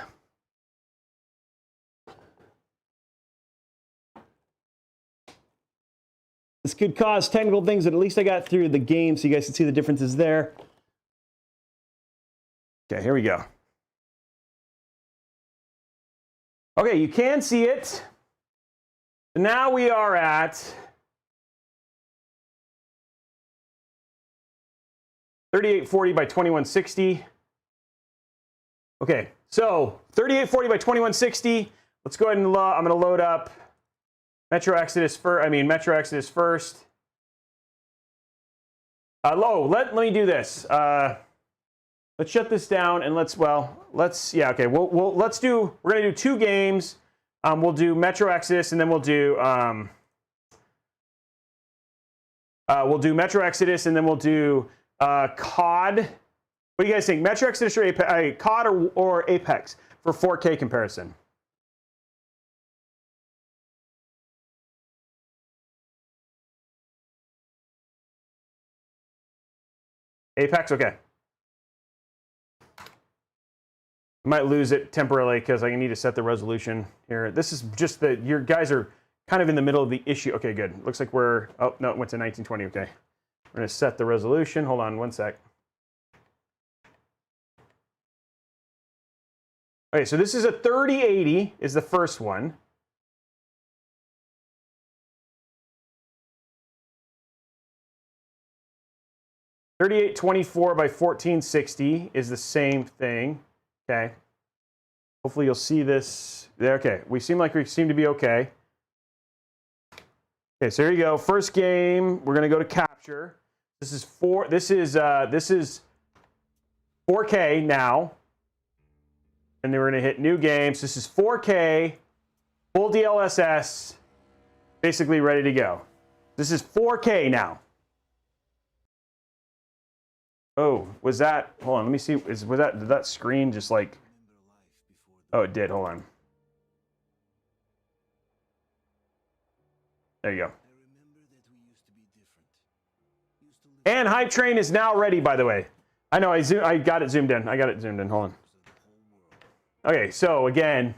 This could cause technical things, but at least I got through the game so you guys can see the differences there. Okay, here we go. Okay, you can see it. Now we are at 3840 by 2160. Okay, so 3840 by 2160. Let's go ahead and I'm going to load up Metro Exodus first. Let me do this. Let's shut this down and we're gonna do 2 games. We'll do Metro Exodus and then we'll do Metro Exodus and then we'll do COD. What do you guys think? Metro Exodus or COD or Apex for 4K comparison? Apex, okay. I might lose it temporarily because I need to set the resolution here. This is just your guys are kind of in the middle of the issue. Okay, good. Looks like oh, no, it went to 1920, okay. We're gonna set the resolution. Hold on one sec. Okay, so this is a 3080 is the first one. (3824 by 1460) is the same thing. Okay. Hopefully you'll see this. There. Okay. We seem to be okay. Okay. So here you go. First game. We're gonna go to capture. This is 4K now. And then we're gonna hit new games. This is 4K, full DLSS, basically ready to go. This is 4K now. Oh, was that? Hold on, let me see. Did that screen just like? Oh, it did. Hold on. There you go. And Hype Train is now ready, by the way. I know. I got it zoomed in. Hold on. Okay, so again,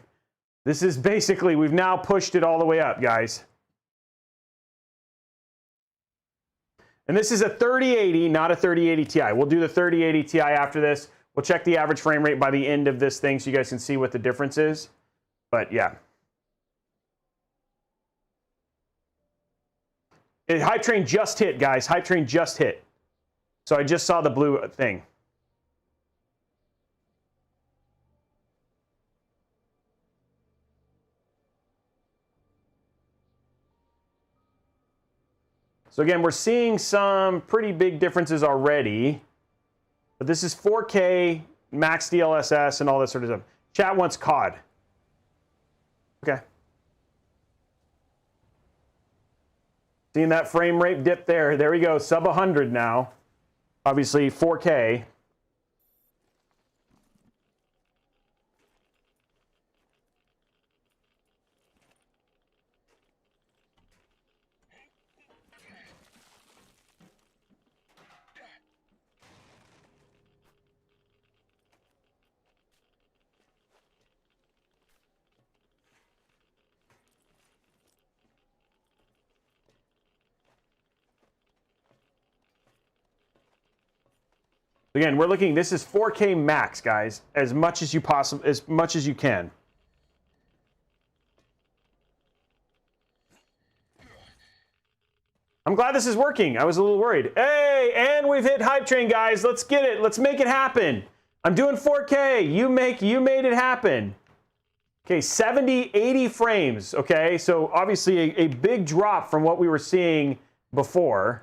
this is basically we've now pushed it all the way up, guys. And this is a 3080, not a 3080 Ti. We'll do the 3080 Ti after this. We'll check the average frame rate by the end of this thing so you guys can see what the difference is. But yeah. Hype train just hit, guys. Hype train just hit. So I just saw the blue thing. So again, we're seeing some pretty big differences already. But this is 4K, max DLSS, and all that sort of stuff. Chat wants COD. Okay. Seeing that frame rate dip there. There we go, sub 100 now. Obviously 4K. Again, we're looking, this is 4K max, guys, as much as you can. I'm glad this is working. I was a little worried. Hey, and we've hit hype train, guys. Let's get it. Let's make it happen. I'm doing 4K. You made it happen. Okay, 70, 80 frames. Okay, so obviously a big drop from what we were seeing before.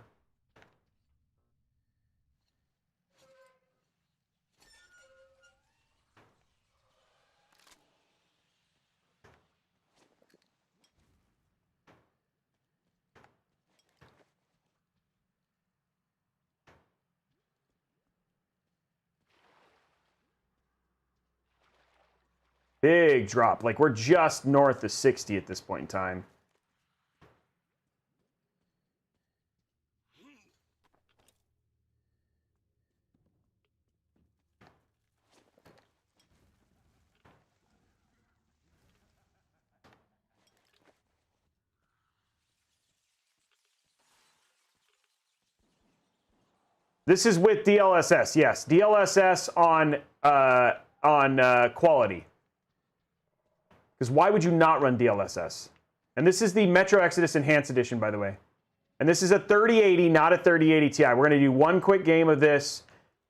Big drop. Like, we're just north of 60 at this point in time. This is with DLSS, yes. DLSS on quality. Because why would you not run DLSS? And this is the Metro Exodus Enhanced Edition, by the way. And this is a 3080, not a 3080 Ti. We're going to do one quick game of this,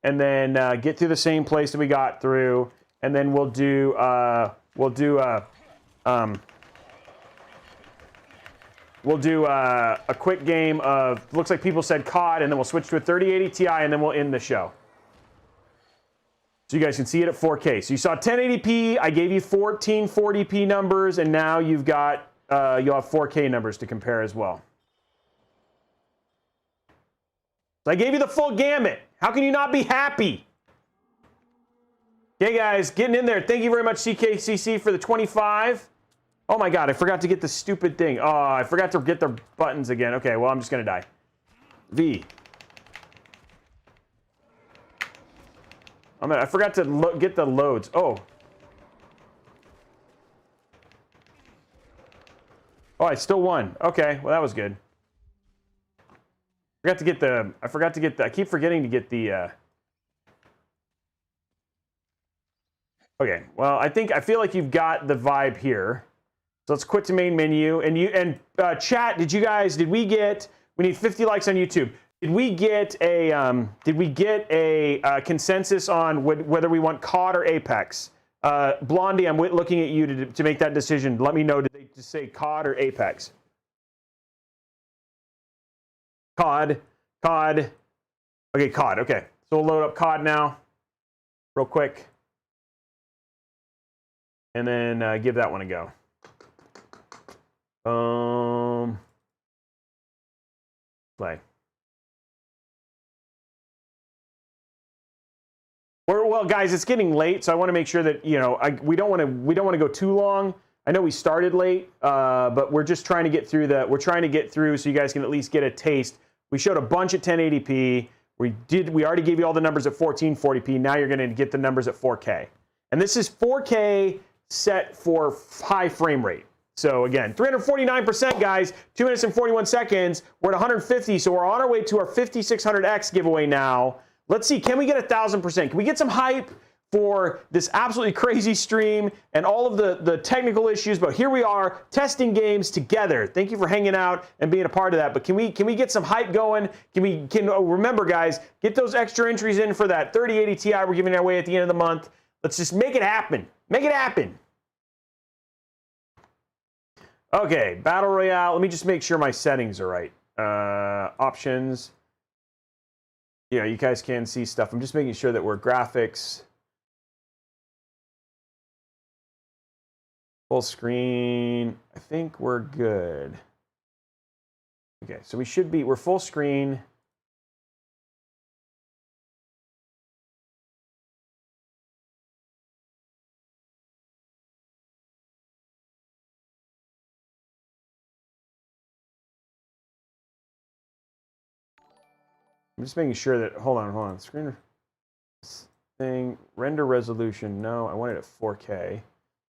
and then get through the same place that we got through, and then we'll do a quick game of, looks like people said COD, and then we'll switch to a 3080 Ti, and then we'll end the show. So you guys can see it at 4K. So you saw 1080p, I gave you 1440p numbers, and now you've got, you'll have 4K numbers to compare as well. So I gave you the full gamut. How can you not be happy? Okay, guys, getting in there. Thank you very much, CKCC, for the 25. Oh my God, I forgot to get the stupid thing. Oh, I forgot to get the buttons again. Okay, well, I'm just gonna die. V. I forgot to get the loads. Oh. Oh, I still won. Okay, well, that was good. I keep forgetting to get the, Okay, well, I feel like you've got the vibe here. So let's quit to main menu. And chat, we need 50 likes on YouTube. Did we get a consensus on whether we want COD or Apex? Blondie, I'm looking at you to make that decision. Let me know, did they just say COD or Apex? COD. Okay, COD, okay. So we'll load up COD now, real quick. And then give that one a go. Play. Well, guys, it's getting late, so I want to make sure that, you know, we don't want to go too long. I know we started late, but we're just trying to get through so you guys can at least get a taste. We showed a bunch at 1080p. We already gave you all the numbers at 1440p. Now you're going to get the numbers at 4K. And this is 4K set for high frame rate. So again, 349%, guys, 2 minutes and 41 seconds. We're at 150, so we're on our way to our 5600X giveaway now. Let's see, can we get 1,000%? Can we get some hype for this absolutely crazy stream and all of the technical issues, but here we are testing games together. Thank you for hanging out and being a part of that. But can we get some hype going? Remember, guys, get those extra entries in for that 3080 Ti we're giving away at the end of the month. Let's just make it happen. Make it happen. Okay, Battle Royale. Let me just make sure my settings are right. Options. Yeah, you guys can see stuff. I'm just making sure that we're graphics. Full screen. I think we're good. Okay, so we're full screen. I'm just making sure that, hold on. Screen thing, render resolution. No, I want it at 4K.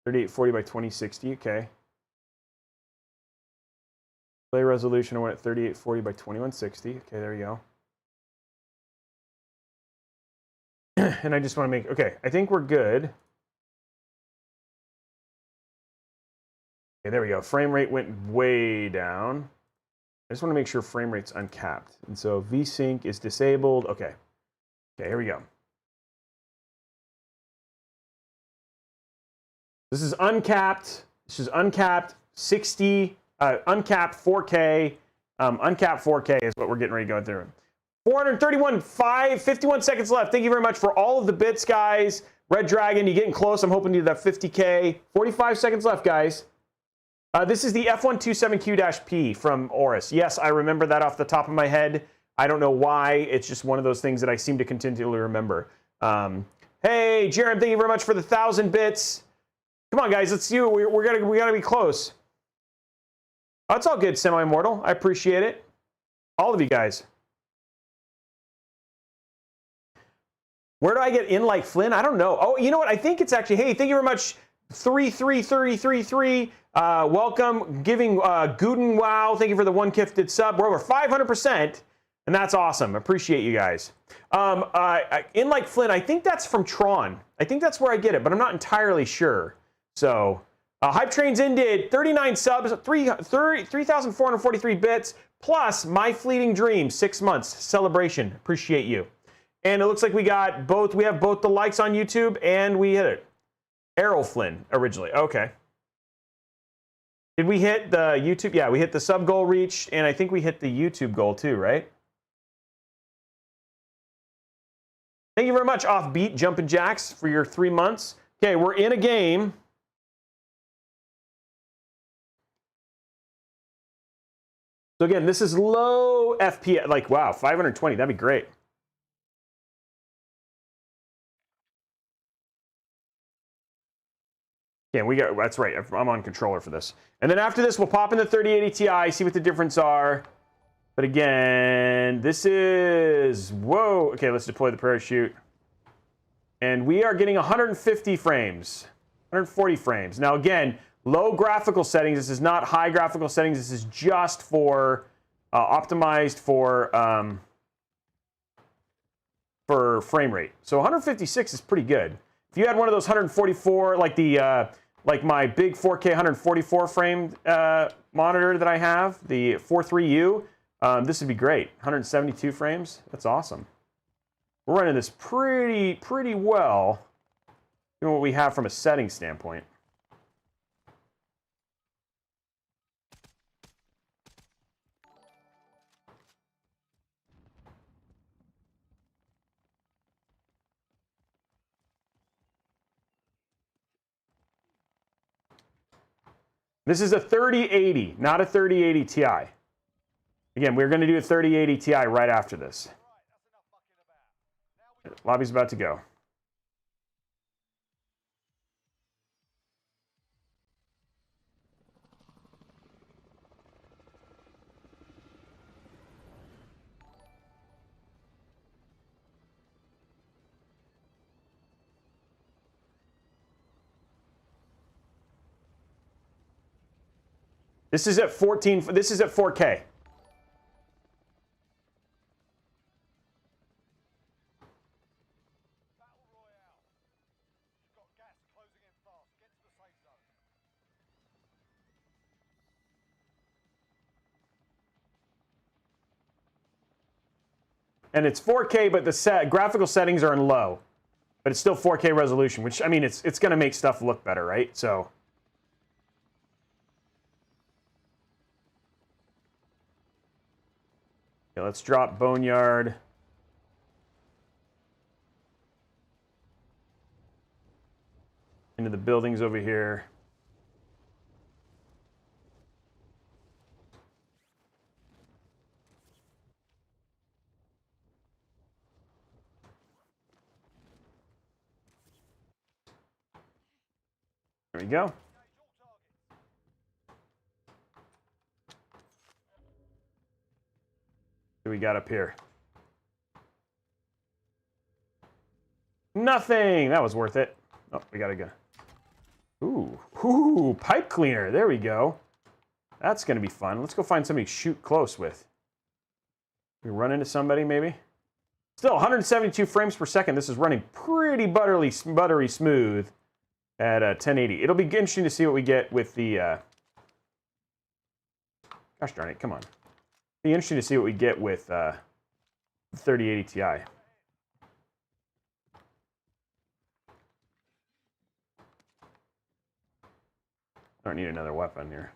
3840 by 2060, okay. Play resolution, I want it 3840 by 2160. Okay, there you go. And I just want to make, okay, I think we're good. Okay, there we go. Frame rate went way down. I just want to make sure frame rate's uncapped. And so VSync is disabled. Okay. Okay, here we go. This is uncapped. This is uncapped 60, uncapped 4K. Uncapped 4K is what we're getting ready to go through. 51 seconds left. Thank you very much for all of the bits, guys. Red Dragon, you're getting close. I'm hoping to do that 50K. 45 seconds left, guys. This is the F127Q-P from Oris. Yes, I remember that off the top of my head. I don't know why. It's just one of those things that I seem to continually remember. Hey, Jerem, thank you very much for the 1,000 bits. Come on, guys, let's do it. We gotta be close. Oh, it's all good, Semi-Immortal. I appreciate it. All of you guys. Where do I get in like Flynn? I don't know. Oh, you know what? I think it's actually, hey, thank you very much. 33333. Welcome. Giving Guten Wow. Thank you for the one gifted sub. We're over 500%, and that's awesome. Appreciate you guys. In like Flynn, I think that's from Tron. I think that's where I get it, but I'm not entirely sure. So, Hype Trains ended. 39 subs, 3,443 bits, plus My Fleeting Dream, 6 months celebration. Appreciate you. And it looks like we have both the likes on YouTube, and we hit it. Errol Flynn originally. Okay. Did we hit the YouTube? Yeah, we hit the sub goal reached, and I think we hit the YouTube goal too, right? Thank you very much, Offbeat Jumpin' Jacks, for your 3 months. Okay, we're in a game. So again, this is low FPS. Like, wow, 520. That'd be great. Yeah, that's right. I'm on controller for this. And then after this, we'll pop in the 3080 Ti, see what the difference are. But again, this is, whoa. Okay, let's deploy the parachute. And we are getting 150 frames, 140 frames. Now again, low graphical settings. This is not high graphical settings. This is just for, optimized for frame rate. So 156 is pretty good. If you had one of those 144, like the like my big 4K 144 frame monitor that I have, the 43U, this would be great. 172 frames. That's awesome. We're running this pretty well, given what we have from a setting standpoint. This is a 3080, not a 3080 Ti. Again, we're going to do a 3080 Ti right after this. Lobby's about to go. This is at 14. This is at 4K. And it's 4K, but the graphical settings are in low. But it's still 4K resolution, which, I mean, it's going to make stuff look better, right? So. Okay, let's drop Boneyard. Into the buildings over here. There we go. What do we got up here? Nothing. That was worth it. Oh, we gotta go. Ooh, pipe cleaner. There we go. That's gonna be fun. Let's go find somebody to shoot close with. We run into somebody maybe. Still 172 frames per second. This is running pretty buttery smooth at 1080. It'll be interesting to see what we get with the. Gosh darn it! Come on. Be interesting to see what we get with 3080 Ti. I don't need another weapon here.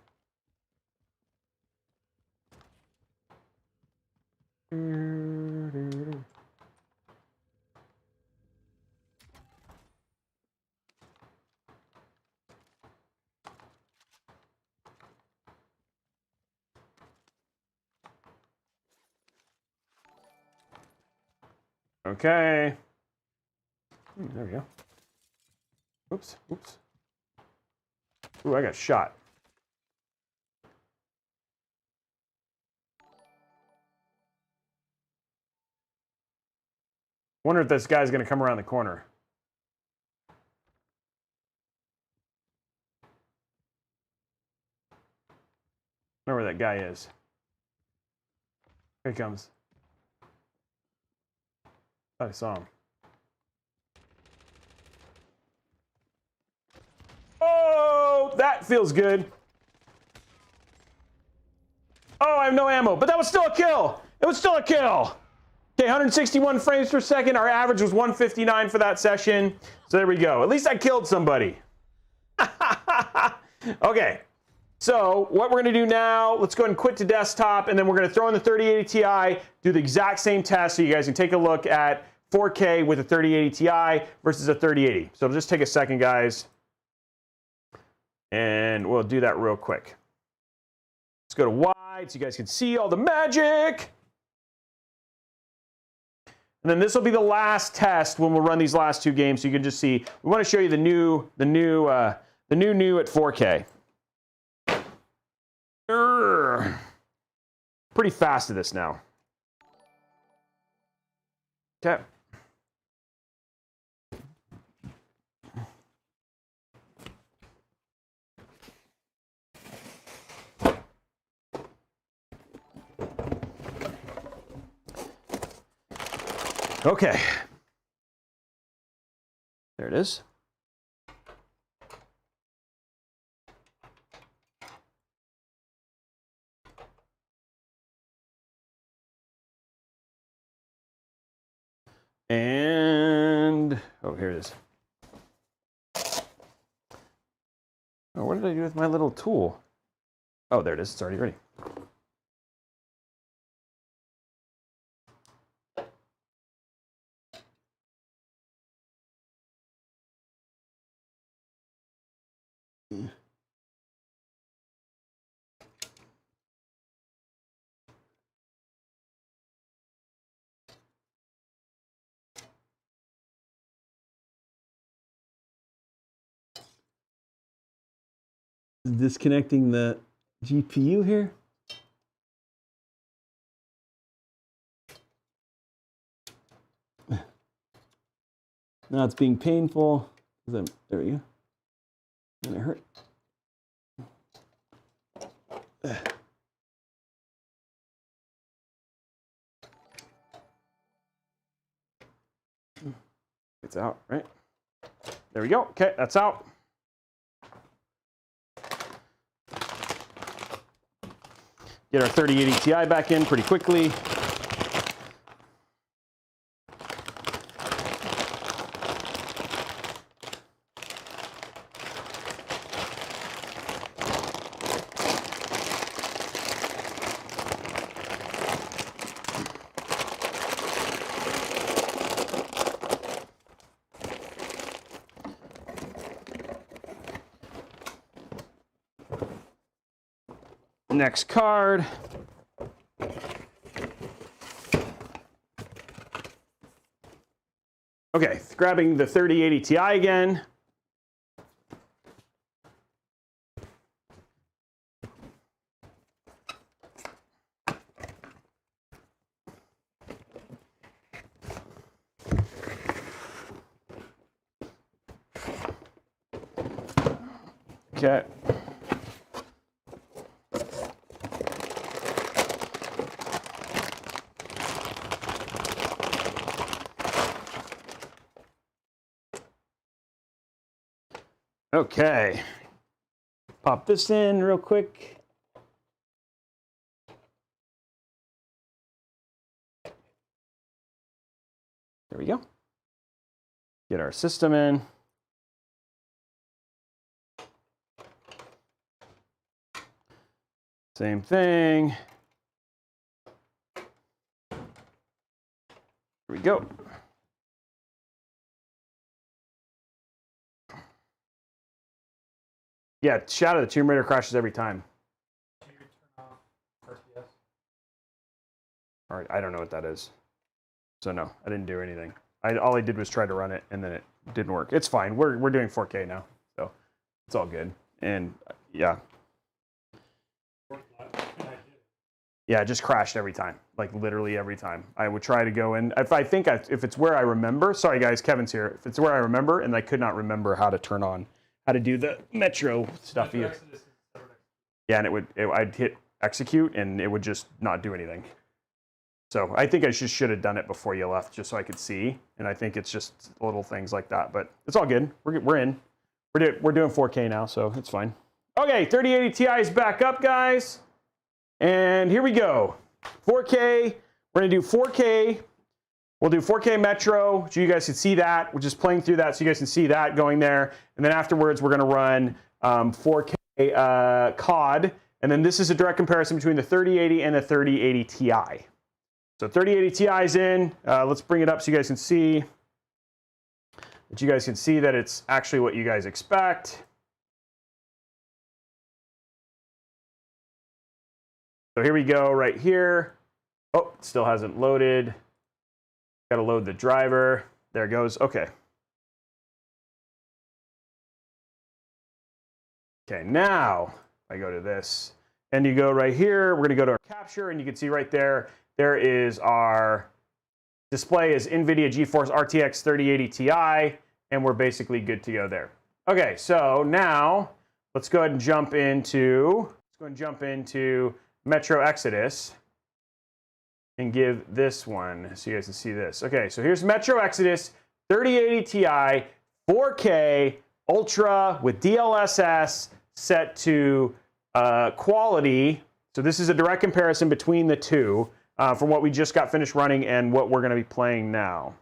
Okay. There we go. Oops. Ooh, I got shot. Wonder if this guy's gonna come around the corner. I wonder where that guy is. Here he comes. I saw him. Oh, that feels good. Oh, I have no ammo, but that was still a kill. It was still a kill. Okay, 161 frames per second. Our average was 159 for that session. So there we go. At least I killed somebody. Okay. So what we're going to do now, let's go ahead and quit to desktop, and then we're going to throw in the 3080 Ti, do the exact same test so you guys can take a look at 4K with a 3080 Ti versus a 3080. So it'll just take a second, guys. And we'll do that real quick. Let's go to wide so you guys can see all the magic. And then this will be the last test when we'll run these last two games so you can just see. We want to show you the new at 4K. Pretty fast at this now. Okay. Okay. There it is. And, oh, here it is. Oh, what did I do with my little tool? Oh, there it is. It's already ready. Disconnecting the GPU here. Now it's being painful. There we go. And it hurt. It's out, right? There we go. Okay, that's out. Get our 3080 Ti back in pretty quickly. Next card. Okay, grabbing the 3080 Ti again. Okay. Okay. Pop this in real quick. There we go. Get our system in. Same thing. Here we go. Yeah, Shadow the Tomb Raider crashes every time. Can you turn off RTS? All right, I don't know what that is. So no, I didn't do anything. All I did was try to run it, and then it didn't work. It's fine. We're doing 4K now, so it's all good. And yeah. Yeah, it just crashed every time, like literally every time. I would try to go in. If it's where I remember, sorry guys, Kevin's here. If it's where I remember, and I could not remember how to turn on, how to do the Metro stuff. Yeah, and I'd hit execute, and it would just not do anything. So I think I should have done it before you left, just so I could see. And I think it's just little things like that, but it's all good. We're in. We're doing 4K now, so it's fine. Okay, 3080 Ti is back up, guys. And here we go. 4K. We're going to do 4K. We'll do 4K Metro, so you guys can see that. We're just playing through that so you guys can see that going there. And then afterwards, we're going to run 4K COD. And then this is a direct comparison between the 3080 and the 3080 Ti. So 3080 Ti is in. Let's bring it up so you guys can see. That you guys can see that it's actually what you guys expect. So here we go right here. Oh, it still hasn't loaded. Got to load the driver. There it goes. Okay. Okay, now I go to this. And you go right here. We're going to go to our capture, and you can see right there, there is our display is Nvidia GeForce RTX 3080 Ti, and we're basically good to go there. Okay, so now let's go ahead and jump into Metro Exodus and give this one so you guys can see this. Okay, so here's Metro Exodus 3080 Ti 4K Ultra with DLSS set to quality. So this is a direct comparison between the two from what we just got finished running and what we're going to be playing now.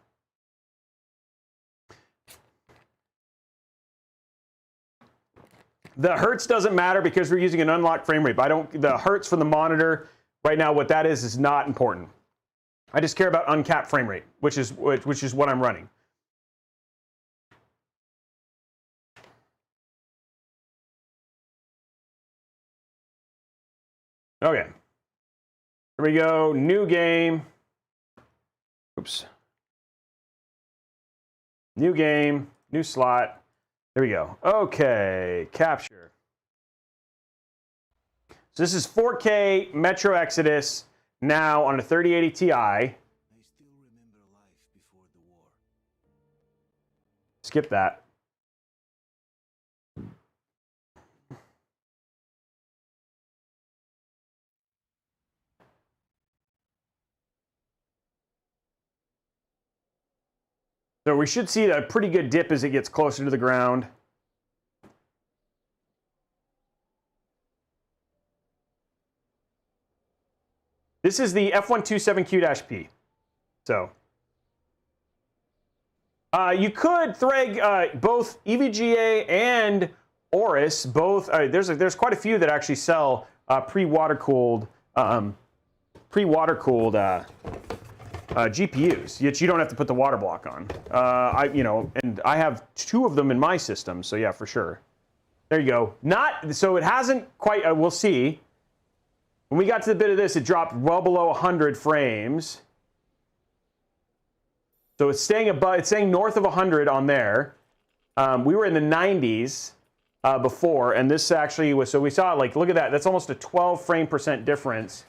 The hertz doesn't matter because we're using an unlocked frame rate. The hertz from the monitor right now, what that is not important. I just care about uncapped frame rate, which is what I'm running. Okay. Here we go. New game. Oops. New game. New slot. There we go. Okay, capture. So this is 4K Metro Exodus now on a 3080 Ti. I still remember life before the war. Skip that. So we should see a pretty good dip as it gets closer to the ground. This is the F127Q-P. So you could thread both EVGA and Oris. Both there's quite a few that actually sell pre-water cooled GPUs, yet you don't have to put the water block on. And I have 2 of them in my system, so yeah, for sure. There you go. So it hasn't quite. We'll see. When we got to the bit of this, it dropped well below 100 frames. So it's staying above, it's staying north of 100 on there. We were in the 90s before, and this actually was, so we saw, like, look at that. That's almost a 12 frame percent difference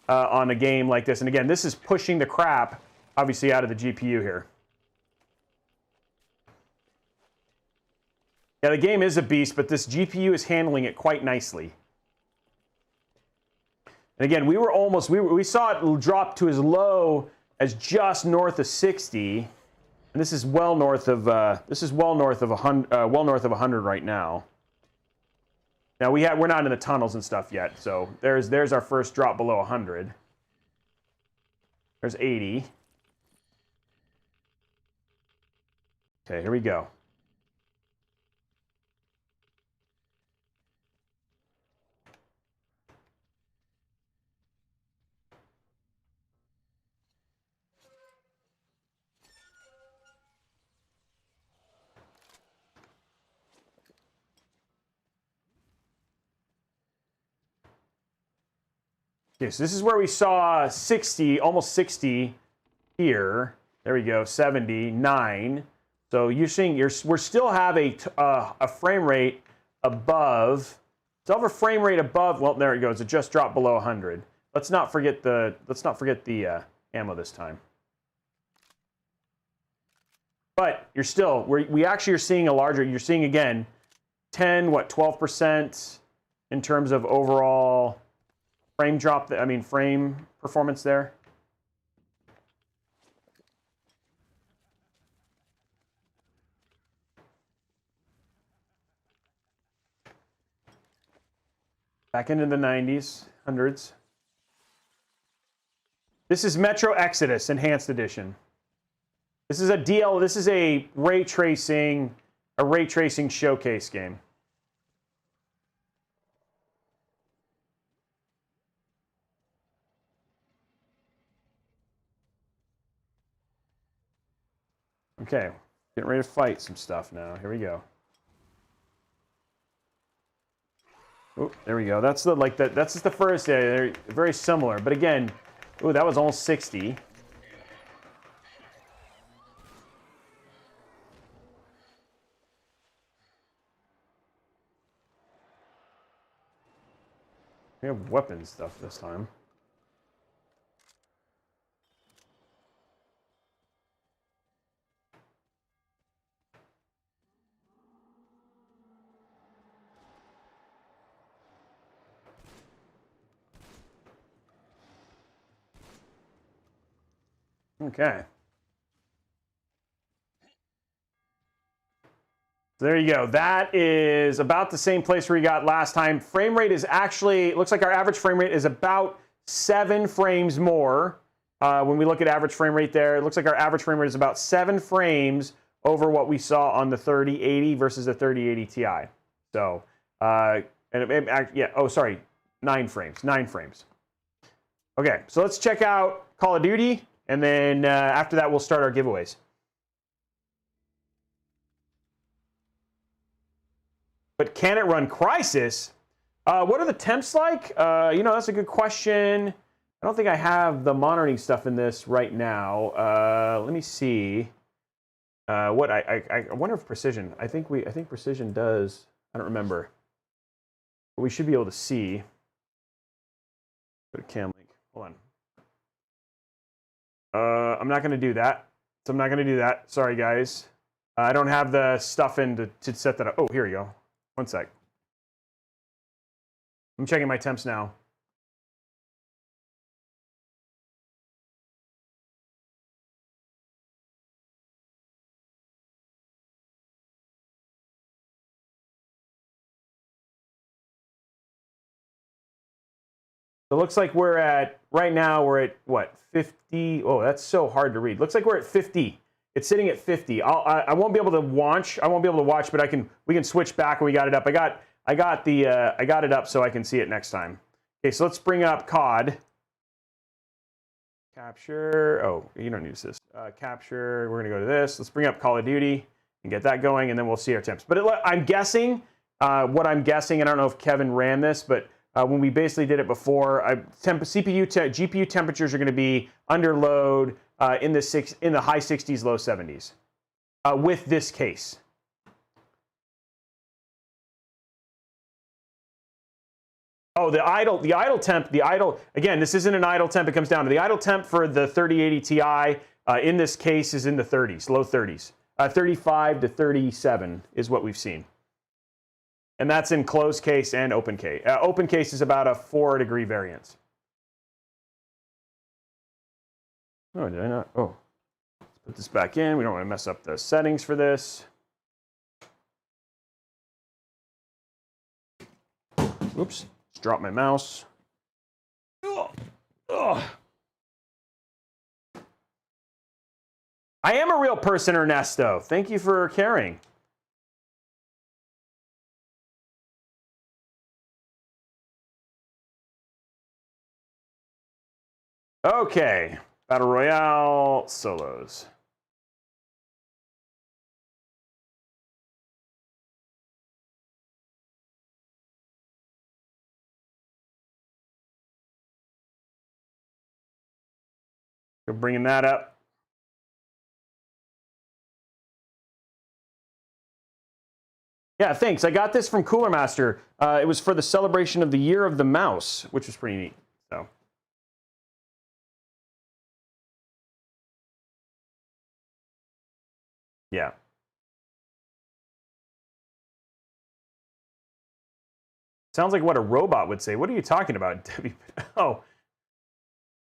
on a game like this. And again, this is pushing the crap, obviously, out of the GPU here. Yeah, the game is a beast, but this GPU is handling it quite nicely. And again, we were almost, we saw it drop to as low as just north of 60, and this is well north of 100 right now. Now we're not in the tunnels and stuff yet, so there's our first drop below 100. There's 80. Okay, here we go. Okay, so this is where we saw 60, almost 60 here. There we go, 79. So you're seeing we're still have a frame rate above. Still have a frame rate above. Well, there it goes. It just dropped below 100. Let's not forget the ammo this time. But you're still we actually are seeing a larger. You're seeing again 12% in terms of overall frame drop, frame performance there. Back into the 90s, hundreds. This is Metro Exodus Enhanced Edition. This is a ray tracing showcase game. Okay, getting ready to fight some stuff now. Here we go. Oh, there we go. That's just the first. Yeah, they're very similar. But again, oh, that was almost 60. We have weapon stuff this time. Okay. So there you go. That is about the same place where we got last time. Frame rate is actually, it looks like our average frame rate is about 7 frames more. When we look at average frame rate there, it looks like our average frame rate is about 7 frames over what we saw on the 3080 versus the 3080 Ti. So, yeah, oh, sorry, 9 frames, 9 frames. Okay, so let's check out Call of Duty, and then after that, we'll start our giveaways. But can it run Crysis? What are the temps like? You know, that's a good question. I don't think I have the monitoring stuff in this right now. Let me see. I wonder if Precision. I think Precision does. I don't remember. But we should be able to see. Go to cam link. Hold on. I'm not going to do that. So I'm not going to do that. Sorry, guys. I don't have the stuff in to set that up. Oh, here we go. One sec. I'm checking my temps now. So it looks like we're at, right now we're at what, 50? Oh, that's so hard to read. Looks like we're at 50. It's sitting at 50. I won't be able to watch. I won't be able to watch, but we can switch back when we got it up. I got it up so I can see it next time. Okay, so let's bring up COD. Capture. Oh, you don't need this. Capture. We're gonna go to this. Let's bring up Call of Duty and get that going, and then we'll see our temps. But I'm guessing. What I'm guessing, and I don't know if Kevin ran this, but when we basically did it before. GPU temperatures are going to be under load in the high 60s, low 70s with this case. Oh, the idle temp, again, this isn't an idle temp, it comes down to the idle temp for the 3080 Ti in this case is in the 30s, low 30s. 35 to 37 is what we've seen. And that's in closed case and open case. Open case is about a 4-degree variance. Oh, did I not? Oh, let's put this back in. We don't want to mess up the settings for this. Oops. Drop my mouse. Ugh. Ugh. I am a real person, Ernesto. Thank you for caring. Okay. Battle Royale solos. We're bringing that up. Yeah, thanks. I got this from Cooler Master. It was for the celebration of the Year of the Mouse, which was pretty neat. So, yeah. Sounds like what a robot would say. What are you talking about, Debbie? Oh,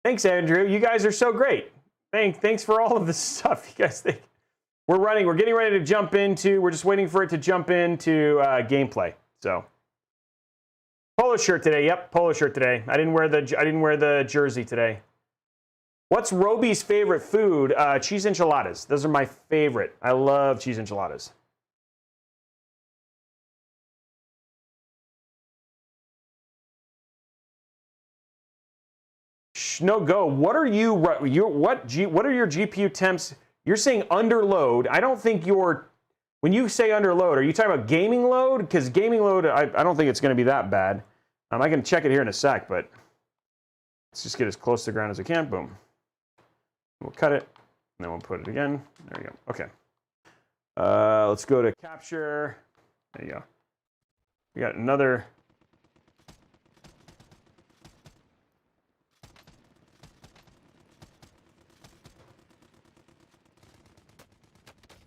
thanks, Andrew. You guys are so great. Thanks for all of this stuff. You guys think we're getting ready to jump into. We're just waiting for it to jump into gameplay. So, polo shirt today. Yep, polo shirt today. I didn't wear the jersey today. What's Robey's favorite food? Cheese enchiladas. Those are my favorite. I love cheese enchiladas. No go. What are what are your GPU temps? You're saying under load. I don't think when you say under load, are you talking about gaming load? Because gaming load, I don't think it's going to be that bad. I can check it here in a sec, but let's just get as close to the ground as we can. Boom. We'll cut it, and then we'll put it again. There we go. Okay. Let's go to capture. There you go. We got another.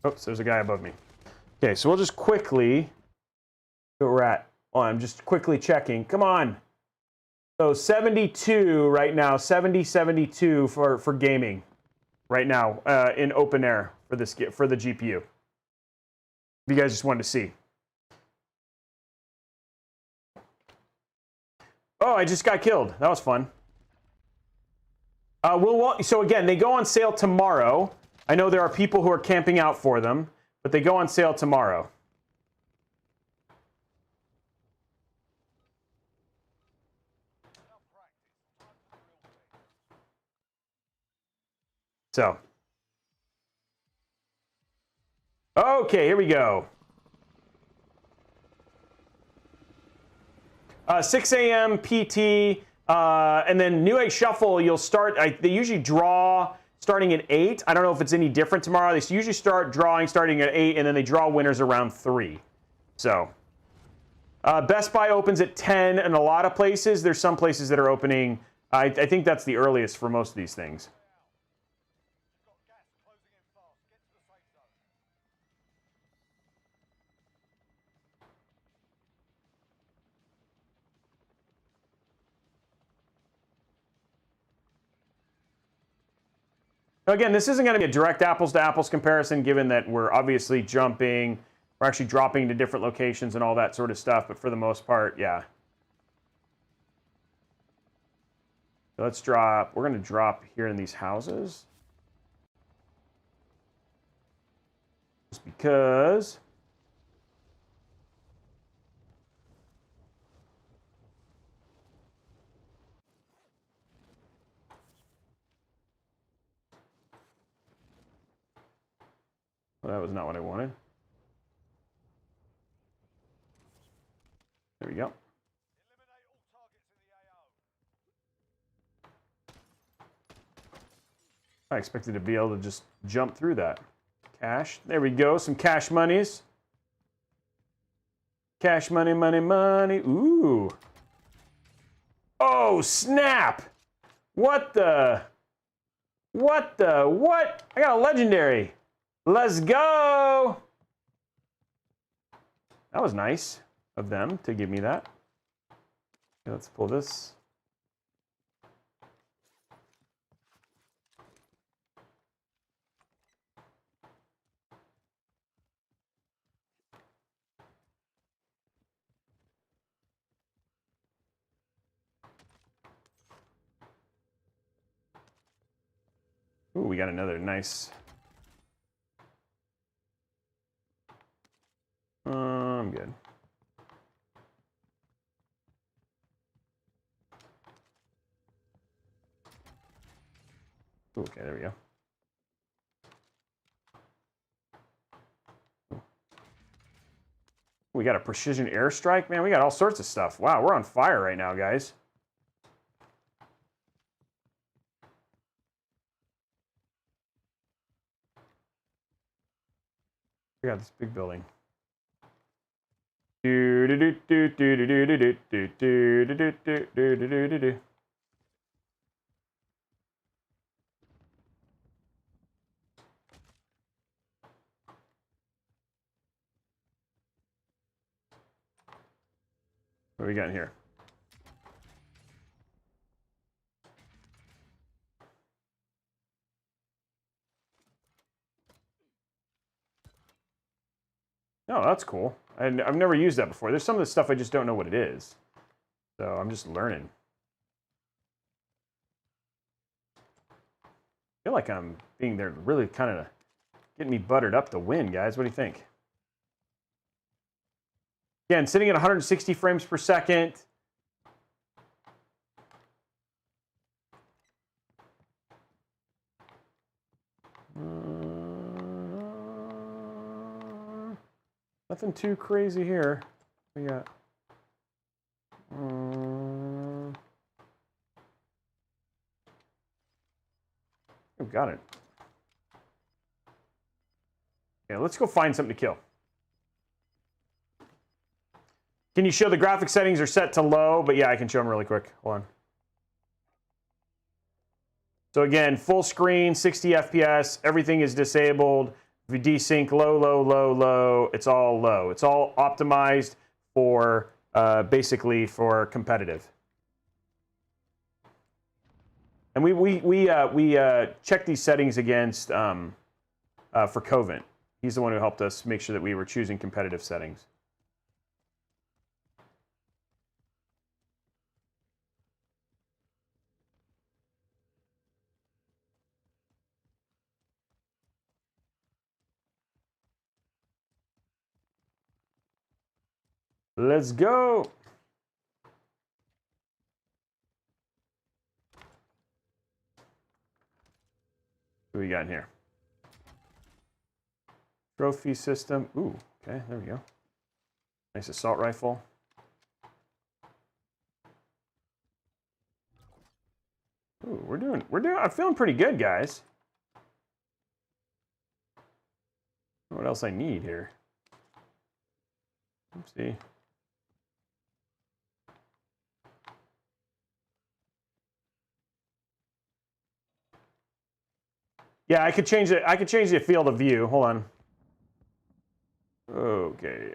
Oops, there's a guy above me. Okay, so we'll just quickly, where we're at. Oh, I'm just quickly checking. Come on. So 72 right now, 72 for gaming right now in open air for the GPU. If you guys just wanted to see. Oh, I just got killed. That was fun. So again, they go on sale tomorrow. I know there are people who are camping out for them, but they go on sale tomorrow. So, okay, here we go. 6 a.m. PT, and then Newegg Shuffle, you'll start, they usually draw starting at 8. I don't know if it's any different tomorrow. They usually start drawing starting at 8, and then they draw winners around 3. So, Best Buy opens at 10 in a lot of places. There's some places that are opening, I think that's the earliest for most of these things. Again, this isn't going to be a direct apples-to-apples comparison, given that we're obviously we're actually dropping to different locations and all that sort of stuff, but for the most part, yeah. So we're going to drop here in these houses. Just because. Well, that was not what I wanted. There we go. I expected to be able to just jump through that. Cash. There we go. Some cash monies. Cash money, money, money. Ooh. Oh, snap. What the? What the? What? I got a legendary. Let's go. That was nice of them to give me that. Okay, let's pull this. Ooh, we got another nice. I'm good. Okay, there we go. We got a precision airstrike, man. We got all sorts of stuff. Wow, we're on fire right now, guys. We got this big building. Do do do do do do do do do do do do do do do do. What we got in here? Oh, that's cool. I've never used that before. There's some of the stuff I just don't know what it is. So I'm just learning. I feel like I'm being there really kind of getting me buttered up to win, guys. What do you think? Again, sitting at 160 frames per second. Nothing too crazy here. We got. Oh, got it. Yeah, let's go find something to kill. Can you show the graphic settings are set to low? But yeah, I can show them really quick. Hold on. So again, full screen, 60 FPS, everything is disabled. If you desync low, low, low, low, it's all low. It's all optimized for basically for competitive. And we checked these settings against for Covent. He's the one who helped us make sure that we were choosing competitive settings. Let's go. What do we got in here? Trophy system. Ooh, okay, there we go. Nice assault rifle. Ooh, I'm feeling pretty good, guys. What else I need here? Oopsie. Yeah, I could change it. I could change the field of view. Hold on. Okay.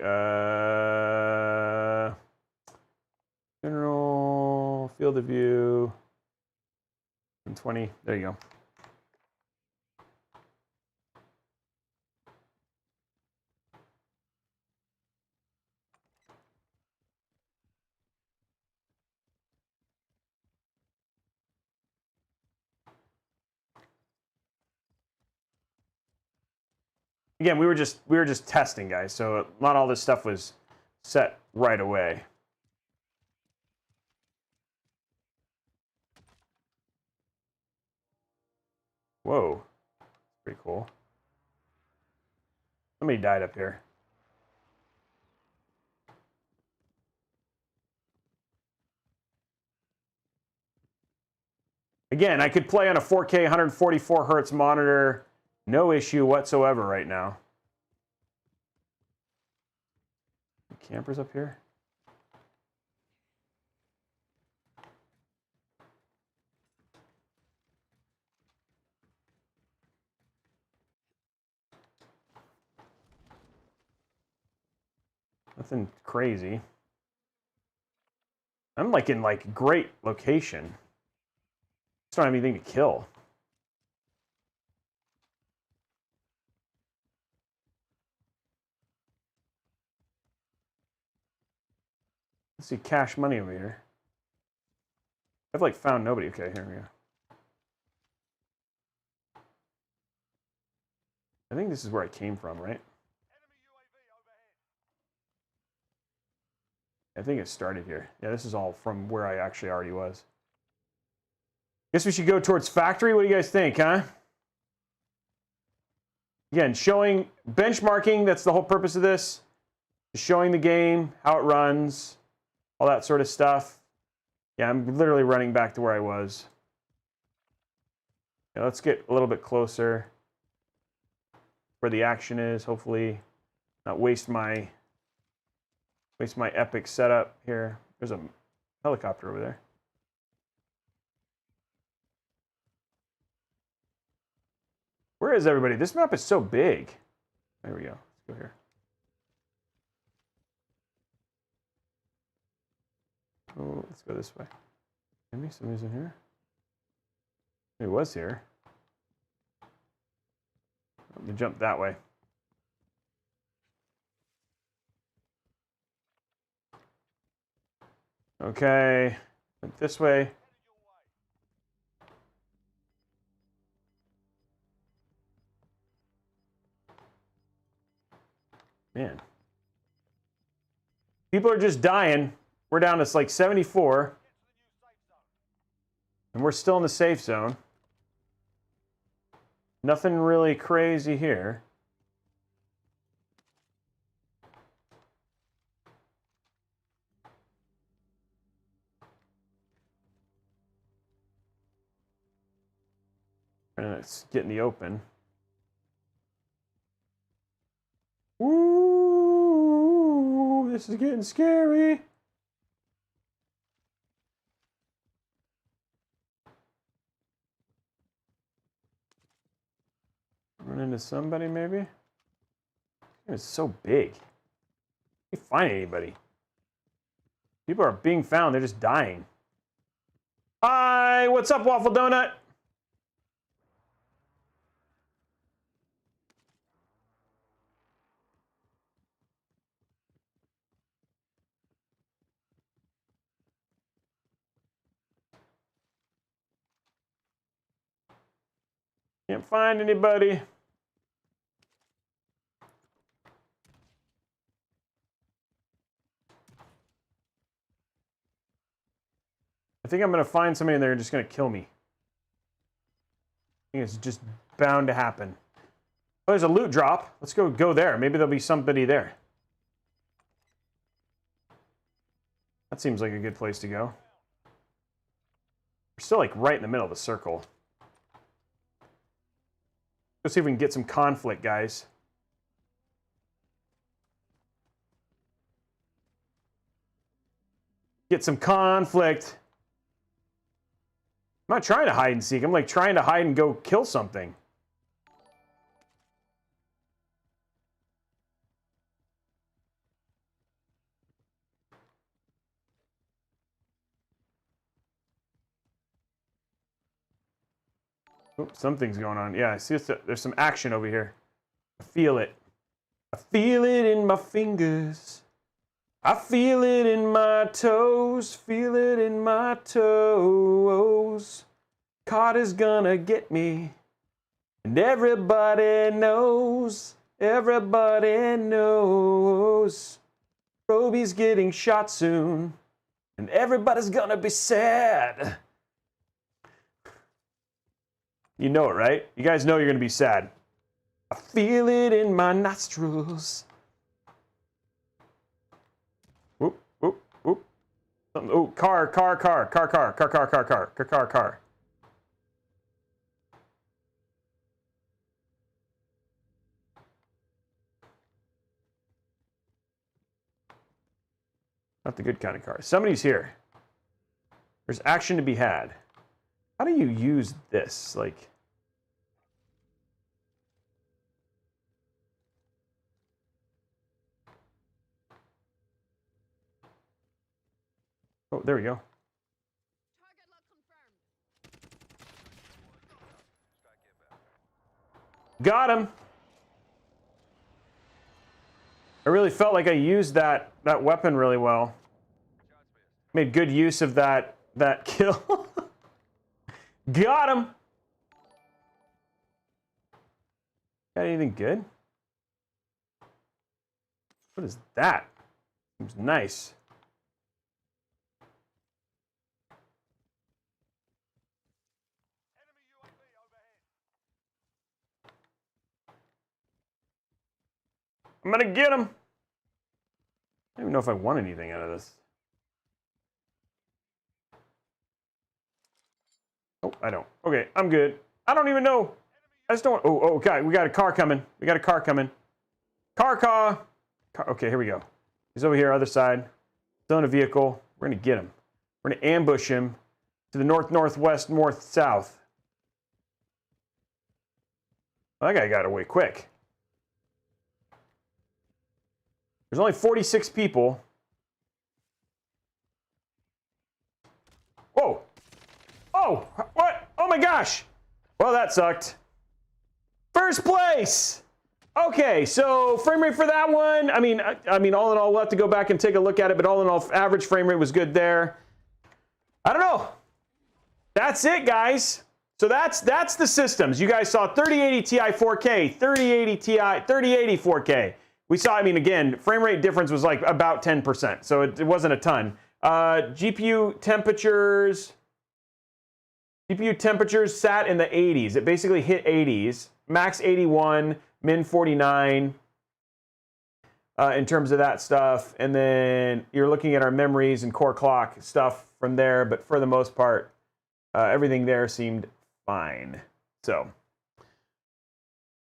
General field of view. 20. There you go. Again, we were just testing, guys. So not all this stuff was set right away. Whoa, pretty cool. Somebody died up here. Again, I could play on a 4K 144 hertz monitor, no issue whatsoever right now. Campers up here? Nothing crazy. I'm like in like great location. Just don't have anything to kill. Let's see cash money over here. I've like found nobody. Okay, here we go. I think this is where I came from, right? I think it started here. Yeah, this is all from where I actually already was. Guess we should go towards factory. What do you guys think, huh? Again, showing benchmarking, that's the whole purpose of this. Just showing the game, how it runs, all that sort of stuff. Yeah, I'm literally running back to where I was. Yeah, let's get a little bit closer where the action is, hopefully not waste my epic setup here. There's a helicopter over there. Where is everybody? This map is so big. There we go. Let's go here. Oh, let's go this way. Maybe somebody's in here. He was here. Let me jump that way. Okay, this way. Man. People are just dying. We're down to like 74. And we're still in the safe zone. Nothing really crazy here. And it's getting the open. Ooh, this is getting scary. Run into somebody, maybe? It's so big. You find anybody? People are being found. They're just dying. Hi, what's up, Waffle Donut? Can't find anybody. I think I'm going to find somebody in there and just going to kill me. I think it's just bound to happen. Oh, there's a loot drop. Let's go there. Maybe there'll be somebody there. That seems like a good place to go. We're still like right in the middle of the circle. Let's see if we can get some conflict, guys. Get some conflict. I'm not trying to hide and seek. I'm like trying to hide and go kill something. Oops, something's going on. Yeah, I see there's some action over here. I feel it. I feel it in my fingers. I feel it in my toes. Feel it in my toes. Carter's gonna get me. And everybody knows. Everybody knows. Robey's getting shot soon. And everybody's gonna be sad. You know it, right? You guys know you're going to be sad. I feel it in my nostrils. Whoop, whoop, whoop. Oh, car. Not the good kind of car. Somebody's here. There's action to be had. How do you use this? Like... Oh, there we go. Got him. I really felt like I used that weapon really well. Made good use of that kill. Got him. Got anything good? What is that? Seems nice. I'm gonna get him. I don't even know if I want anything out of this. Oh, I don't. Okay, I'm good. I don't even know. I just don't. Oh, okay. We got a car coming. We got a car coming. Car. Okay, here we go. He's over here, other side. Still in a vehicle. We're gonna get him. We're gonna ambush him to the north, northwest, north, south. Well, that guy got away quick. There's only 46 people. Whoa. Oh, what? Oh my gosh. Well, that sucked. First place. Okay, so frame rate for that one. I mean, all in all, we'll have to go back and take a look at it, but all in all, average frame rate was good there. I don't know. That's it, guys. So that's the systems. You guys saw 3080 Ti 4K, 3080 Ti, 3080 4K. We saw, I mean, again, frame rate difference was like about 10%, so it wasn't a ton. GPU temperatures sat in the 80s. It basically hit 80s. Max 81, min 49 in terms of that stuff. And then you're looking at our memories and core clock stuff from there, but for the most part, everything there seemed fine. So,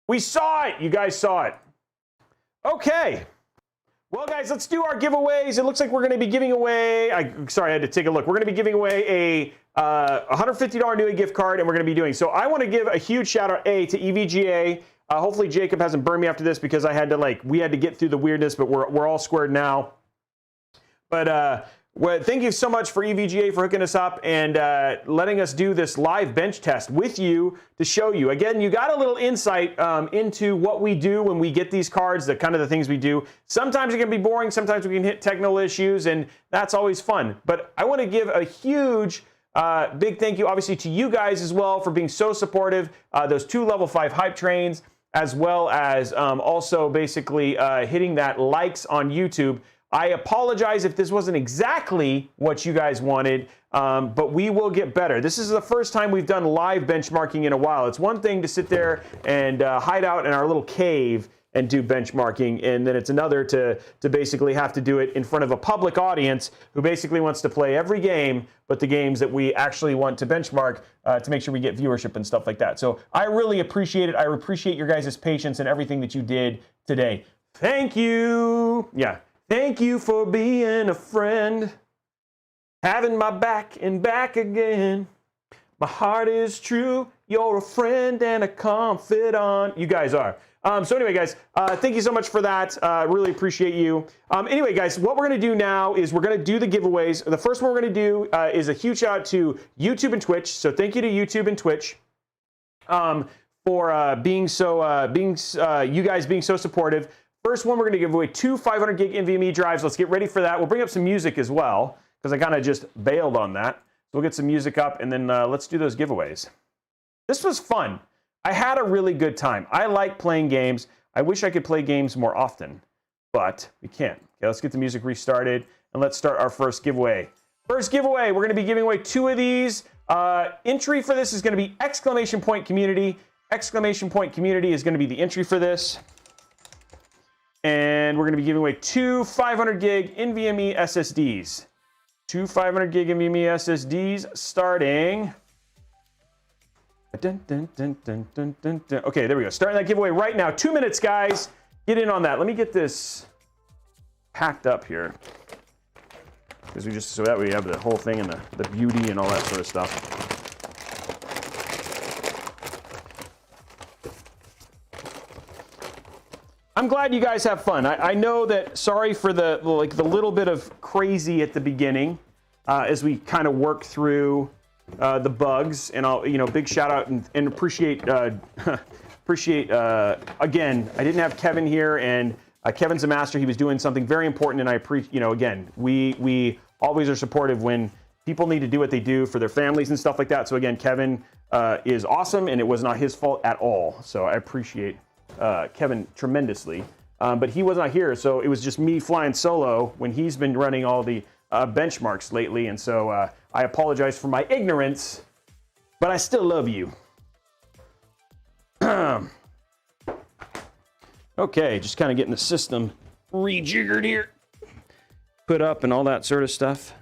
we saw it! You guys saw it. Okay. Well, guys, let's do our giveaways. It looks like we're going to be giving away... sorry, I had to take a look. We're going to be giving away a $150 Newegg gift card, and we're going to be doing... So I want to give a huge shout-out, to EVGA. Hopefully Jacob hasn't burned me after this because I had to, we had to get through the weirdness, but we're all squared now. But well, thank you so much for EVGA for hooking us up and letting us do this live bench test with you to show you. Again, you got a little insight into what we do when we get these cards, the kind of the things we do. Sometimes it can be boring, sometimes we can hit technical issues, and that's always fun. But I want to give a huge big thank you, obviously, to you guys as well for being so supportive. Those 2 level 5 hype trains, as well as also basically hitting that likes on YouTube. I apologize if this wasn't exactly what you guys wanted, but we will get better. This is the first time we've done live benchmarking in a while. It's one thing to sit there and hide out in our little cave and do benchmarking, and then it's another to basically have to do it in front of a public audience who basically wants to play every game but the games that we actually want to benchmark to make sure we get viewership and stuff like that. So I really appreciate it. I appreciate your guys' patience and everything that you did today. Thank you. Yeah. Thank you for being a friend, having my back and back again. My heart is true, you're a friend and a confidant. You guys are. So anyway, guys, thank you so much for that. Really appreciate you. Anyway, guys, what we're going to do now is we're going to do the giveaways. The first one we're going to do is a huge shout out to YouTube and Twitch. So thank you to YouTube and Twitch for being so, you guys being so supportive. First one, we're going to give away 2 500 gig NVMe drives. Let's get ready for that. We'll bring up some music as well, because I kind of just bailed on that. So we'll get some music up, and then let's do those giveaways. This was fun. I had a really good time. I like playing games. I wish I could play games more often, but we can't. Okay, let's get the music restarted, and let's start our first giveaway. First giveaway, we're going to be giving away 2 of these. Entry for this is going to be exclamation point community. Exclamation point community is going to be the entry for this. And we're going to be giving away 2 500 gig NVMe SSDs. 2 500 gig NVMe SSDs starting. Dun, dun, dun, dun, dun, dun, dun. Okay, there we go. Starting that giveaway right now. 2 minutes, guys. Get in on that. Let me get this packed up here. because we just, so that way we have the whole thing and the beauty and all that sort of stuff. I'm glad you guys have fun. I know that, sorry for the little bit of crazy at the beginning as we kind of work through the bugs, and I'll, big shout out and appreciate, again, I didn't have Kevin here, and Kevin's a master. He was doing something very important, and I appreciate, again, we always are supportive when people need to do what they do for their families and stuff like that. So again, Kevin is awesome, and it was not his fault at all. So I appreciate Kevin tremendously, but he was not here, so it was just me flying solo when he's been running all the benchmarks lately, and so I apologize for my ignorance, but I still love you. Okay, just kind of getting the system rejiggered here, put up and all that sort of stuff.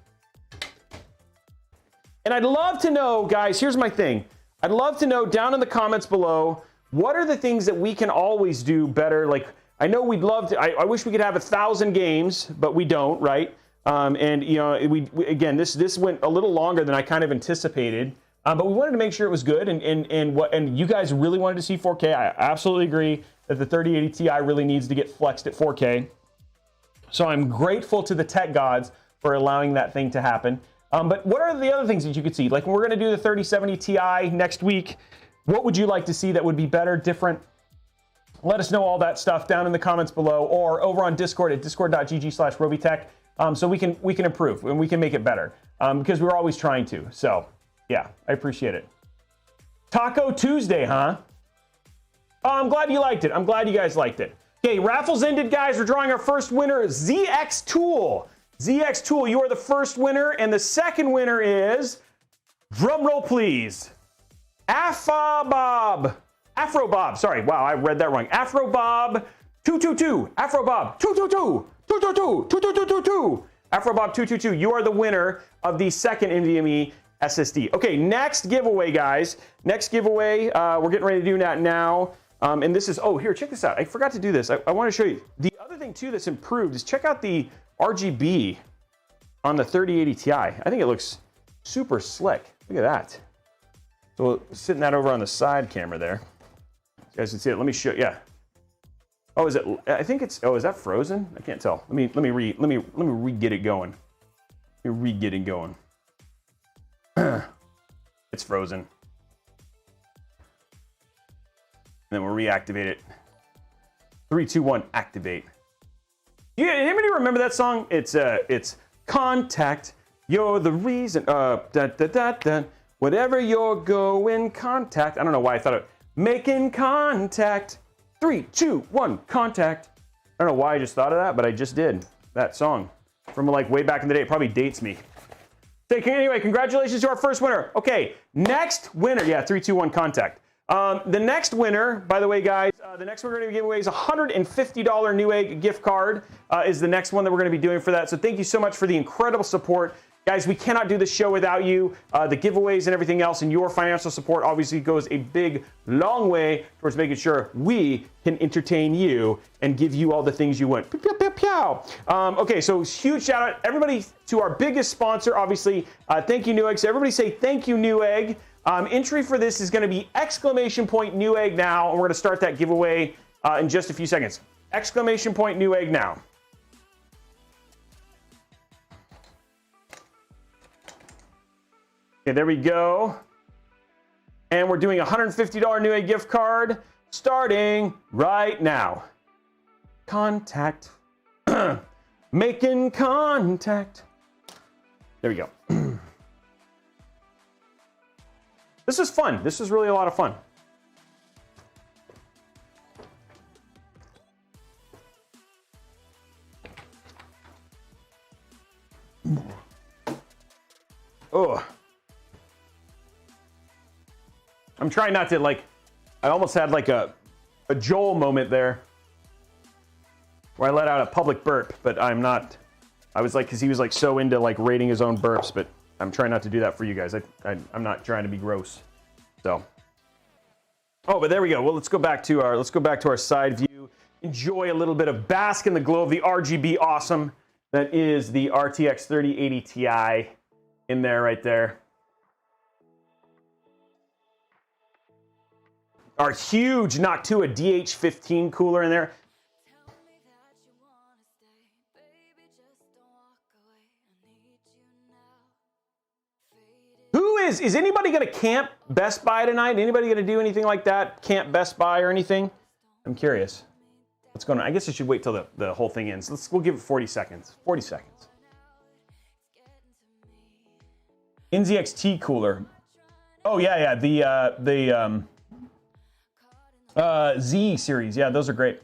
And I'd love to know, guys, here's my thing. I'd love to know down in the comments below, what are the things that we can always do better? Like, I know we'd love to, I wish we could have 1,000 games, but we don't, right? And, we again, this went a little longer than I kind of anticipated, but we wanted to make sure it was good, and you guys really wanted to see 4K. I absolutely agree that the 3080 Ti really needs to get flexed at 4K. So I'm grateful to the tech gods for allowing that thing to happen. But what are the other things that you could see? Like, when we're going to do the 3070 Ti next week, what would you like to see that would be better, different? Let us know all that stuff down in the comments below, or over on Discord at discord.gg/Robeytech, so we can improve and we can make it better, because we're always trying to. So yeah, I appreciate it. Taco Tuesday, huh? Oh, I'm glad you liked it. I'm glad you guys liked it. Okay, raffles ended, guys. We're drawing our first winner, ZX Tool. ZX Tool, you are the first winner, and the second winner is, drum roll please, Afrobob, sorry, wow, I read that wrong. Afrobob 222, Afrobob 222, 222, 222, Afrobob 222, you are the winner of the second NVMe SSD. Okay, next giveaway, guys. Next giveaway, we're getting ready to do that now. And this is, oh, here, check this out. I forgot to do this. I want to show you. The other thing, too, that's improved is check out the RGB on the 3080 Ti. I think it looks super slick. Look at that. So sitting that over on the side camera there. You guys can see it. Let me show. Yeah. Oh, is it? I think it's. Oh, is that frozen? I can't tell. Let me re-get it going. Let me re-get it going. It's frozen. And then we'll reactivate it. 3, 2, 1, activate. Yeah, anybody remember that song? It's Contact. You're the reason. Whatever you're going, contact. I don't know why I thought of making contact. 3, 2, 1, contact. I don't know why I just thought of that, but I just did. That song from like way back in the day. It probably dates me. Anyway, congratulations to our first winner. Okay, next winner. Yeah, 3, 2, 1, contact. The next winner, by the way, guys, the next one we're going to be giving away is a $150 Newegg gift card is the next one that we're going to be doing for that. So thank you so much for the incredible support. Guys, we cannot do this show without you. The giveaways and everything else, and your financial support obviously goes a big, long way towards making sure we can entertain you and give you all the things you want. Pew, pew, pew, pew. Okay, so huge shout out, everybody, to our biggest sponsor, obviously. Thank you, Newegg. So everybody say thank you, Newegg. Entry for this is going to be !Newegg now, and we're going to start that giveaway in just a few seconds. !Newegg now. Okay, there we go. And we're doing a $150 Newegg gift card starting right now. Contact. Making contact. There we go. This is fun. This is really a lot of fun. Oh. I'm trying not to, like, I almost had like a Joel moment there where I let out a public burp, but I'm not. I was like, because he was like so into like rating his own burps, but I'm trying not to do that for you guys. I'm not trying to be gross. So, oh, but there we go. Well, let's go back to our side view. Enjoy a little bit of bask in the glow of the RGB awesome. That is the RTX 3080 Ti in there right there. Our huge Noctua DH15 cooler in there. Is anybody going to camp Best Buy tonight? Anybody going to do anything like that? Camp Best Buy or anything? I'm curious. What's going on? I guess I should wait till the whole thing ends. We'll give it 40 seconds. 40 seconds. NZXT cooler. Oh yeah, the Z series. Yeah, those are great.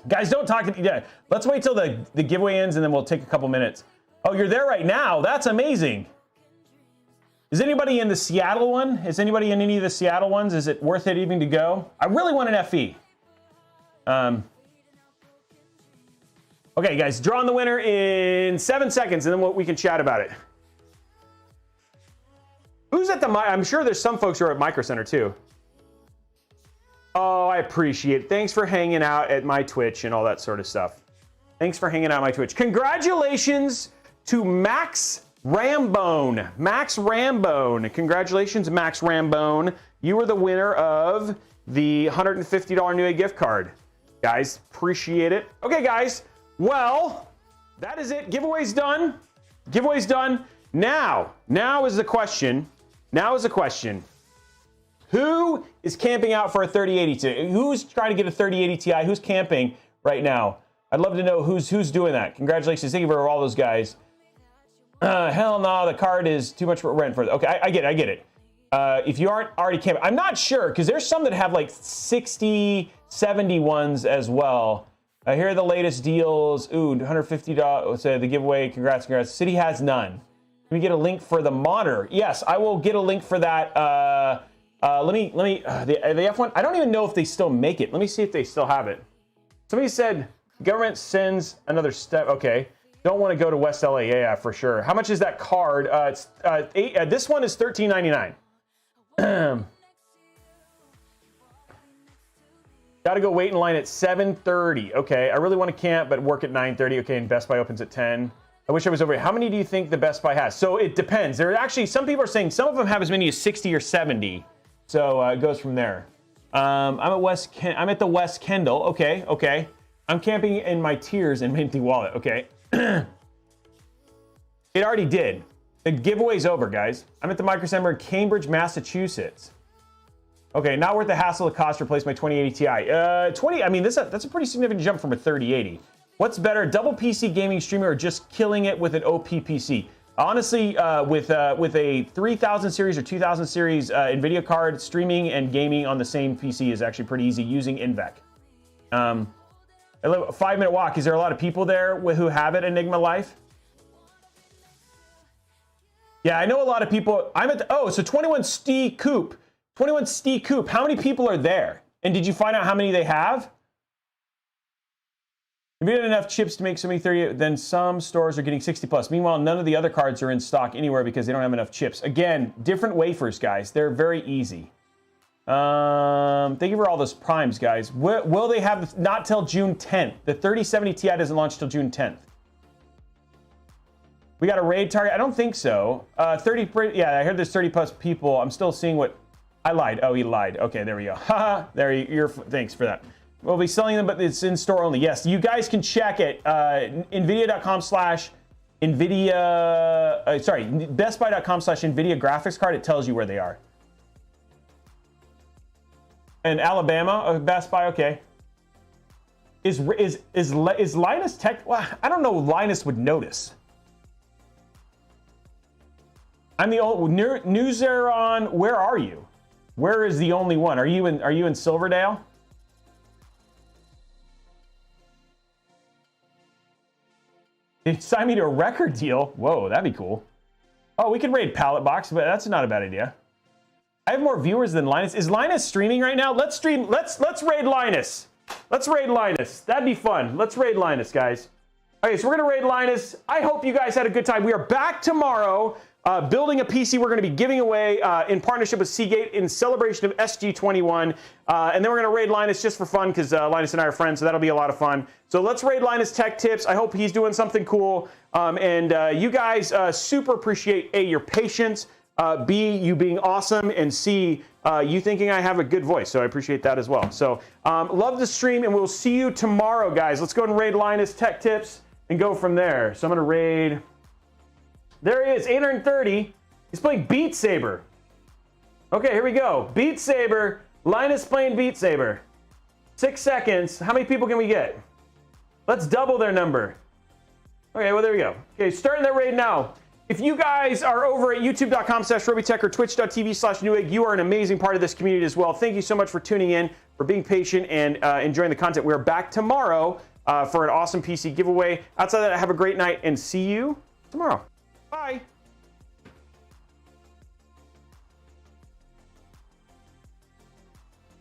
Guys, don't talk. Yeah, let's wait till the giveaway ends and then we'll take a couple minutes. Oh, you're there right now. That's amazing. Is anybody in the Seattle one? Is anybody in any of the Seattle ones? Is it worth it even to go? I really want an FE. Okay, guys, drawing the winner in 7 seconds, and then we can chat about it. Who's at the mic? I'm sure there's some folks who are at Micro Center too. Oh, I appreciate it. Thanks for hanging out at my Twitch and all that sort of stuff. Thanks for hanging out at my Twitch. Congratulations to Max Rambone. Max Rambone. Congratulations, Max Rambone. You were the winner of the $150 Newegg gift card. Guys, appreciate it. Okay, guys. Well, that is it. Giveaway's done. Giveaway's done. Now is the question. Who is camping out for a 3080 Ti? Who's trying to get a 3080 Ti? Who's camping right now? I'd love to know who's doing that. Congratulations. Thank you for all those guys. Hell no, the card is too much rent for it. Okay, I get it. If you aren't already camping, I'm not sure because there's some that have like 60, 70 ones as well. Here are the latest deals. Ooh, $150. Let's say the giveaway. Congrats. City has none. Can we get a link for the monitor? Yes, I will get a link for that. Let me the F1. I don't even know if they still make it. Let me see if they still have it. Somebody said government sends another step. Okay, don't want to go to West LA. Yeah, for sure. How much is that card? It's this one is $13.99. Got to go wait in line at 7:30. Okay, I really want to camp, but work at 9:30. Okay, and Best Buy opens at 10. I wish I was over here. How many do you think the Best Buy has? So it depends. There are actually some people are saying some of them have as many as 60 or 70. So it goes from there. I'm at the West Kendall. Okay. I'm camping in my tiers and Minty Wallet. Okay. It already did. The giveaway's over, guys. I'm at the Micro Center in Cambridge, Massachusetts. Okay, not worth the hassle of cost to replace my 2080 Ti. I mean, that's a pretty significant jump from a 3080. What's better, double PC gaming streamer or just killing it with an OP PC? Honestly, with a 3000 series or 2000 series Nvidia card, streaming and gaming on the same PC is actually pretty easy using EVGA. A 5-minute walk. Is there a lot of people there who have it, Enigma Life? Yeah, I know a lot of people. I'm at the, so 21 Stee Coop. 21 Stee Coop. How many people are there? And did you find out how many they have? If you had enough chips to make so many 30, then some stores are getting 60 plus. Meanwhile, none of the other cards are in stock anywhere because they don't have enough chips. Again, different wafers, guys. They're very easy. Thank you for all those primes, guys. Will they have, not till June 10th. The 3070 Ti doesn't launch till June 10th. We got a raid target? I don't think so. Yeah, I heard there's 30 plus people. I'm still seeing what, I lied. Oh, he lied. Okay, there we go. Haha, thanks for that. We'll be selling them, but it's in store only. Yes, you guys can check it. NVIDIA.com/NVIDIA, bestbuy.com/NVIDIA graphics card. It tells you where they are. And Alabama, Best Buy, okay. Is Linus Tech? Well, I don't know. Linus would notice. I'm the old Newzeron. Where are you? Where is the only one? Are you in Silverdale? They signed me to a record deal. Whoa, that'd be cool. Oh, we can raid Pallet Box, but that's not a bad idea. I have more viewers than Linus. Is Linus streaming right now? Let's stream. Let's raid Linus. Let's raid Linus. That'd be fun. Let's raid Linus, guys. Okay, so we're gonna raid Linus. I hope you guys had a good time. We are back tomorrow. building a PC we're going to be giving away in partnership with Seagate in celebration of SG21. And then we're going to raid Linus just for fun because Linus and I are friends, so that'll be a lot of fun. So let's raid Linus Tech Tips. I hope he's doing something cool. You guys super appreciate A, your patience, B, you being awesome, and C, you thinking I have a good voice. So I appreciate that as well. So love the stream, and we'll see you tomorrow, guys. Let's go and raid Linus Tech Tips and go from there. So I'm going to raid. There he is, 830. He's playing Beat Saber. Okay, here we go. Beat Saber. Linus playing Beat Saber. 6 seconds. How many people can we get? Let's double their number. Okay, well, there we go. Okay, starting that raid now. If you guys are over at youtube.com/Robeytech or twitch.tv/Newegg, you are an amazing part of this community as well. Thank you so much for tuning in, for being patient, and enjoying the content. We're back tomorrow for an awesome PC giveaway. Outside of that, have a great night, and see you tomorrow. Bye.